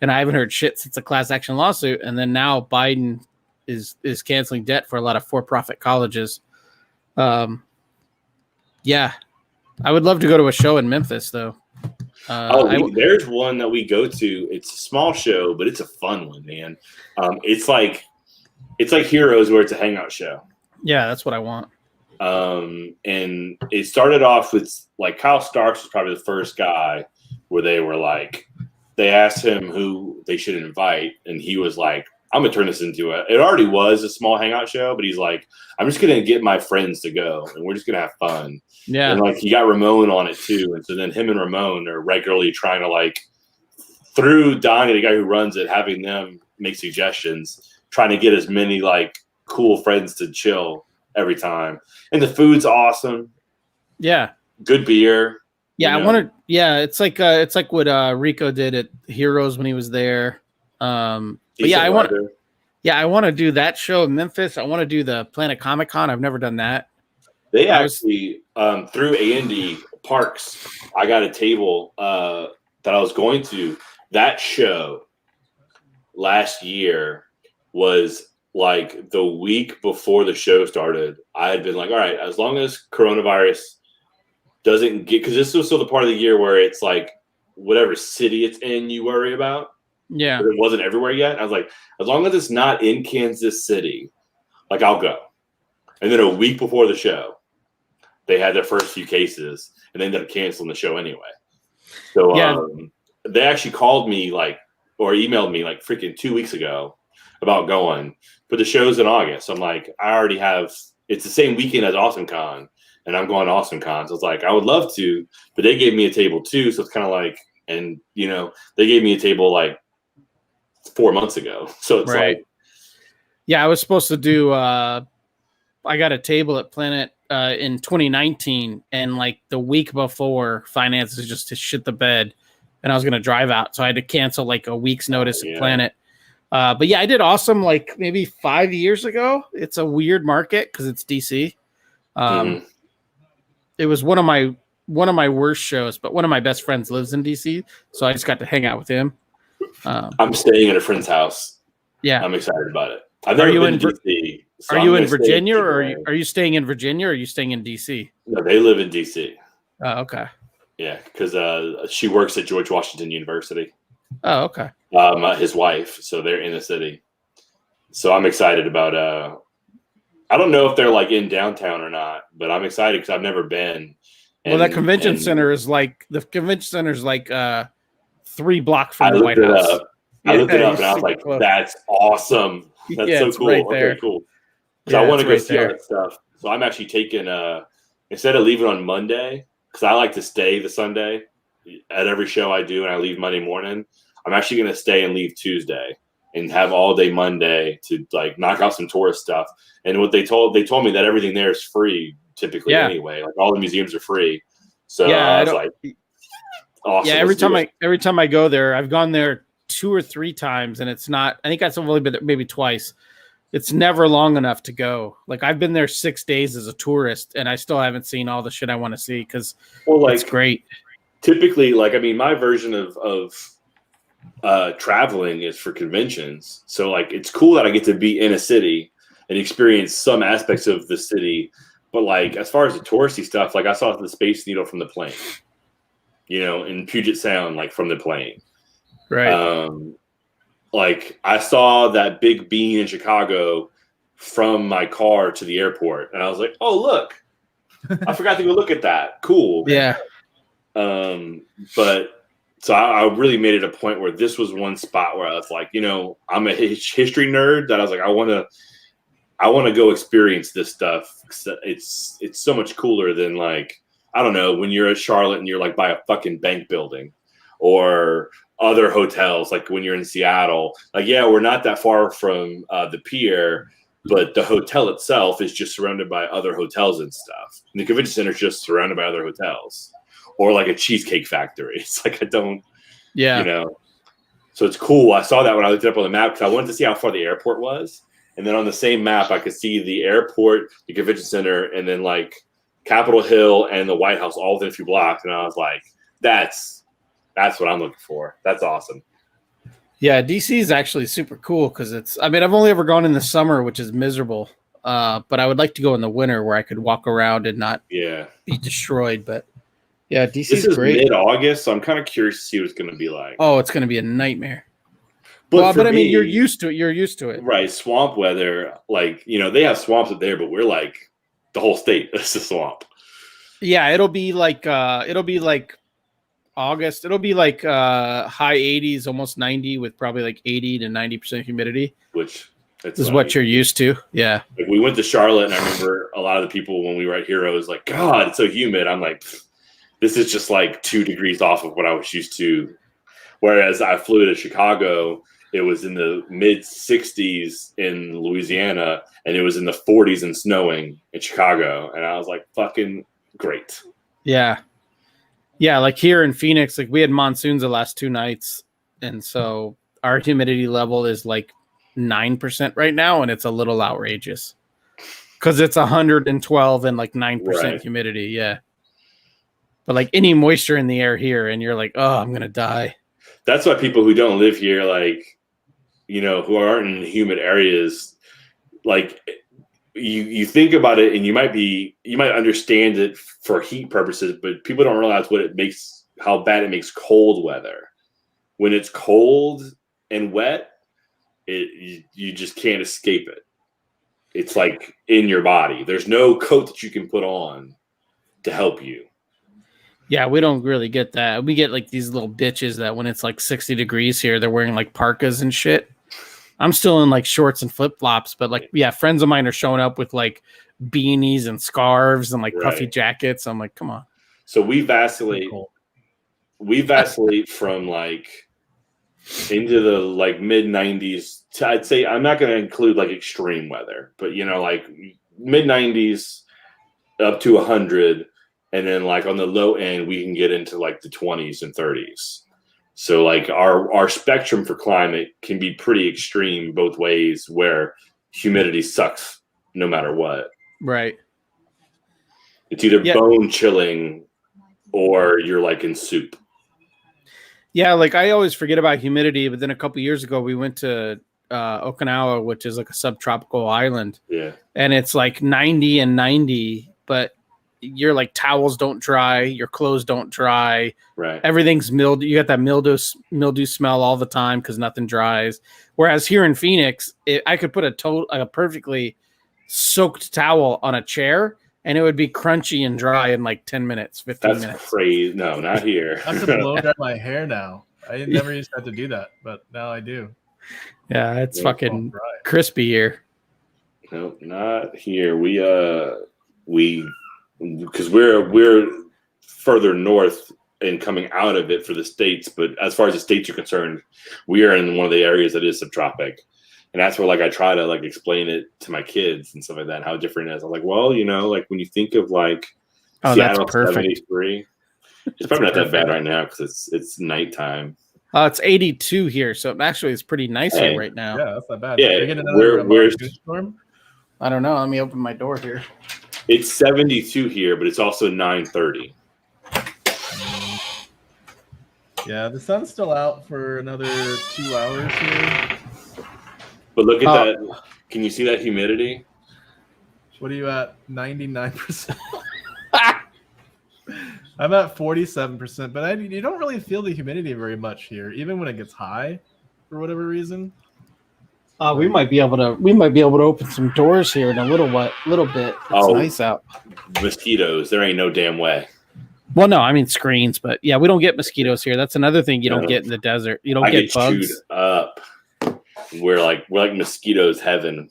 and I haven't heard shit since a class action lawsuit. And then now Biden is canceling debt for a lot of for-profit colleges. Yeah, I would love to go to a show in Memphis though. There's one that we go to. It's a small show, but it's a fun one, man. It's like Heroes, where it's a hangout show. Yeah, that's what I want. And it started off with like Kyle Starks was probably the first guy where they asked him who they should invite, and he was like, I'm gonna turn this into it already was a small hangout show, but he's like, I'm just gonna get my friends to go and we're just gonna have fun. Yeah. And like he got Ramon on it too. And so then him and Ramon are regularly trying to through Donnie, the guy who runs it, having them make suggestions, trying to get as many cool friends to chill every time. And the food's awesome. Yeah. Good beer. Yeah, it's like what Rico did at Heroes when he was there. But yeah, I want to do that show in Memphis. I want to do the Planet Comic Con. I've never done that. They actually through Andy Parks, I got a table that I was going to. That show last year was like the week before the show started. I had been like, all right, as long as coronavirus doesn't get, because this was still the part of the year where it's like whatever city it's in, you worry about. Yeah. But it wasn't everywhere yet. I was like, as long as it's not in Kansas City, I'll go. And then a week before the show, they had their first few cases and they ended up canceling the show anyway. So they actually called me or emailed me freaking 2 weeks ago about going, but the show's in August. I'm like, I already have, it's the same weekend as Awesome Con and I'm going to Awesome Con. So I was like, I would love to, but they gave me a table too. So it's kind of and they gave me a table 4 months ago. So it's yeah, I was supposed to do, I got a table at Planet in 2019 and the week before finances just to shit the bed and I was going to drive out. So I had to cancel a week's notice at Planet. But yeah, I did Awesome maybe 5 years ago. It's a weird market because it's DC. It was one of my worst shows, but one of my best friends lives in DC. So I just got to hang out with him. I'm staying at a friend's house. Yeah. I'm excited about it. I've never been to DC. So are you in Virginia or are you staying in Virginia or are you staying in DC? No, they live in DC. Oh, okay. Yeah, because she works at George Washington University. Oh, okay. His wife, so they're in the city. So I'm excited about. I don't know if they're in downtown or not, but I'm excited because I've never been. Well, that convention center is the convention center is 3 blocks from the White House. I looked it up and I was like, "That's awesome! That's so cool." Right there. Okay, cool. So I want to go see all that stuff. So I'm actually taking instead of leaving on Monday, because I like to stay the Sunday at every show I do, and I leave Monday morning. I'm actually going to stay and leave Tuesday and have all day Monday to knock out some tourist stuff. And what they told me that everything there is free typically anyway. All the museums are free. So Yeah, I was like, awesome. Yeah, every time I go there, I've gone there 2 or 3 times, and it's not. I think I've only been there maybe twice. It's never long enough to go. Like I've been there 6 days as a tourist, and I still haven't seen all the shit I want to see because it's great. Typically, like I mean, my version of traveling is for conventions. So like, it's cool that I get to be in a city and experience some aspects of the city. But like, as far as the touristy stuff, like I saw the Space Needle from the plane. In Puget Sound, like from the plane. Right. Like I saw that Big Bean in Chicago from my car to the airport, and I was like, "Oh, look! I forgot to go look at that. Cool." Yeah. But so I really made it a point where this was one spot where I was like, I'm a history nerd that I was like, I want to go experience this stuff. It's so much cooler than like, I don't know, when you're at Charlotte and you're like by a fucking bank building or other hotels, like when you're in Seattle, like, yeah, we're not that far from the pier, but the hotel itself is just surrounded by other hotels and stuff. And the convention center is just surrounded by other hotels, or like a cheesecake factory. It's like, so it's cool. I saw that when I looked it up on the map because I wanted to see how far the airport was. And then on the same map, I could see the airport, the convention center, and then like Capitol Hill and the White House all within a few blocks. And I was like, that's what I'm looking for. That's awesome. Yeah, DC is actually super cool because I've only ever gone in the summer, which is miserable. But I would like to go in the winter where I could walk around and not be destroyed. But yeah, DC is great. Mid-August, so I'm kind of curious to see what it's going to be like. Oh, it's going to be a nightmare. But I mean, you're used to it. Right. Swamp weather, like, they have swamps up there, but we're like, the whole state is a swamp. Yeah, it'll be like August. It'll be like high 80s, almost 90 with probably like 80 to 90% humidity. Which is what you're used to. Yeah. Like we went to Charlotte, and I remember a lot of the people when we were at Heroes like, God, it's so humid. I'm like, this is just like 2 degrees off of what I was used to. Whereas I flew to Chicago, it was in the mid 60s in Louisiana, and it was in the 40s and snowing in Chicago. And I was like, fucking great. Yeah. Yeah. Like here in Phoenix, like we had monsoons the last 2 nights. And so our humidity level is like 9% right now. And it's a little outrageous because it's 112 and like 9% humidity. Yeah. But like any moisture in the air here, and you're like, oh, I'm going to die. That's why people who don't live here, like, who aren't in humid areas, like you think about it and you might understand it for heat purposes, but people don't realize how bad it makes cold weather. When it's cold and wet, you just can't escape it. It's like in your body. There's no coat that you can put on to help you. Yeah, we don't really get that. We get like these little bitches that when it's like 60 degrees here, they're wearing like parkas and shit. I'm still in like shorts and flip flops, but like, yeah, friends of mine are showing up with like beanies and scarves and like puffy jackets. I'm like, come on. So we vacillate. We vacillate from like into the like mid 90s. I'd say I'm not going to include like extreme weather, but like mid 90s up to 100. And then like on the low end, we can get into like the 20s and 30s. So like our spectrum for climate can be pretty extreme both ways, where humidity sucks no matter what. Right. It's either bone chilling or you're like in soup. Yeah, like I always forget about humidity, but then a couple of years ago we went to Okinawa, which is like a subtropical island. Yeah. And it's like 90 and 90, but your like towels don't dry, your clothes don't dry, right? Everything's mildew. You got that mildew smell all the time because nothing dries. Whereas here in Phoenix, I could put a perfectly soaked towel on a chair and it would be crunchy and dry in like 10 minutes, 15 minutes. That's crazy. No, not here. I have to blow dry my hair now. I never used to have to do that, but now I do. Yeah, it's fucking crispy here. No, not here. We because we're further north and coming out of it for the states, but as far as the states are concerned, we are in one of the areas that is subtropic, and that's where like I try to like explain it to my kids and stuff like that, how different it is. I'm like, well, like when you think of like Seattle, that's perfect. 73, It's probably not that bad right now because it's nighttime. It's 82 here, so actually it's pretty nice here right now. Yeah, that's not bad. Yeah, Are you getting another storm? I don't know. Let me open my door here. It's 72 here, but it's also 9:30. Yeah, the sun's still out for another 2 hours here. But look at that. Can you see that humidity? What are you at? 99%. I'm at 47%, but you don't really feel the humidity very much here, even when it gets high, for whatever reason. We might be able to open some doors here in a little bit. It's nice out. Mosquitoes. There ain't no damn way. Well, no, I mean screens, but yeah, we don't get mosquitoes here. That's another thing you don't get in the desert. You don't get bugs. Chewed up. We're like mosquitoes heaven.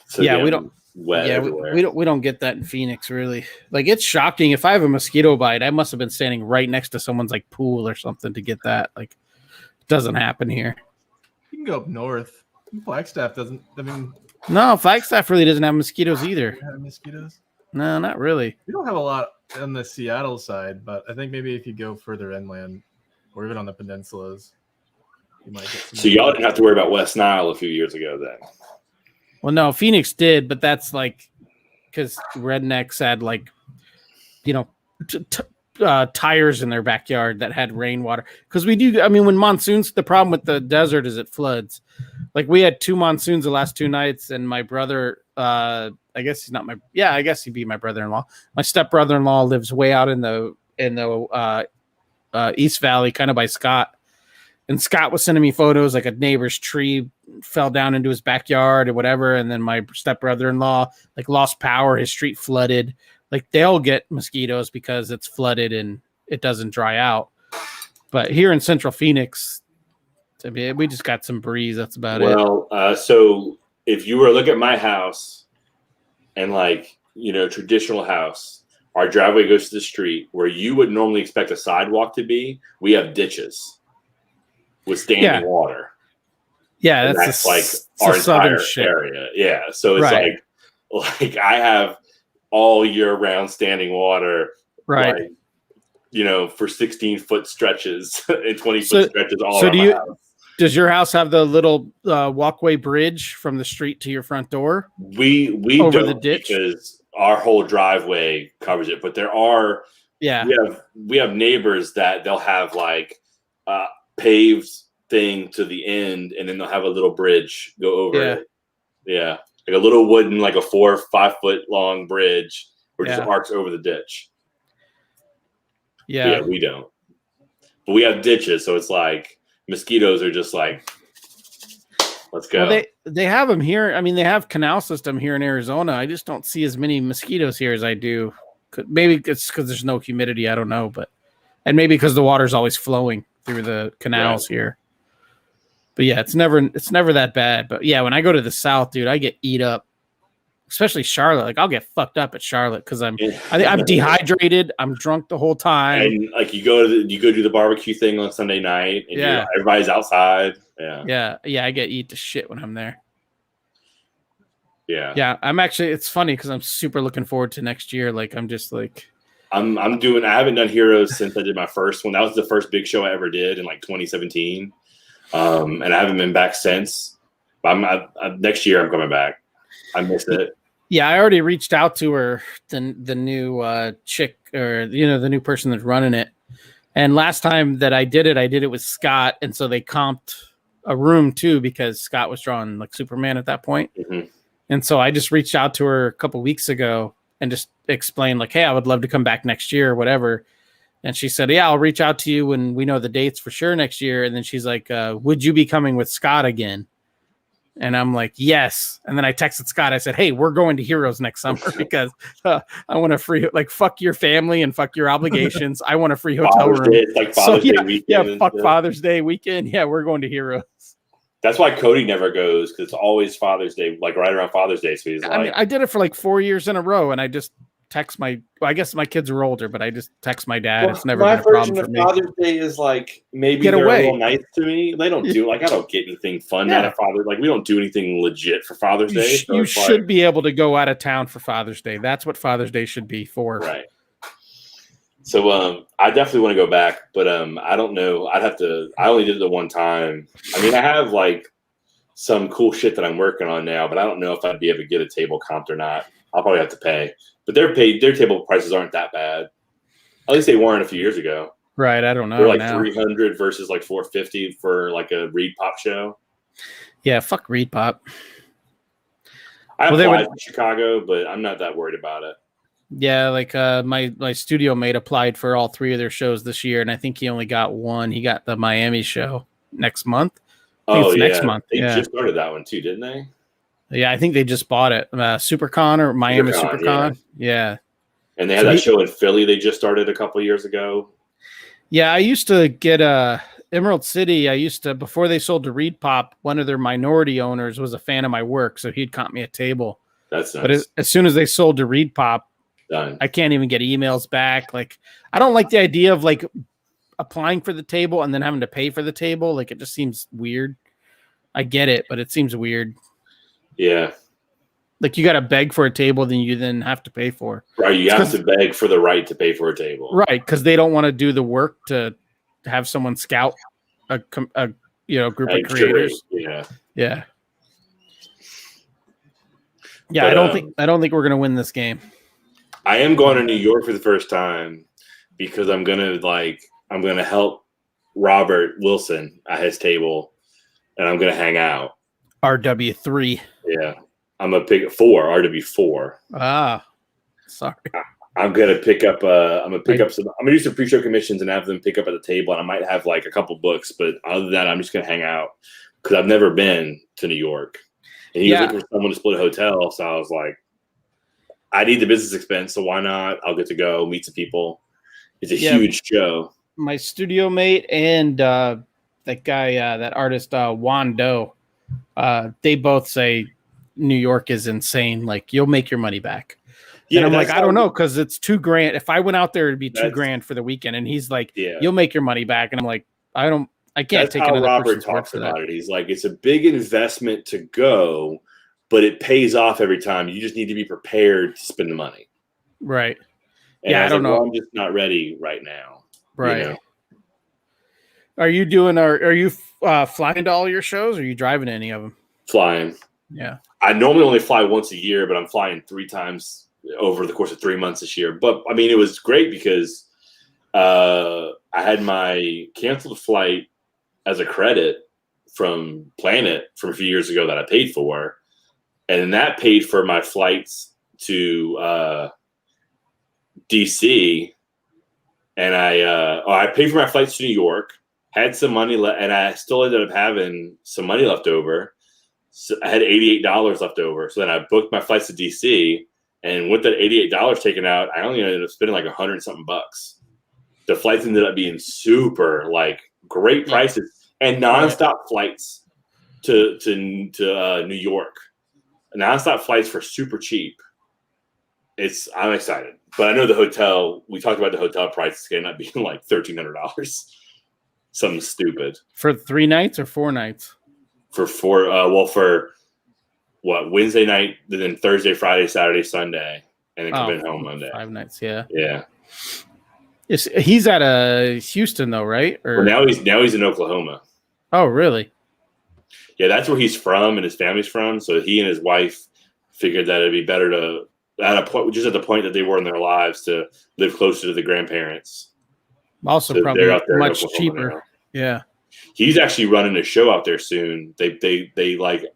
So yeah, we don't. Wet everywhere. we don't get that in Phoenix really. Like it's shocking. If I have a mosquito bite, I must have been standing right next to someone's like pool or something to get that. Like, it doesn't happen here. You can go up north. Flagstaff doesn't. I mean, no, Flagstaff really doesn't have mosquitoes either. Have mosquitoes? No, not really. We don't have a lot on the Seattle side, but I think maybe if you go further inland or even on the peninsulas, you might get some. So y'all didn't have to worry about West Nile a few years ago then. Well, no, Phoenix did, but that's like because rednecks had like, tires in their backyard that had rainwater. Because we do, I mean, when monsoons, the problem with the desert is it floods. Like we had 2 monsoons the last 2 nights, and my brother, I guess he's not I guess he'd be my brother-in-law. My step-brother-in-law lives way out in the East Valley, kind of by Scott. And Scott was sending me photos, like a neighbor's tree fell down into his backyard or whatever. And then my step-brother-in-law like lost power. His street flooded. Like they all get mosquitoes because it's flooded and it doesn't dry out. But here in Central Phoenix, I mean, we just got some breeze. That's about it. Well, so if you were to look at my house and traditional house, our driveway goes to the street where you would normally expect a sidewalk to be. We have ditches with standing water. Yeah, that's like our entire area. Yeah, so it's like I have all year round standing water, right? For 16-foot stretches and 20-foot stretches all around my house. Does your house have the little walkway bridge from the street to your front door? We over don't the ditch because our whole driveway covers it. But there are we have neighbors that they'll have like paved thing to the end, and then they'll have a little bridge go over it. Yeah, like a little wooden, like a 4 or 5 foot long bridge, or just arcs over the ditch. Yeah, we don't. But we have ditches, so it's like mosquitoes are just like, let's go. Well, they have them here. I mean, they have canal system here in Arizona. I just don't see as many mosquitoes here as I do. Maybe it's because there's no humidity. I don't know, and maybe because the water's always flowing through the canals here. But yeah, it's never that bad. But yeah, when I go to the South, dude, I get eat up. Especially Charlotte. Like I'll get fucked up at Charlotte because I'm dehydrated. I'm drunk the whole time. And like you go do the barbecue thing on Sunday night, and everybody's outside. Yeah. I get eat to shit when I'm there. Yeah. Yeah, I'm actually. It's funny because I'm super looking forward to next year. Like I'm just like. I haven't done Heroes since I did my first one. That was the first big show I ever did in like 2017. And I haven't been back since. But next year I'm coming back. I miss it. Yeah, I already reached out to her, the new chick, or the new person that's running it. And last time that I did it with Scott, and so they comped a room too because Scott was drawing like Superman at that point. Mm-hmm. And so I just reached out to her a couple weeks ago and just explained like, hey, I would love to come back next year or whatever. And she said, yeah, I'll reach out to you when we know the dates for sure next year. And then she's like, would you be coming with Scott again? And I'm like, yes. And then I texted Scott. I said, hey, we're going to Heroes next summer because I want a free, like, fuck your family and fuck your obligations. I want a free hotel room. It's like Father's Day weekend. Yeah, fuck Father's Day weekend. Yeah, we're going to Heroes. That's why Cody never goes, because it's always Father's Day, like right around Father's Day. So he's I mean, I did it for like 4 years in a row, and I just text I guess my kids are older, but I just text my dad. Well, it's never been a problem for me. Father's Day is like maybe they're a little nice to me. They don't do I don't get anything fun out of Father's. Like we don't do anything legit for Father's Day. You should be able to go out of town for Father's Day. That's what Father's Day should be for. Right. So I definitely want to go back, but I don't know. I only did it the one time. I mean, I have like some cool shit that I'm working on now, but I don't know if I'd be able to get a table comped or not. I'll probably have to pay. But their table prices aren't that bad. At least they weren't a few years ago. Right, I don't know. They're like now. $300 versus like $450 for like a Reed Pop show. Yeah, fuck Reed Pop. I applied for Chicago, but I'm not that worried about it. Yeah, like my studio mate applied for all 3 of their shows this year, and I think he only got one. He got the Miami show next month. Next month. They just started that one too, didn't they? Yeah, I think they just bought it. SuperCon or Miami SuperCon. Yeah. And they had that show in Philly they just started a couple years ago. Yeah, I used to get Emerald City. Before they sold to Reed Pop, one of their minority owners was a fan of my work, so he'd comp me a table. That's nice. But as soon as they sold to Reed Pop, done. I can't even get emails back. Like, I don't like the idea of like applying for the table and then having to pay for the table. Like, it just seems weird. I get it, but it seems weird. Yeah. Like, you got to beg for a table, then you have to pay for. Right, you have to beg for the right to pay for a table. Right, because they don't want to do the work to have someone scout a group of creators. Yeah. Yeah. Yeah, but, I don't think we're gonna win this game. I am going to New York for the first time because I'm gonna help Robert Wilson at his table, and I'm gonna hang out. RW3. Yeah. I'm gonna pick 4, RW4. Ah, sorry. I'm gonna pick up. I'm gonna do some pre-show commissions and have them pick up at the table, and I might have like a couple books, but other than that, I'm just gonna hang out because I've never been to New York. And he was looking for someone to split a hotel, so I was like, I need the business expense, so why not? I'll get to go meet some people. It's a huge show. My studio mate and that guy, that artist Juan Doe, they both say New York is insane. Like, you'll make your money back. Yeah, and I'm like, I don't know, because it's $2,000. If I went out there, it'd be $2,000 for the weekend. And he's like, you'll make your money back. And I'm like, I can't take another person's word for that. Robert talks about it. He's like, it's a big investment to go, but it pays off every time. You just need to be prepared to spend the money. Right. And I don't know. Well, I'm just not ready right now. Right. You know? Are you flying to all your shows, or are you driving to any of them? Flying. Yeah. I normally only fly once a year, but I'm flying 3 times over the course of 3 months this year. But I mean, it was great because I had my canceled flight as a credit from Planet from a few years ago that I paid for. And that paid for my flights to DC. And I paid for my flights to New York, had some money and I still ended up having some money left over. So I had $88 left over. So then I booked my flights to DC, and with that $88 taken out, I only ended up spending like $100 and something bucks. The flights ended up being super great prices and nonstop flights to New York. Nonstop flights for super cheap. I'm excited, but I know the hotel. We talked about the hotel price. It's going to be like $1,300. Something stupid for 3 nights or 4 nights. For 4, for Wednesday night, then Thursday, Friday, Saturday, Sunday, and then coming home Monday. 5 nights, yeah. Yeah. He's at Houston though, right? Or now he's in Oklahoma. Oh, really? Yeah, that's where he's from and his family's from. So he and his wife figured that it'd be better to at the point that they were in their lives to live closer to the grandparents. Also, so probably much cheaper. Now. Yeah. He's actually running a show out there soon. They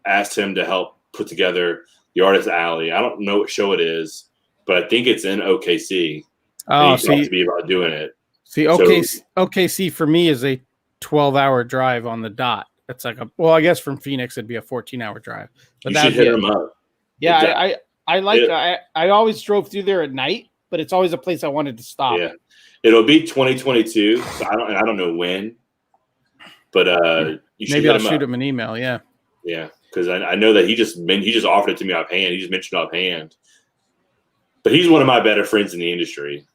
asked him to help put together the Artist Alley. I don't know what show it is, but I think it's in OKC. Oh, so to be about doing it. See, OKC for me is a 12-hour drive on the dot. It's like I guess from Phoenix it'd be a 14-hour drive. But you should hit him up. Yeah, exactly. I always drove through there at night, but it's always a place I wanted to stop. Yeah, it'll be 2022. So I don't know when. But maybe I'll shoot him an email. Yeah. Yeah, because I know that he just offered it to me offhand. He just mentioned offhand. But he's one of my better friends in the industry.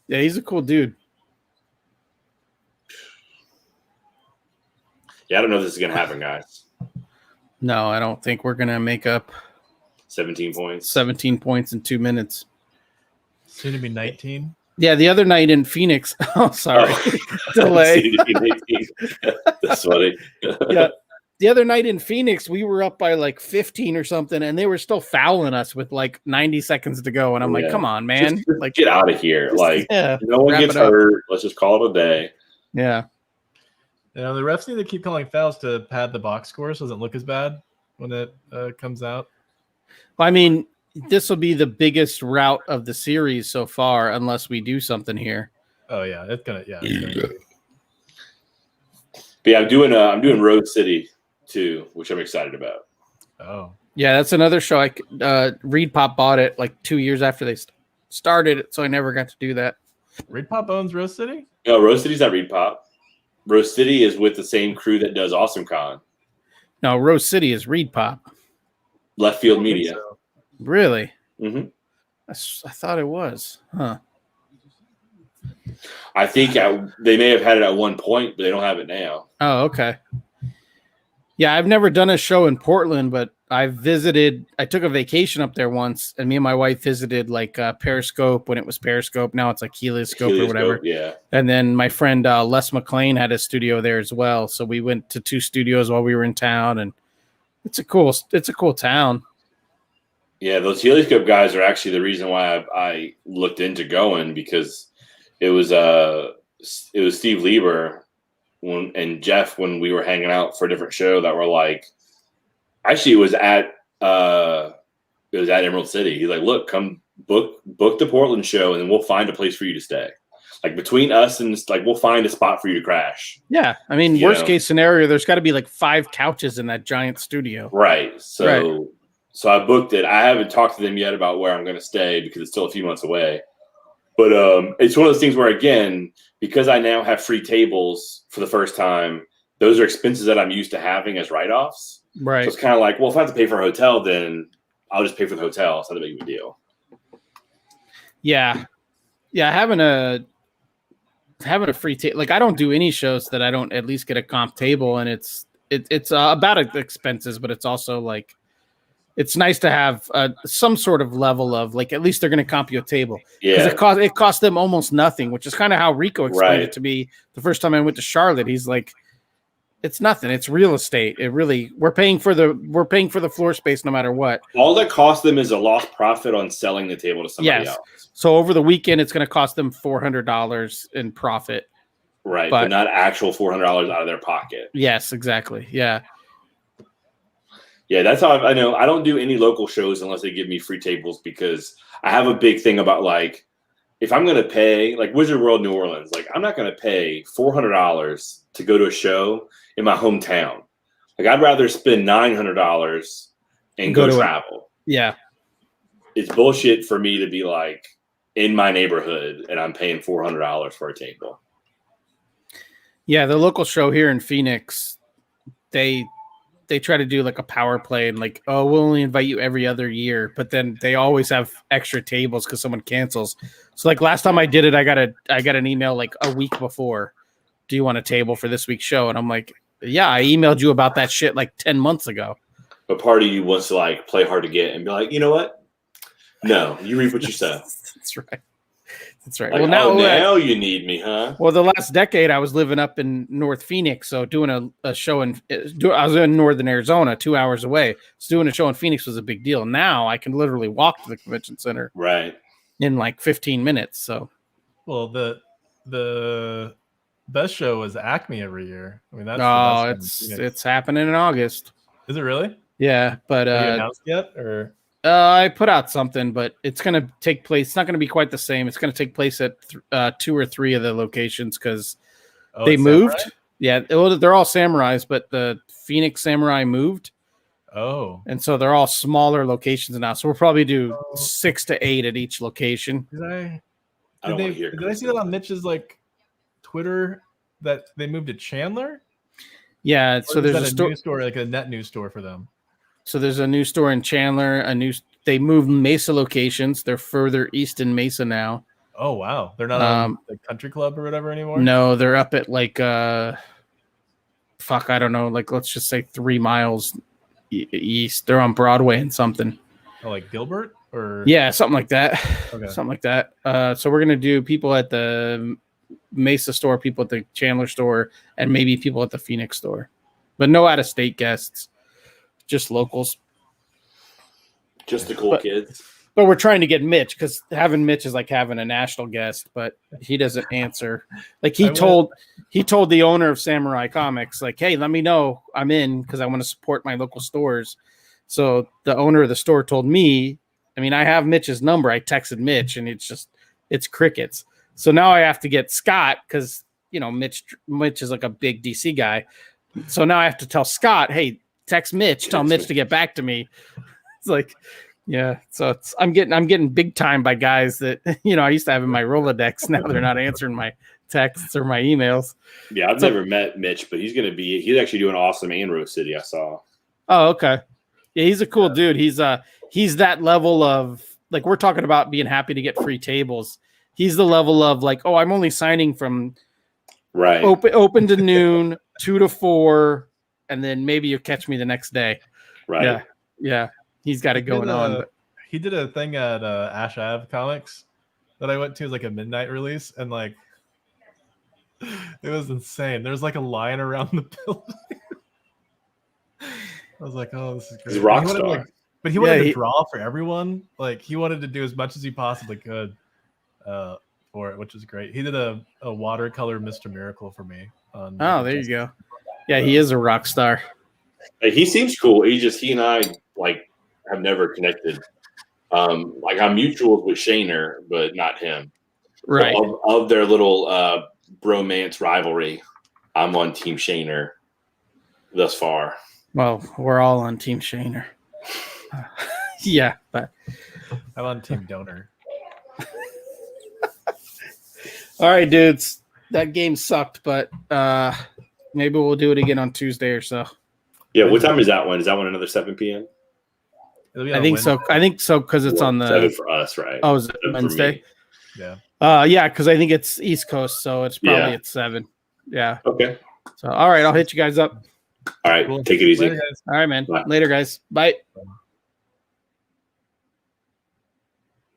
Yeah, he's a cool dude. Yeah, I don't know if this is gonna happen, guys. No, I don't think we're gonna make up 17 points. 17 points in 2 minutes. Soon to be 19. Yeah, the other night in Phoenix. Oh, sorry. Delay. That's funny. Yeah. The other night in Phoenix, we were up by like 15 or something, and they were still fouling us with like 90 seconds to go. And I'm like, come on, man. Just like, get out of here. No one wrap gets it up. hurt. Let's just call it a day. Yeah. The refs need to keep calling fouls to pad the box score so it doesn't look as bad when it comes out. Well, I mean, this will be the biggest rout of the series so far, unless we do something here. Oh yeah, it's gonna be. But yeah, I'm doing Road City too, which I'm excited about. Oh yeah, that's another show. Reed Pop bought it like 2 years after they started it, so I never got to do that. Reed Pop owns Rose City? No, Rose City's not Reed Pop. Rose City is with the same crew that does Awesome Con. No, Rose City is Reed Pop. Left Field Media. So. Really? Mm-hmm. I thought it was. Huh. I think they may have had it at one point, but they don't have it now. Oh, okay. Yeah, I've never done a show in Portland, but I took a vacation up there once, and me and my wife visited like Periscope when it was Periscope. Now it's like Helioscope or whatever. Yeah. And then my friend Les McLean had a studio there as well. So we went to 2 studios while we were in town, and it's a cool town. Yeah, those Helioscope guys are actually the reason why I looked into going, because it was Steve Lieber and Jeff when we were hanging out for a different show that were like, actually it was at Emerald City. He's like, look, come book the Portland show, and then we'll find a place for you to stay. Like between us and like we'll find a spot for you to crash. Yeah, I mean, worst case scenario, there's got to be like 5 couches in that giant studio. Right. So I booked it. I haven't talked to them yet about where I'm going to stay because it's still a few months away. But it's one of those things where, again, because I now have free tables for the first time, those are expenses that I'm used to having as write-offs. Right. So it's kind of like, well, if I have to pay for a hotel, then I'll just pay for the hotel. It's not a big deal. Yeah. Yeah, having a free table, like I don't do any shows that I don't at least get a comp table, and it's about expenses, but it's also like it's nice to have some sort of level of like at least they're going to comp you a table. Yeah, it costs them almost nothing, which is kind of how Rico explained it to me the first time I went to Charlotte. He's like, it's nothing. It's real estate. We're paying for the floor space no matter what. All that costs them is a lost profit on selling the table to somebody else. So over the weekend, it's going to cost them $400 in profit. Right, but not actual $400 out of their pocket. Yes, exactly. Yeah. Yeah, that's how I know. I don't do any local shows unless they give me free tables, because I have a big thing about like, if I'm going to pay, like Wizard World New Orleans, like I'm not going to pay $400 to go to a show in my hometown. Like I'd rather spend $900 and go travel. Yeah. It's bullshit for me to be like in my neighborhood and I'm paying $400 for a table. Yeah, the local show here in Phoenix, they try to do like a power play and like, oh, we'll only invite you every other year, but then they always have extra tables because someone cancels. So like last time I did it, I got an email like a week before. Do you want a table for this week's show? And I'm like, yeah, I emailed you about that shit like 10 months ago. But part of you wants to like play hard to get and be like, you know what? No, you reap what you sow. That's right. That's right. Like, well, now you need me, huh? Well, the last decade I was living up in North Phoenix, so doing a show I was in Northern Arizona, 2 hours away. So doing a show in Phoenix was a big deal. Now I can literally walk to the convention center, in like 15 minutes. So, well, the best show is Acme every year. I mean, that's it's happening in August. Is it really? Yeah, but have you announced yet or? I put out something, but it's going to take place. It's not going to be quite the same. It's going to take place at 2 or 3 of the locations because they moved. Samurai? Yeah, they're all samurais, but the Phoenix Samurai moved. Oh, and so they're all smaller locations now. So we'll probably do 6 to 8 at each location. Did I see that on Mitch's like Twitter that they moved to Chandler? Yeah, so there's a new store, like a net new store for them. So there's a new store in Chandler. They moved Mesa locations. They're further east in Mesa now. Oh wow, they're not on the country club or whatever anymore. No, they're up at like I don't know, like let's just say 3 miles east. They're on Broadway and something. Oh, like Gilbert? Or Yeah, something like that. Okay. Something like that. So we're gonna do people at the Mesa store, people at the Chandler store, and maybe people at the Phoenix store, but no out of state guests, just locals. Just the cool kids. But we're trying to get Mitch because having Mitch is like having a national guest, but he doesn't answer. Like he told the owner of Samurai Comics, like, hey, let me know I'm in because I want to support my local stores. So the owner of the store told me, I mean, I have Mitch's number. I texted Mitch and it's crickets. So now I have to get Scott because Mitch is like a big DC guy. So now I have to tell Scott, hey, text Mitch, tell Mitch to get back to me. It's like, yeah. So I'm getting big time by guys that I used to have in my Rolodex. Now they're not answering my texts or my emails. Yeah, I've never met Mitch, but he's actually doing awesome in Rose City. I saw. Oh, okay. Yeah, he's a cool dude. He's that level of like we're talking about being happy to get free tables. He's the level of like, oh, I'm only signing from right open to noon, 2 to 4, and then maybe you'll catch me the next day. Right. Yeah. He's got it going on. He did a thing at Ash Ave Comics that I went to, like a midnight release, and like it was insane. There's like a line around the building. I was like, oh, this is great. He's a rock star. But he wanted to draw for everyone. Like he wanted to do as much as he possibly could for it, which is great. He did a watercolor Mr. Miracle for me. There you go. Yeah, he is a rock star. He seems cool. He and I like have never connected. Like I'm mutuals with Shaner, but not him. Right. So of their little bromance rivalry, I'm on Team Shaner thus far. Well, we're all on Team Shaner. Yeah, but I'm on Team Donor. All right, dudes. That game sucked, but maybe we'll do it again on Tuesday or so. Yeah, what time is that one? Is that one another 7 p.m.? I think so. I think so because it's on the 7 for us, right? Oh, is it Wednesday? Yeah. Yeah, because I think it's East Coast, so it's probably at 7. Yeah. Okay. So all right, I'll hit you guys up. All right, cool. Take it easy. Later, guys. All right, man. Bye. Later, guys. Bye. Bye.